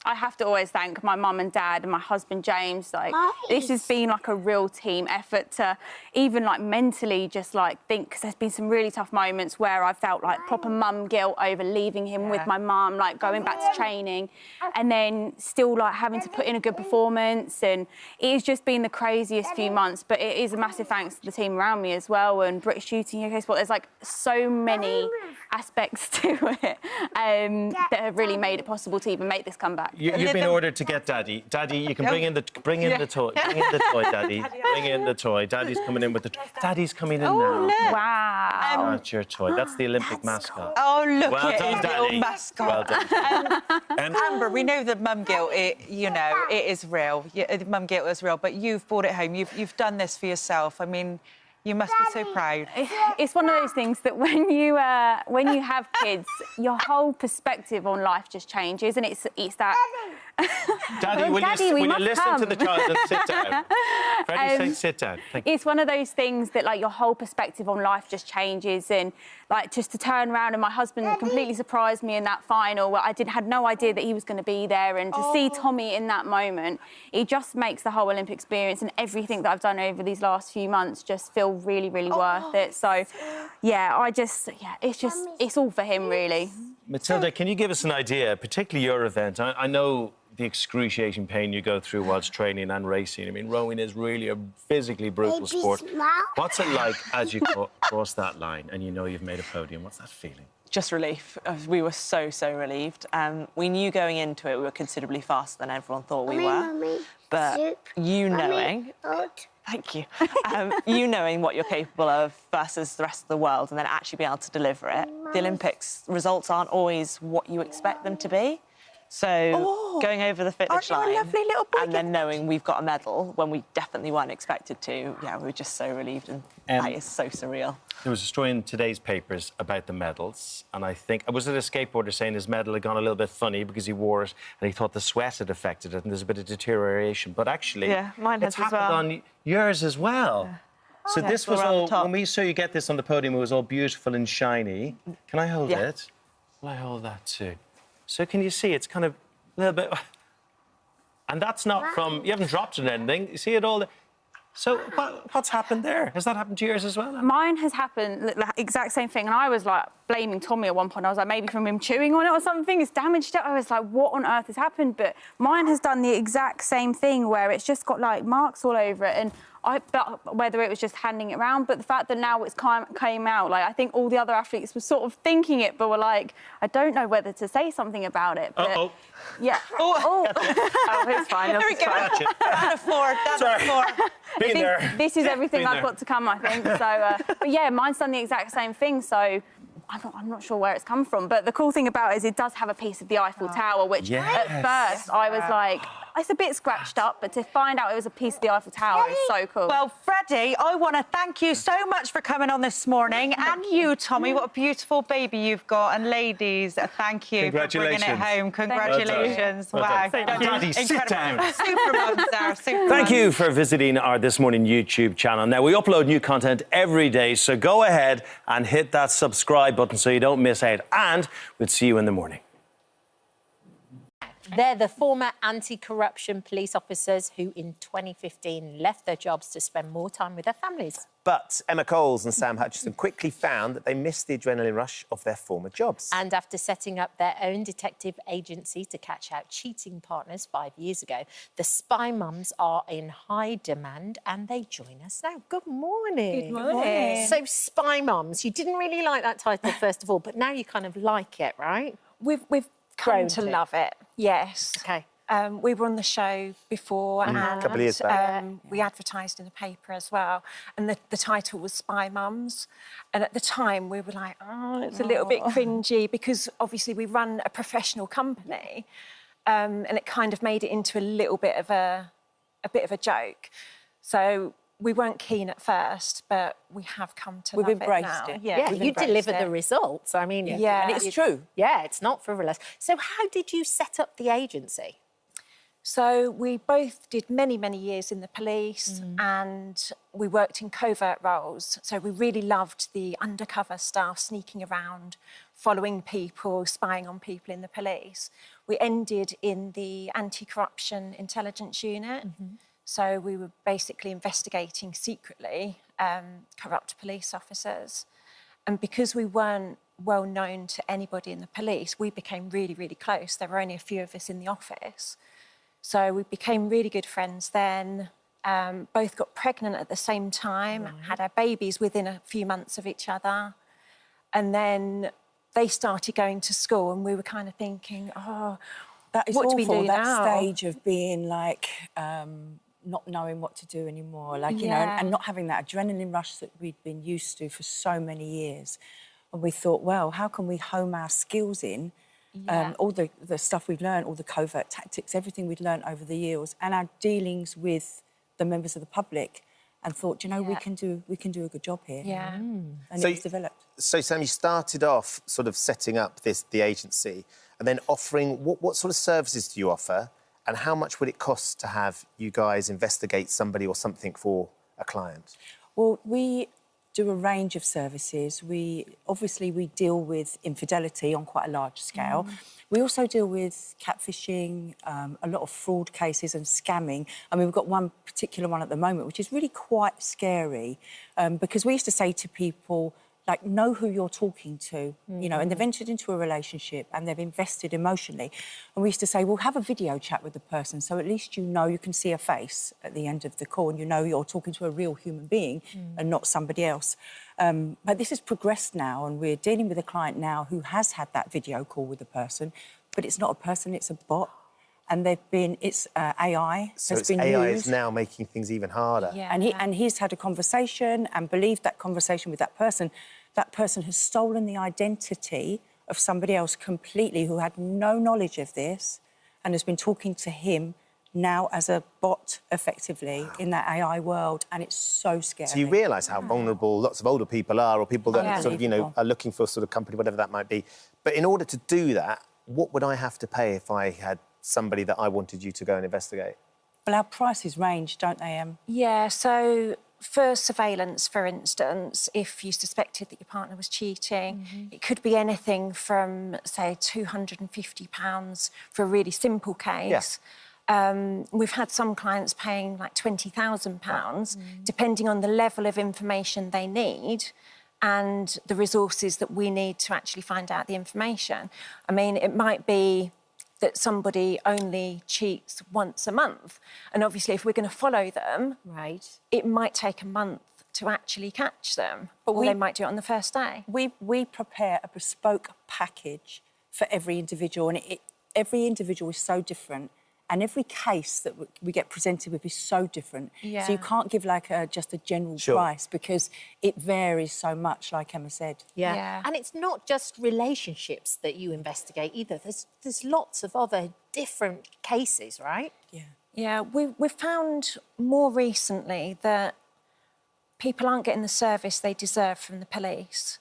I have to always thank my mum and dad and my husband James. Like, this has been like a real team effort to even, like, mentally just, like, think, because there's been some really tough moments where I felt like proper mum guilt over leaving him with my mum, like going back to training, and then still, like, having to put in a good performance. And it has just been the craziest few months, but it is a massive thanks to the team around me as well, and British Shooting, UK Sport. There's, like, so many aspects to it that have really made it possible to even make this comeback. You've been ordered to get Daddy. Daddy, you can bring in the toy. Bring in the toy, Daddy. Bring in the toy. Daddy's coming in with the. Daddy's coming in now. Look. Wow. That's your toy. That's the Olympic mascot. Oh, look Well at done, his Daddy. little mascot. Well done. Amber, we know that mum guilt, it is real. Mum guilt is real, but you've brought it home. You've done this for yourself. I mean, you must be so proud. It's one of those things that when you have kids, your whole perspective on life just changes, and it's that. Daddy, will you listen to the child and sit down? Freddie, say sit down. Thank you. It's one of those things that, like, your whole perspective on life just changes, and, like, just to turn around, and my husband completely surprised me in that final where I had no idea that he was going to be there, and to see Tommy in that moment, it just makes the whole Olympic experience and everything that I've done over these last few months just feel really, really worth it. So, yeah, it's all for him, really. Matilda, can you give us an idea, particularly your event? I know the excruciating pain you go through whilst training and racing. I mean, rowing is really a physically brutal sport. What's it like as you cross that line and you know you've made a podium? What's that feeling? Just relief. We were so relieved. We knew going into it we were considerably faster than everyone thought we were. But you knowing... Thank you. You knowing what you're capable of versus the rest of the world and then actually being able to deliver it. The Olympics results aren't always what you expect them to be. So going over the finish line and then knowing we've got a medal when we definitely weren't expected to, yeah, we were just so relieved, and that is so surreal. There was a story in today's papers about the medals, and I think, was it a skateboarder saying his medal had gone a little bit funny because he wore it and he thought the sweat had affected it and there's a bit of deterioration, but actually mine has it's happened as well. on yours as well. So this was all, when we saw you get this on the podium, it was all beautiful and shiny. Can I hold it? Will I hold that too? So can you see it's kind of a little bit... And that's not from... You haven't dropped it or anything. You see it all... So what's happened there? Has that happened to yours as well? Mine has happened, the exact same thing. And I was, like, blaming Tommy at one point. I was like, maybe from him chewing on it or something. It's damaged it. I was like, what on earth has happened? But mine has done the exact same thing where it's just got, like, marks all over it. And but whether it was just handing it around, but the fact that now it's came out, like, I think all the other athletes were sort of thinking it, but were like, I don't know whether to say something about it. But, yeah. Oh, it's fine. There we go. Down the floor. I think this is everything I've got to come, I think. So, but yeah, mine's done the exact same thing. So I'm not sure where it's come from. But the cool thing about it is it does have a piece of the Eiffel Tower, which at first I was like, it's a bit scratched up, but to find out it was a piece of the Eiffel Tower is so cool. Well, Freddie, I want to thank you so much for coming on this morning. And you, Tommy, what a beautiful baby you've got. And ladies, thank you for bringing it home. Congratulations. Wow. Daddy, sit down. Super mums there. Thank you for visiting our This Morning YouTube channel. Now, we upload new content every day, so go ahead and hit that subscribe button so you don't miss out. And we'll see you in the morning. They're the former anti-corruption police officers who in 2015 left their jobs to spend more time with their families. But Emma Coles and Sam Hutchinson quickly found that they missed the adrenaline rush of their former jobs. And after setting up their own detective agency to catch out cheating partners 5 years ago, the spy mums are in high demand and they join us now. Good morning. Good morning. So, spy mums, you didn't really like that title first of all, but now you kind of like it, right? We've come to love it. Yes. OK. We were on the show before, and a couple of years back. we advertised in the paper as well. And the title was Spy Mums. And at the time, we were like, oh, it's a little bit cringy because obviously we run a professional company, and it kind of made it into a little bit of a joke. So we weren't keen at first, but we have come to love embraced it now. it. Yeah, you delivered the results. I mean, Yeah. and it's true. Yeah, it's not frivolous. So how did you set up the agency? So we both did many, many years in the police and we worked in covert roles. So we really loved the undercover stuff, sneaking around, following people, spying on people in the police. We ended in the anti-corruption intelligence unit. So we were basically investigating secretly corrupt police officers. And because we weren't well known to anybody in the police, we became really, really close. There were only a few of us in the office. So we became really good friends then, both got pregnant at the same time, had our babies within a few months of each other. And then they started going to school and we were kind of thinking, oh, that is what awful, do we do that now? stage of being like, not knowing what to do anymore, like, you know, and not having that adrenaline rush that we'd been used to for so many years. And we thought, well, how can we home our skills in? All the stuff we've learned, all the covert tactics, everything we'd learned over the years, and our dealings with the members of the public, and thought, you know, we can do a good job here. And So it was developed. So, Sam, you started off sort of setting up the agency, and then offering what sort of services do you offer, and how much would it cost to have you guys investigate somebody or something for a client? Well, we do a range of services. We deal with infidelity on quite a large scale. We also deal with catfishing, a lot of fraud cases and scamming. I mean, we've got one particular one at the moment, which is really quite scary, because we used to say to people, like, know who you're talking to, you know, and they've entered into a relationship and they've invested emotionally. And we used to say, well, have a video chat with the person, so at least you know you can see a face at the end of the call and you know you're talking to a real human being and not somebody else. But this has progressed now, and we're dealing with a client now who has had that video call with the person, but it's not a person, it's a bot. And AI So has been AI used. is now making things even harder. And he's had a conversation and believed that conversation with that person. That person has stolen the identity of somebody else completely who had no knowledge of this and has been talking to him now as a bot, effectively, in that AI world, and it's so scary. So you realise how vulnerable lots of older people are, or people that sort of, you know, are looking for a sort of company, whatever that might be. But in order to do that, what would I have to pay if I had somebody that I wanted you to go and investigate? Well, our prices range, don't they, Em? Yeah, so for surveillance, for instance, if you suspected that your partner was cheating, it could be anything from, say, £250 for a really simple case. We've had some clients paying like £20,000, depending on the level of information they need and the resources that we need to actually find out the information. I mean, it might be that somebody only cheats once a month. And obviously, if we're going to follow them, it might take a month to actually catch them, or they might do it on the first day. We prepare a bespoke package for every individual, and every individual is so different, and every case that we get presented with is so different. So you can't give like just a general price, because it varies so much, like Emma said. And it's not just relationships that you investigate either. There's lots of other different cases, right? Yeah, we've found more recently that people aren't getting the service they deserve from the police.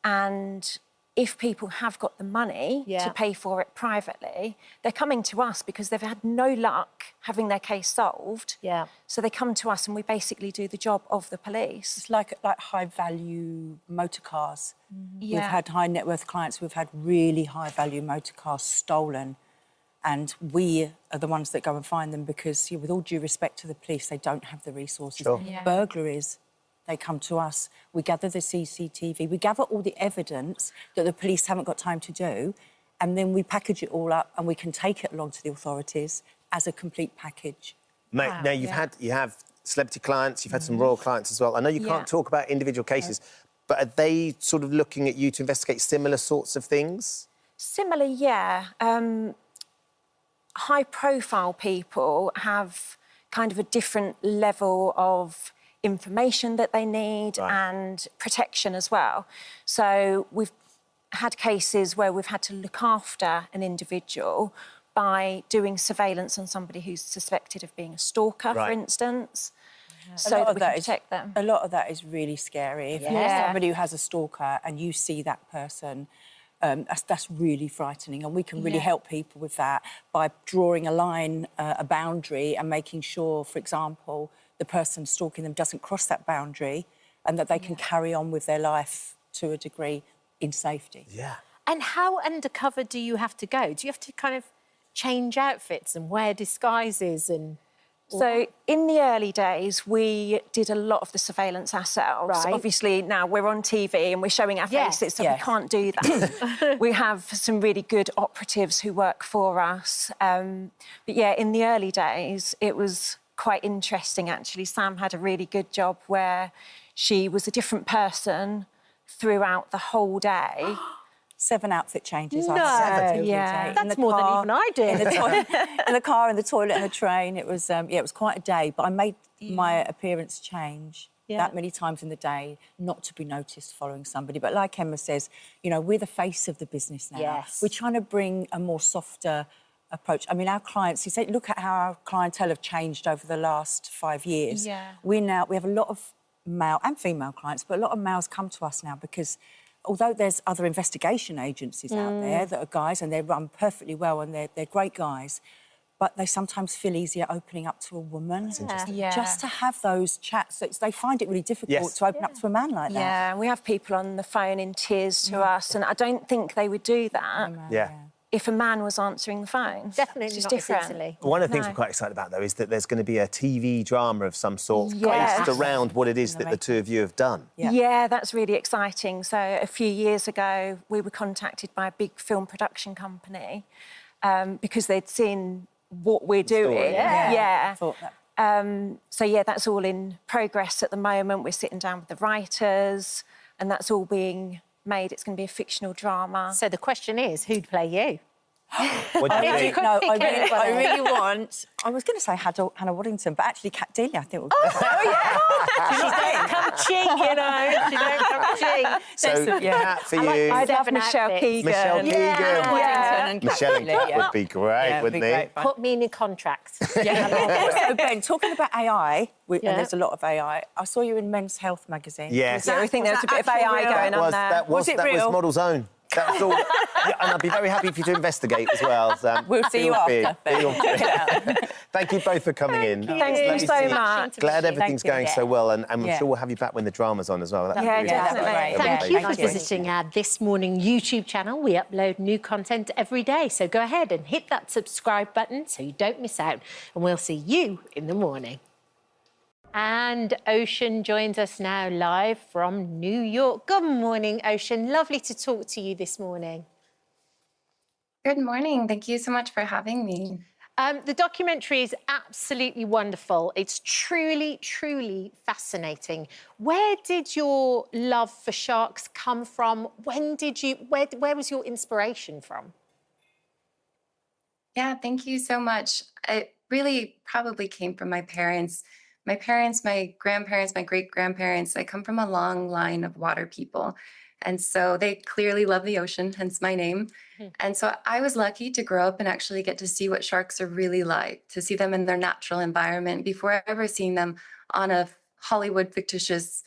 And if people have got the money to pay for it privately, they're coming to us because they've had no luck having their case solved. So they come to us and we basically do the job of the police. It's like high-value motor cars. We've had high net worth clients who've had really high-value motor cars stolen, and we are the ones that go and find them because, with all due respect to the police, they don't have the resources. Burglaries, they come to us. We gather the CCTV. We gather all the evidence that the police haven't got time to do, and then we package it all up and we can take it along to the authorities as a complete package. Now, you have celebrity clients, you've had some royal clients as well. I know you can't talk about individual cases, but are they sort of looking at you to investigate similar sorts of things? Similar, yeah. high-profile people have kind of a different level of information that they need and protection as well. So we've had cases where we've had to look after an individual by doing surveillance on somebody who's suspected of being a stalker, for instance, so that we can protect them. A lot of that is really scary. If you're somebody who has a stalker and you see that person, that's really frightening, and we can really help people with that by drawing a line, a boundary, and making sure, for example, the person stalking them doesn't cross that boundary and that they can carry on with their life to a degree in safety. Yeah. And how undercover do you have to go? Do you have to kind of change outfits and wear disguises and... So in the early days, we did a lot of the surveillance ourselves. Right. Obviously, now we're on TV and we're showing our faces, so we can't do that. We have some really good operatives who work for us. But yeah, in the early days, it was quite interesting, actually. Sam had a really good job where she was a different person throughout the whole day. 7 outfit changes. No, That's more than even I did. In the car, in the toilet, in the train. It was, it was quite a day. But I made my appearance change that many times in the day, not to be noticed following somebody. But like Emma says, you know, we're the face of the business now. Yes. We're trying to bring a more softer approach. I mean, our clients, you say, look at how our clientele have changed over the last 5 years. Yeah. We have a lot of male and female clients, but a lot of males come to us now because although there's other investigation agencies out there that are guys and they run perfectly well and they're great guys, but they sometimes feel easier opening up to a woman. Just to have those chats. They find it really difficult to open up to a man like that. Yeah, and we have people on the phone in tears to us, and I don't think they would do that if a man was answering the phone. Definitely it's just not different. easily. One of the things we're quite excited about, though, is that there's going to be a TV drama of some sort based around what it is that the two of you have done. Yeah, that's really exciting. So a few years ago, we were contacted by a big film production company because they'd seen what we're doing. So, yeah, that's all in progress at the moment. We're sitting down with the writers and that's all being made. It's going to be a fictional drama. So the question is, who'd play you? What do you think? No, I really want... I was going to say Hannah Waddington, but actually Cat Delia, I think would be... She don't come cheap, you know. She don't come cheap. So, Cat for you... I'd have Michelle Keegan. Michelle Keegan. And Michelle and Cat would be great, wouldn't they? Put me in your contract. Also, Ben, talking about AI, and there's a lot of AI, I saw you in Men's Health magazine. Yes. I think there's a bit of AI going on there. Was it real? That was Model's Own. That's all. And I'd be very happy for you to investigate as well. We'll see you after. Thank you both for coming in. Thank you so much. Glad everything's going so well, and I'm sure we'll have you back when the drama's on as well. Definitely. Thank you for visiting our This Morning YouTube channel. We upload new content every day, so go ahead and hit that subscribe button so you don't miss out, and we'll see you in the morning. And Ocean joins us now live from New York. Good morning, Ocean. Lovely to talk to you this morning. Good morning. Thank you so much for having me. The documentary is absolutely wonderful. It's truly, truly fascinating. Where did your love for sharks come from? Where was your inspiration from? Yeah, thank you so much. It really probably came from my parents. My parents, my grandparents, my great-grandparents, I come from a long line of water people. And so they clearly love the ocean, hence my name. And so I was lucky to grow up and actually get to see what sharks are really like, to see them in their natural environment before ever seeing them on a Hollywood fictitious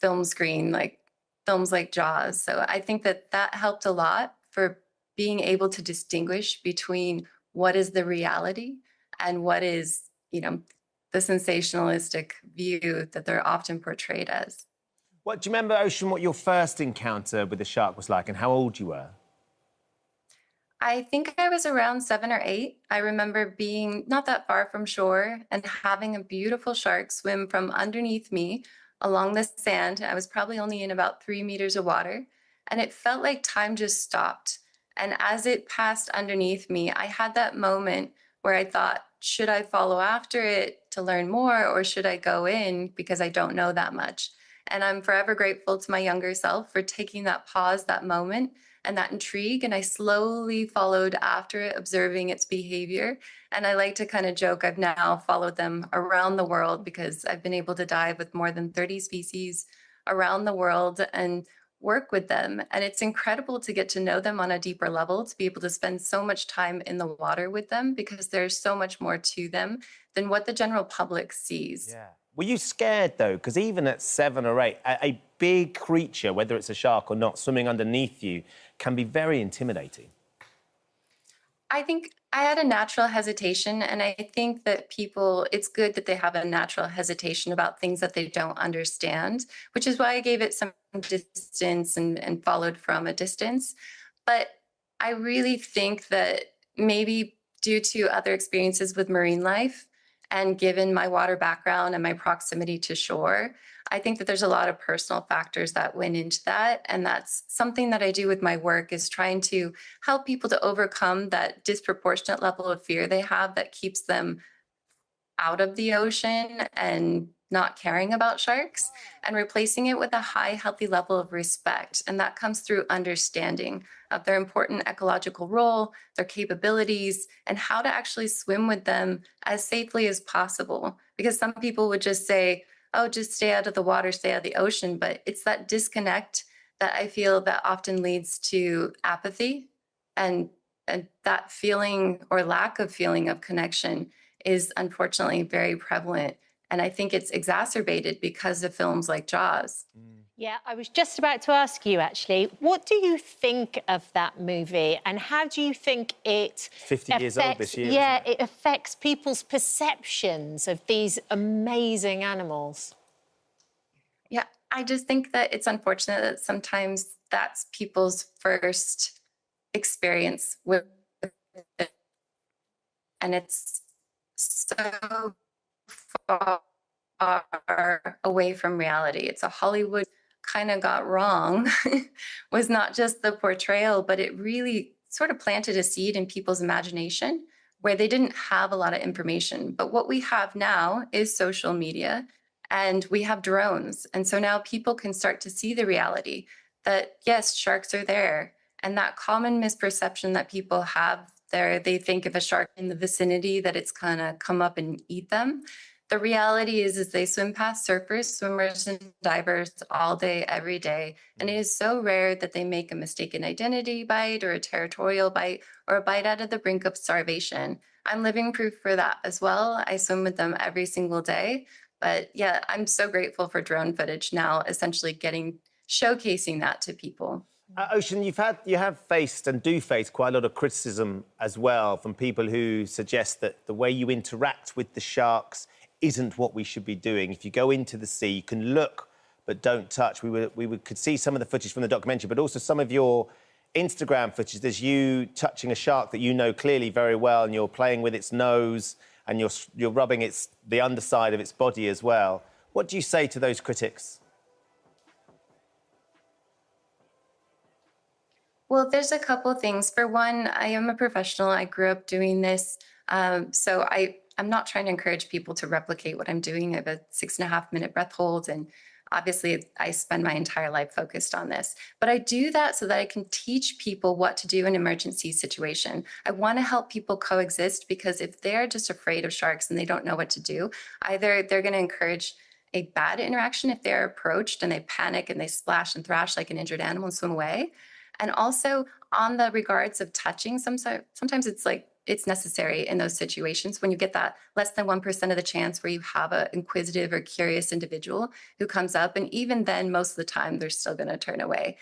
film screen, like films like Jaws. So I think that that helped a lot for being able to distinguish between what is the reality and what is, you know, the sensationalistic view that they're often portrayed as. Do you remember, Ocean, what your first encounter with a shark was like and how old you were? I think I was around 7 or 8. I remember being not that far from shore and having a beautiful shark swim from underneath me along the sand. I was probably only in about 3 meters of water, and it felt like time just stopped. And as it passed underneath me, I had that moment where I thought, should I follow after it to learn more, or should I go in because I don't know that much? And I'm forever grateful to my younger self for taking that pause, that moment, and that intrigue. And I slowly followed after it, observing its behavior. And I like to kind of joke, I've now followed them around the world because I've been able to dive with more than 30 species around the world and work with them. And it's incredible to get to know them on a deeper level, to be able to spend so much time in the water with them, because there's so much more to them than what the general public sees. Yeah. Were you scared, though? Because even at 7 or 8, a big creature, whether it's a shark or not, swimming underneath you can be very intimidating. I think I had a natural hesitation, and I think that people, it's good that they have a natural hesitation about things that they don't understand, which is why I gave it some distance and followed from a distance. But I really think that maybe due to other experiences with marine life, and given my water background and my proximity to shore, I think that there's a lot of personal factors that went into that. And that's something that I do with my work, is trying to help people to overcome that disproportionate level of fear they have that keeps them out of the ocean and not caring about sharks, and replacing it with a high, healthy level of respect. And that comes through understanding of their important ecological role, their capabilities, and how to actually swim with them as safely as possible. Because some people would just say, oh, just stay out of the water, stay out of the ocean. But it's that disconnect that I feel that often leads to apathy, and that feeling or lack of feeling of connection is unfortunately very prevalent. And I think it's exacerbated because of films like Jaws. Yeah, I was just about to ask you, actually, what do you think of that movie, and how do you think it 50 years old this year. Yeah, it affects people's perceptions of these amazing animals? Yeah, I just think that it's unfortunate that sometimes that's people's first experience with it. And it's so far away from reality. It's a Hollywood kind of got wrong, was not just the portrayal, but it really sort of planted a seed in people's imagination where they didn't have a lot of information. But what we have now is social media, and we have drones. And so now people can start to see the reality that, yes, sharks are there. And that common misperception that people have there, they think if a shark in the vicinity that it's gonna come up and eat them. The reality is they swim past surfers, swimmers, and divers all day, every day. And it is so rare that they make a mistaken identity bite or a territorial bite or a bite out of the brink of starvation. I'm living proof for that as well. I swim with them every single day. But yeah, I'm so grateful for drone footage now, essentially showcasing that to people. Ocean, you have faced and do face quite a lot of criticism as well from people who suggest that the way you interact with the sharks isn't what we should be doing. If you go into the sea, you can look but don't touch. We could see some of the footage from the documentary, but also some of your Instagram footage. There's you touching a shark that you know clearly very well, and you're playing with its nose, and you're rubbing the underside of its body as well. What do you say to those critics? Well, there's a couple things. For one, I am a professional. I grew up doing this. So I'm not trying to encourage people to replicate what I'm doing. I have a 6.5-minute breath hold. And obviously, I spend my entire life focused on this. But I do that so that I can teach people what to do in an emergency situation. I want to help people coexist, because if they're just afraid of sharks and they don't know what to do, either they're going to encourage a bad interaction if they're approached and they panic and they splash and thrash like an injured animal and swim away. And also on the regards of touching, sometimes it's necessary in those situations when you get that less than 1% of the chance where you have an inquisitive or curious individual who comes up. And even then, most of the time, they're still going to turn away.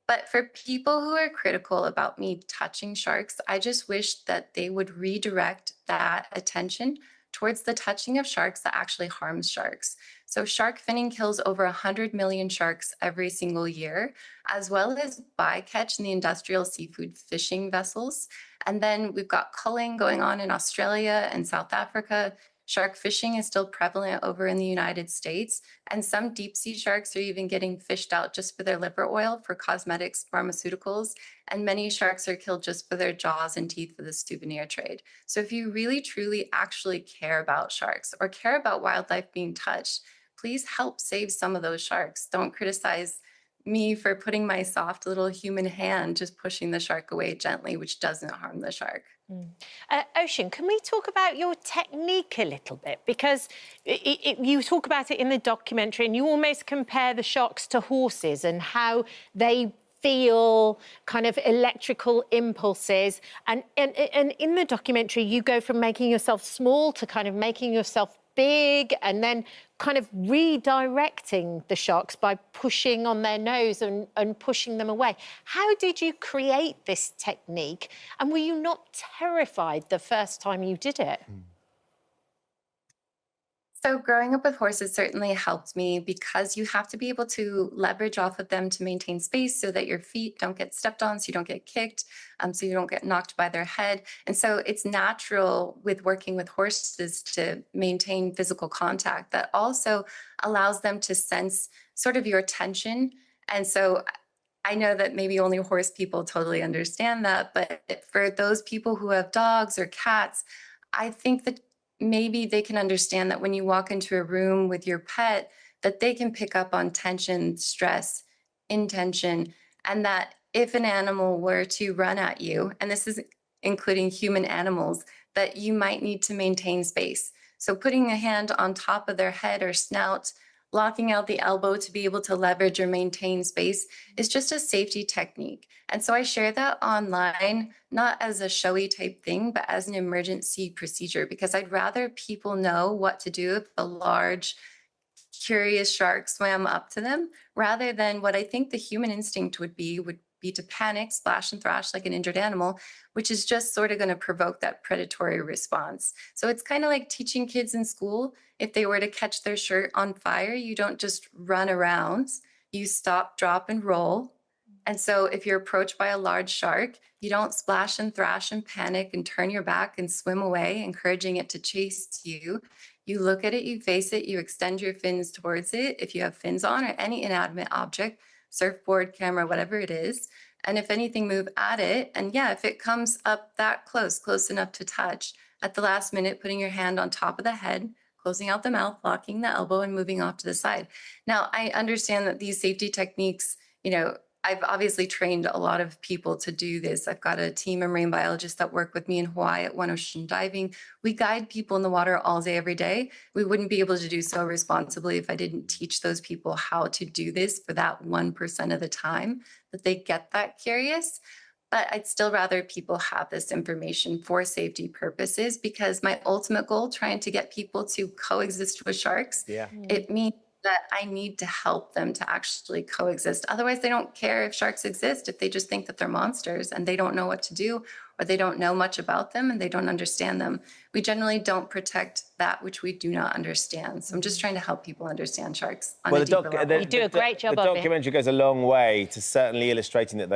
But for people who are critical about me touching sharks, I just wish that they would redirect that attention towards the touching of sharks that actually harms sharks. So shark finning kills over 100 million sharks every single year, as well as bycatch in the industrial seafood fishing vessels. And then we've got culling going on in Australia and South Africa. Shark fishing is still prevalent over in the United States. And some deep sea sharks are even getting fished out just for their liver oil for cosmetics, pharmaceuticals. And many sharks are killed just for their jaws and teeth for the souvenir trade. So if you really, truly, actually care about sharks or care about wildlife being touched, please help save some of those sharks. Don't criticize me for putting my soft little human hand just pushing the shark away gently, which doesn't harm the shark. Ocean, can we talk about your technique a little bit? Because you talk about it in the documentary and you almost compare the sharks to horses and how they feel kind of electrical impulses. And in the documentary, you go from making yourself small to kind of making yourself big and then kind of redirecting the sharks by pushing on their nose and pushing them away. How did you create this technique? And were you not terrified the first time you did it? So growing up with horses certainly helped me because you have to be able to leverage off of them to maintain space so that your feet don't get stepped on, so you don't get kicked, so you don't get knocked by their head. And so it's natural with working with horses to maintain physical contact that also allows them to sense sort of your tension. And so I know that maybe only horse people totally understand that, but for those people who have dogs or cats, I think that maybe they can understand that when you walk into a room with your pet, that they can pick up on tension, stress, intention, and that if an animal were to run at you, and this is including human animals, that you might need to maintain space. So putting a hand on top of their head or snout, locking out the elbow to be able to leverage or maintain space is just a safety technique. And so I share that online, not as a showy type thing, but as an emergency procedure, because I'd rather people know what to do if a large, curious shark swam up to them, rather than what I think the human instinct would be to panic, splash and thrash like an injured animal, which is just sort of going to provoke that predatory response. So it's kind of like teaching kids in school, if they were to catch their shirt on fire, you don't just run around, you stop, drop, and roll. And so if you're approached by a large shark, you don't splash and thrash and panic and turn your back and swim away, encouraging it to chase you. You look at it, you face it, you extend your fins towards it, if you have fins on, or any inanimate object, surfboard, camera, whatever it is. And if anything, move at it. And yeah, if it comes up that close enough to touch, at the last minute, putting your hand on top of the head, closing out the mouth, locking the elbow, and moving off to the side. Now, I understand that these safety techniques, I've obviously trained a lot of people to do this. I've got a team of marine biologists that work with me in Hawaii at One Ocean Diving. We guide people in the water all day, every day. We wouldn't be able to do so responsibly if I didn't teach those people how to do this for that 1% of the time that they get that curious. But I'd still rather people have this information for safety purposes, because my ultimate goal, trying to get people to coexist with sharks, it means that I need to help them to actually coexist. Otherwise, they don't care if sharks exist, if they just think that they're monsters and they don't know what to do, or they don't know much about them and they don't understand them. We generally don't protect that which we do not understand. So I'm just trying to help people understand sharks on a deeper level. You do a great job The of it. documentary goes a long way to certainly illustrating that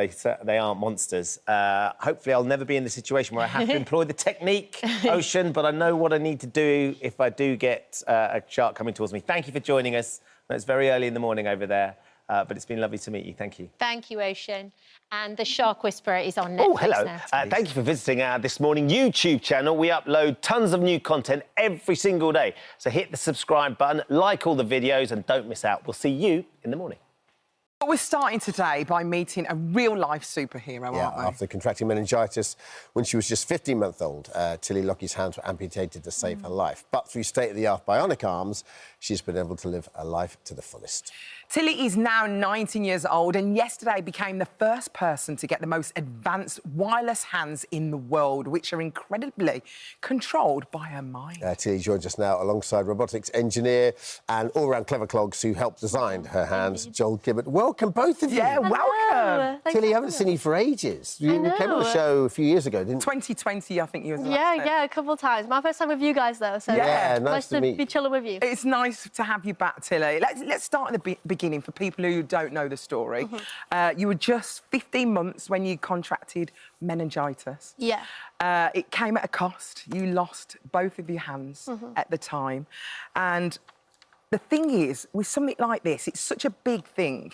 they aren't monsters. Hopefully, I'll never be in the situation where I have to employ the technique, Ocean, but I know what I need to do if I do get a shark coming towards me. Thank you for joining us. It's very early in the morning over there, but it's been lovely to meet you. Thank you. Thank you, Ocean. And The Shark Whisperer is on Netflix Oh, hello. now. Thank you for visiting our This Morning YouTube channel. We upload tons of new content every single day. So hit the subscribe button, like all the videos, and don't miss out. We'll see you in the morning. But we're starting today by meeting a real-life superhero, aren't we? After contracting meningitis when she was just 15 months old, Tilly Lockie's hands were amputated to save her life. But through state-of-the-art bionic arms, she's been able to live a life to the fullest. Tilly is now 19 years old and yesterday became the first person to get the most advanced wireless hands in the world, which are incredibly controlled by her mind. Tilly joins us now alongside robotics engineer and all-round clever clogs who helped design her hands, Joel Gibbert. Welcome, both of you. Yeah, welcome. Tilly, I haven't seen you for ages. You came on the show a few years ago, didn't you? 2020, I think you were. Yeah, a couple of times. My first time with you guys, though. So yeah, nice to be chilling with you. It's nice to have you back, Tilly. Let's start at the beginning for people who don't know the story. You were just 15 months when you contracted meningitis. Yeah. It came at a cost. You lost both of your hands at the time. And the thing is, with something like this, it's such a big thing.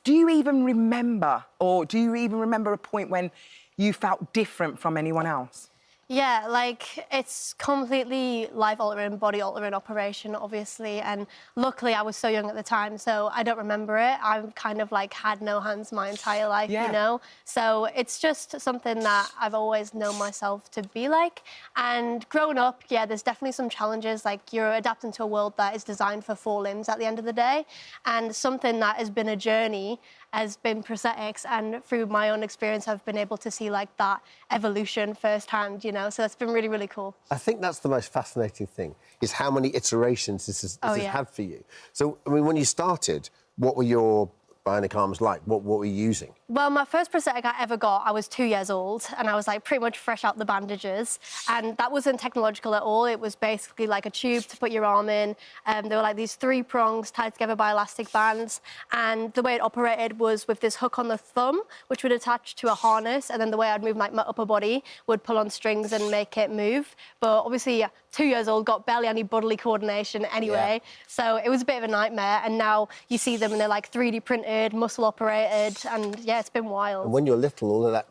Do you even remember a point when you felt different from anyone else? Yeah, like, it's completely life-altering, body-altering operation, obviously, and luckily I was so young at the time, so I don't remember it. I've kind of, like, had no hands my entire life, you know? So it's just something that I've always known myself to be like. And growing up, yeah, there's definitely some challenges, like, you're adapting to a world that is designed for 4 limbs at the end of the day, and something that has been a journey has been prosthetics, and through my own experience I've been able to see like that evolution firsthand, you know, so it's been really, really cool. I think that's the most fascinating thing, is how many iterations this has had for you. So, I mean, when you started, what were your bionic arms like? What were you using? Well, my first prosthetic I ever got, I was 2 years old, and I was like pretty much fresh out the bandages, and that wasn't technological at all. It was basically like a tube to put your arm in. There were like these 3 prongs tied together by elastic bands, and the way it operated was with this hook on the thumb, which would attach to a harness, and then the way I'd move like my upper body would pull on strings and make it move. But obviously, 2 years old, got barely any bodily coordination anyway, so it was a bit of a nightmare. And now you see them and they're like 3D printed, muscle operated, and yeah, it's been wild. And when you're little, all of that,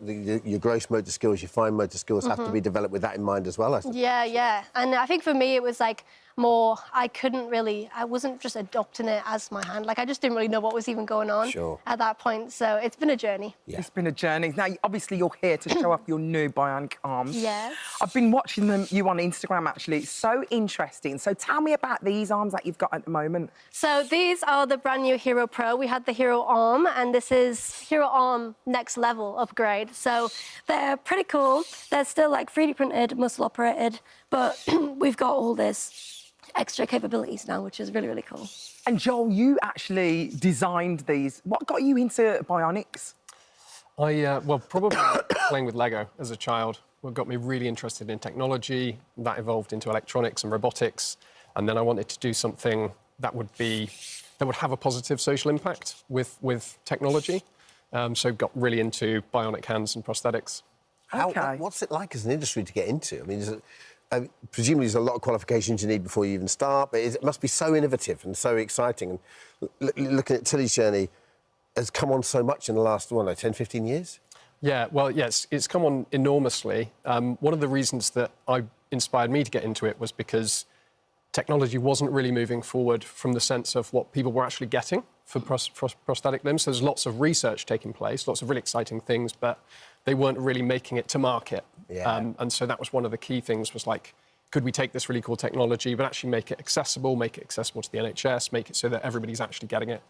your gross motor skills, your fine motor skills have to be developed with that in mind as well, I suppose. Yeah, yeah. And I think for me, it was like more, I wasn't just adopting it as my hand. Like, I just didn't really know what was even going on at that point. So it's been a journey. Yeah. It's been a journey. Now, obviously, you're here to show off your new bionic arms. Yes. I've been watching you on Instagram, actually. It's so interesting. So tell me about these arms that you've got at the moment. So these are the brand new Hero Pro. We had the Hero Arm, and this is Hero Arm next level upgrade. So they're pretty cool. They're still like 3D printed, muscle operated, but we've got all this extra capabilities now, which is really, really cool. And Joel, you actually designed these. What got you into bionics? Well, probably playing with Lego as a child. What got me really interested in technology. That evolved into electronics and robotics. And then I wanted to do something that would have a positive social impact with technology. So got really into bionic hands and prosthetics. What's it like as an industry to get into? I mean, presumably there's a lot of qualifications you need before you even start, but it must be so innovative and so exciting. And looking at Tilly's journey, has come on so much in the last, 10, 15 years? Yeah, well, yes, it's come on enormously. One of the reasons that inspired me to get into it was because technology wasn't really moving forward from the sense of what people were actually getting for prosthetic limbs. There's lots of research taking place, lots of really exciting things, but they weren't really making it to market. Yeah. And so that was one of the key things, was like, could we take this really cool technology but actually make it accessible to the NHS, make it so that everybody's actually getting it.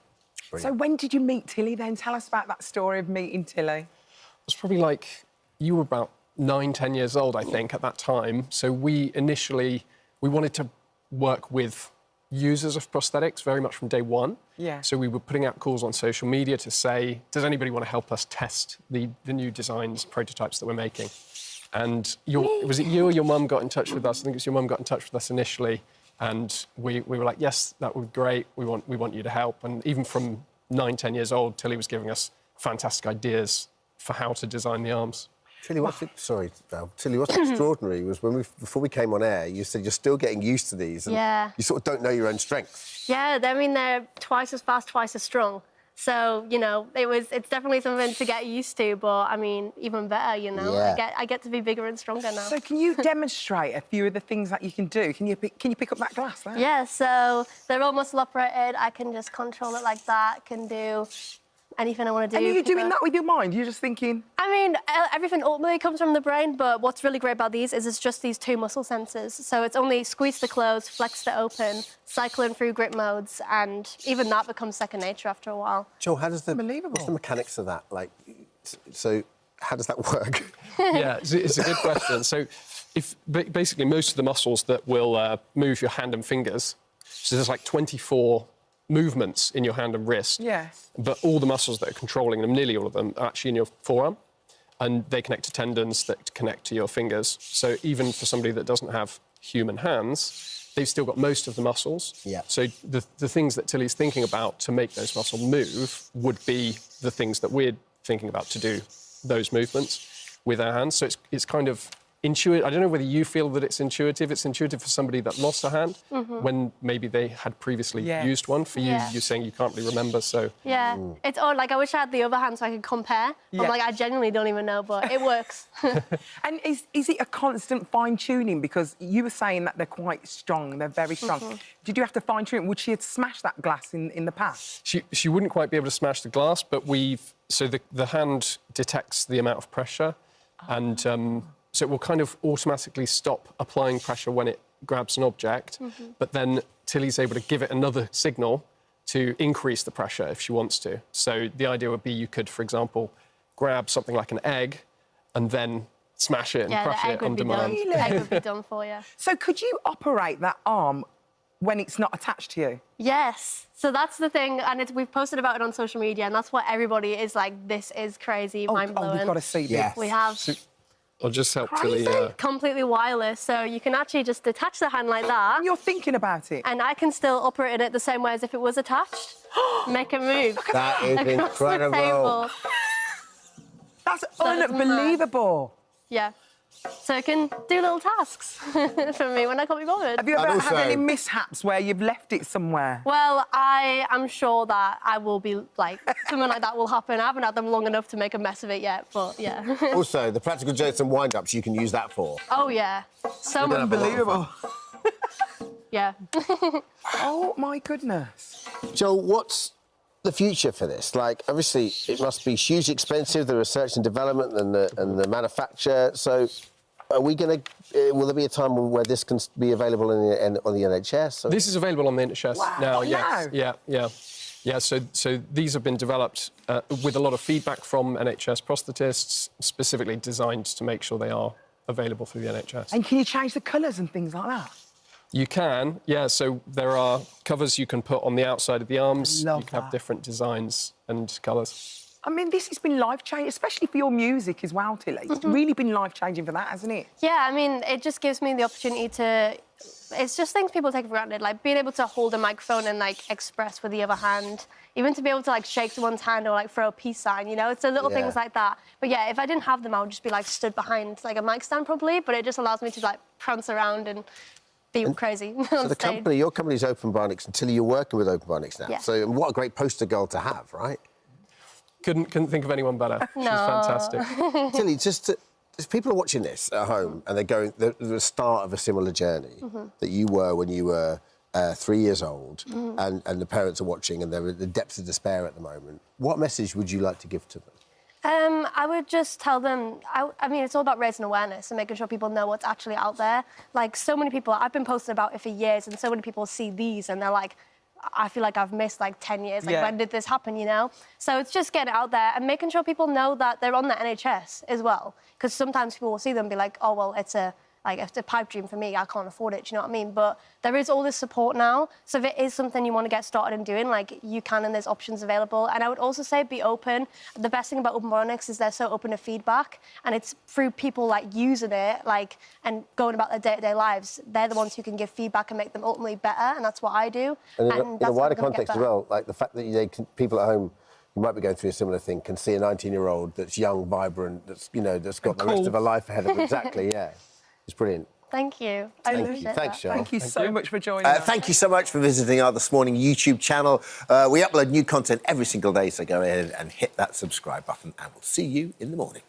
Brilliant. So when did you meet Tilly then? Tell us about that story of meeting Tilly. It was probably like, you were about 9, 10 years old, I think, at that time. So we wanted to work with users of prosthetics very much from day one. Yeah. So we were putting out calls on social media to say, does anybody want to help us test the new designs, prototypes that we're making? And was it you or your mum got in touch with us? I think it was your mum got in touch with us initially. And we were like, yes, that would be great. We want you to help. And even from 9, 10 years old, Tilly was giving us fantastic ideas for how to design the arms. Tilly, what's extraordinary was before we came on air, you said you're still getting used to these. And you sort of don't know your own strength. Yeah, I mean, they're twice as fast, twice as strong. So, you know, it's definitely something to get used to, but, I mean, even better, you know. Yeah. I get to be bigger and stronger now. So can you demonstrate a few of the things that you can do? Can you pick up that glass there? Yeah, so they're all muscle operated. I can just control it like that, can do anything I want to do. And are you doing that with your mind? You're just thinking... I mean, everything ultimately comes from the brain, but what's really great about these is it's just these 2 muscle sensors. So it's only squeeze to close, flex to open, cycling through grip modes, and even that becomes second nature after a while. Joel, what's the mechanics of that? Like, so how does that work? Yeah, it's a good question. So basically most of the muscles that will move your hand and fingers, so there's like 24 movements in your hand and wrist. Yes. But all the muscles that are controlling them, nearly all of them, are actually in your forearm. And they connect to tendons that connect to your fingers. So even for somebody that doesn't have human hands, they've still got most of the muscles. Yeah. So the things that Tilly's thinking about to make those muscles move would be the things that we're thinking about to do those movements with our hands. So it's kind of intuitive. I don't know whether you feel that it's intuitive. It's intuitive for somebody that lost a hand when maybe they had previously used one. For you, you're saying you can't really remember, so... Yeah, it's odd. Like, I wish I had the other hand so I could compare. I'm like, I genuinely don't even know, but it works. And is it a constant fine-tuning? Because you were saying that they're quite strong, they're very strong. Did you have to fine-tune? Would she have smashed that glass in the past? She wouldn't quite be able to smash the glass, but so the hand detects the amount of pressure, and so it will kind of automatically stop applying pressure when it grabs an object, but then Tilly's able to give it another signal to increase the pressure if she wants to. So the idea would be you could, for example, grab something like an egg and then smash it and crush it on demand. The egg would be done for you. So could you operate that arm when it's not attached to you? Yes. So that's the thing, and we've posted about it on social media, and that's what everybody is like, this is crazy, mind-blowing. Oh, we've got to see this. Yes. We have. I'll just help Tilly. Completely wireless, so you can actually just detach the hand like that. And you're thinking about it. And I can still operate it the same way as if it was attached. Make it move. That is incredible. That's unbelievable. Yeah. So I can do little tasks for me when I can't be bothered. Have you ever had any mishaps where you've left it somewhere? Well, I am sure that I will be, like, something like that will happen. I haven't had them long enough to make a mess of it yet, but, yeah. Also, the practical jokes and wind-ups, you can use that for. Oh, yeah. So much. Unbelievable. Yeah. Oh, my goodness. Joel, what's the future for this? Like, obviously, it must be hugely expensive, the research and development and the manufacture. So, are we going to... will there be a time where this can be available on the NHS? Or? This is available on the NHS now, yes. Yeah, so these have been developed with a lot of feedback from NHS prosthetists, specifically designed to make sure they are available through the NHS. And can you change the colours and things like that? You can, yeah. So there are covers you can put on the outside of the arms. You can have different designs and colours. I mean, this has been life-changing, especially for your music as well, Tilly. It's really been life-changing for that, hasn't it? Yeah, I mean, it just gives me the opportunity to... It's just things people take for granted, like being able to hold a microphone and, like, express with the other hand, even to be able to, like, shake someone's hand or, like, throw a peace sign, you know? It's the little things like that. But, yeah, if I didn't have them, I would just be, like, stood behind, like, a mic stand probably, but it just allows me to, like, prance around and be crazy on So stage. your company's Open Bionics, and Tilly, you're working with Open Bionics now. Yeah. So what a great poster girl to have, right? Couldn't think of anyone better. No. She's fantastic. Tilly, if people are watching this at home and they're going the start of a similar journey that you were when you were 3 years old, and the parents are watching and they're in the depths of despair at the moment, what message would you like to give to them? I would just tell them, I mean, it's all about raising awareness and making sure people know what's actually out there. Like, so many people, I've been posting about it for years, and so many people see these and they're like, I feel like I've missed, like, 10 years. Like, when did this happen, you know? So it's just getting it out there and making sure people know that they're on the NHS as well. Because sometimes people will see them and be like, oh, well, it's a pipe dream for me, I can't afford it, do you know what I mean? But there is all this support now, so if it is something you want to get started in doing, like, you can, and there's options available. And I would also say be open. The best thing about Open Bionics is they're so open to feedback, and it's through people, like, using it, like, and going about their day-to-day lives. They're the ones who can give feedback and make them ultimately better, and that's what I do. And in a wider context as well, like, the fact that people at home who might be going through a similar thing can see a 19-year-old that's young, vibrant, that's got the rest of her life ahead of her. Exactly, yeah. It's brilliant. Thank you. Thanks, Joel. Thank you so much for joining us. Thank you so much for visiting our This Morning YouTube channel. We upload new content every single day, so go ahead and hit that subscribe button, and we'll see you in the morning.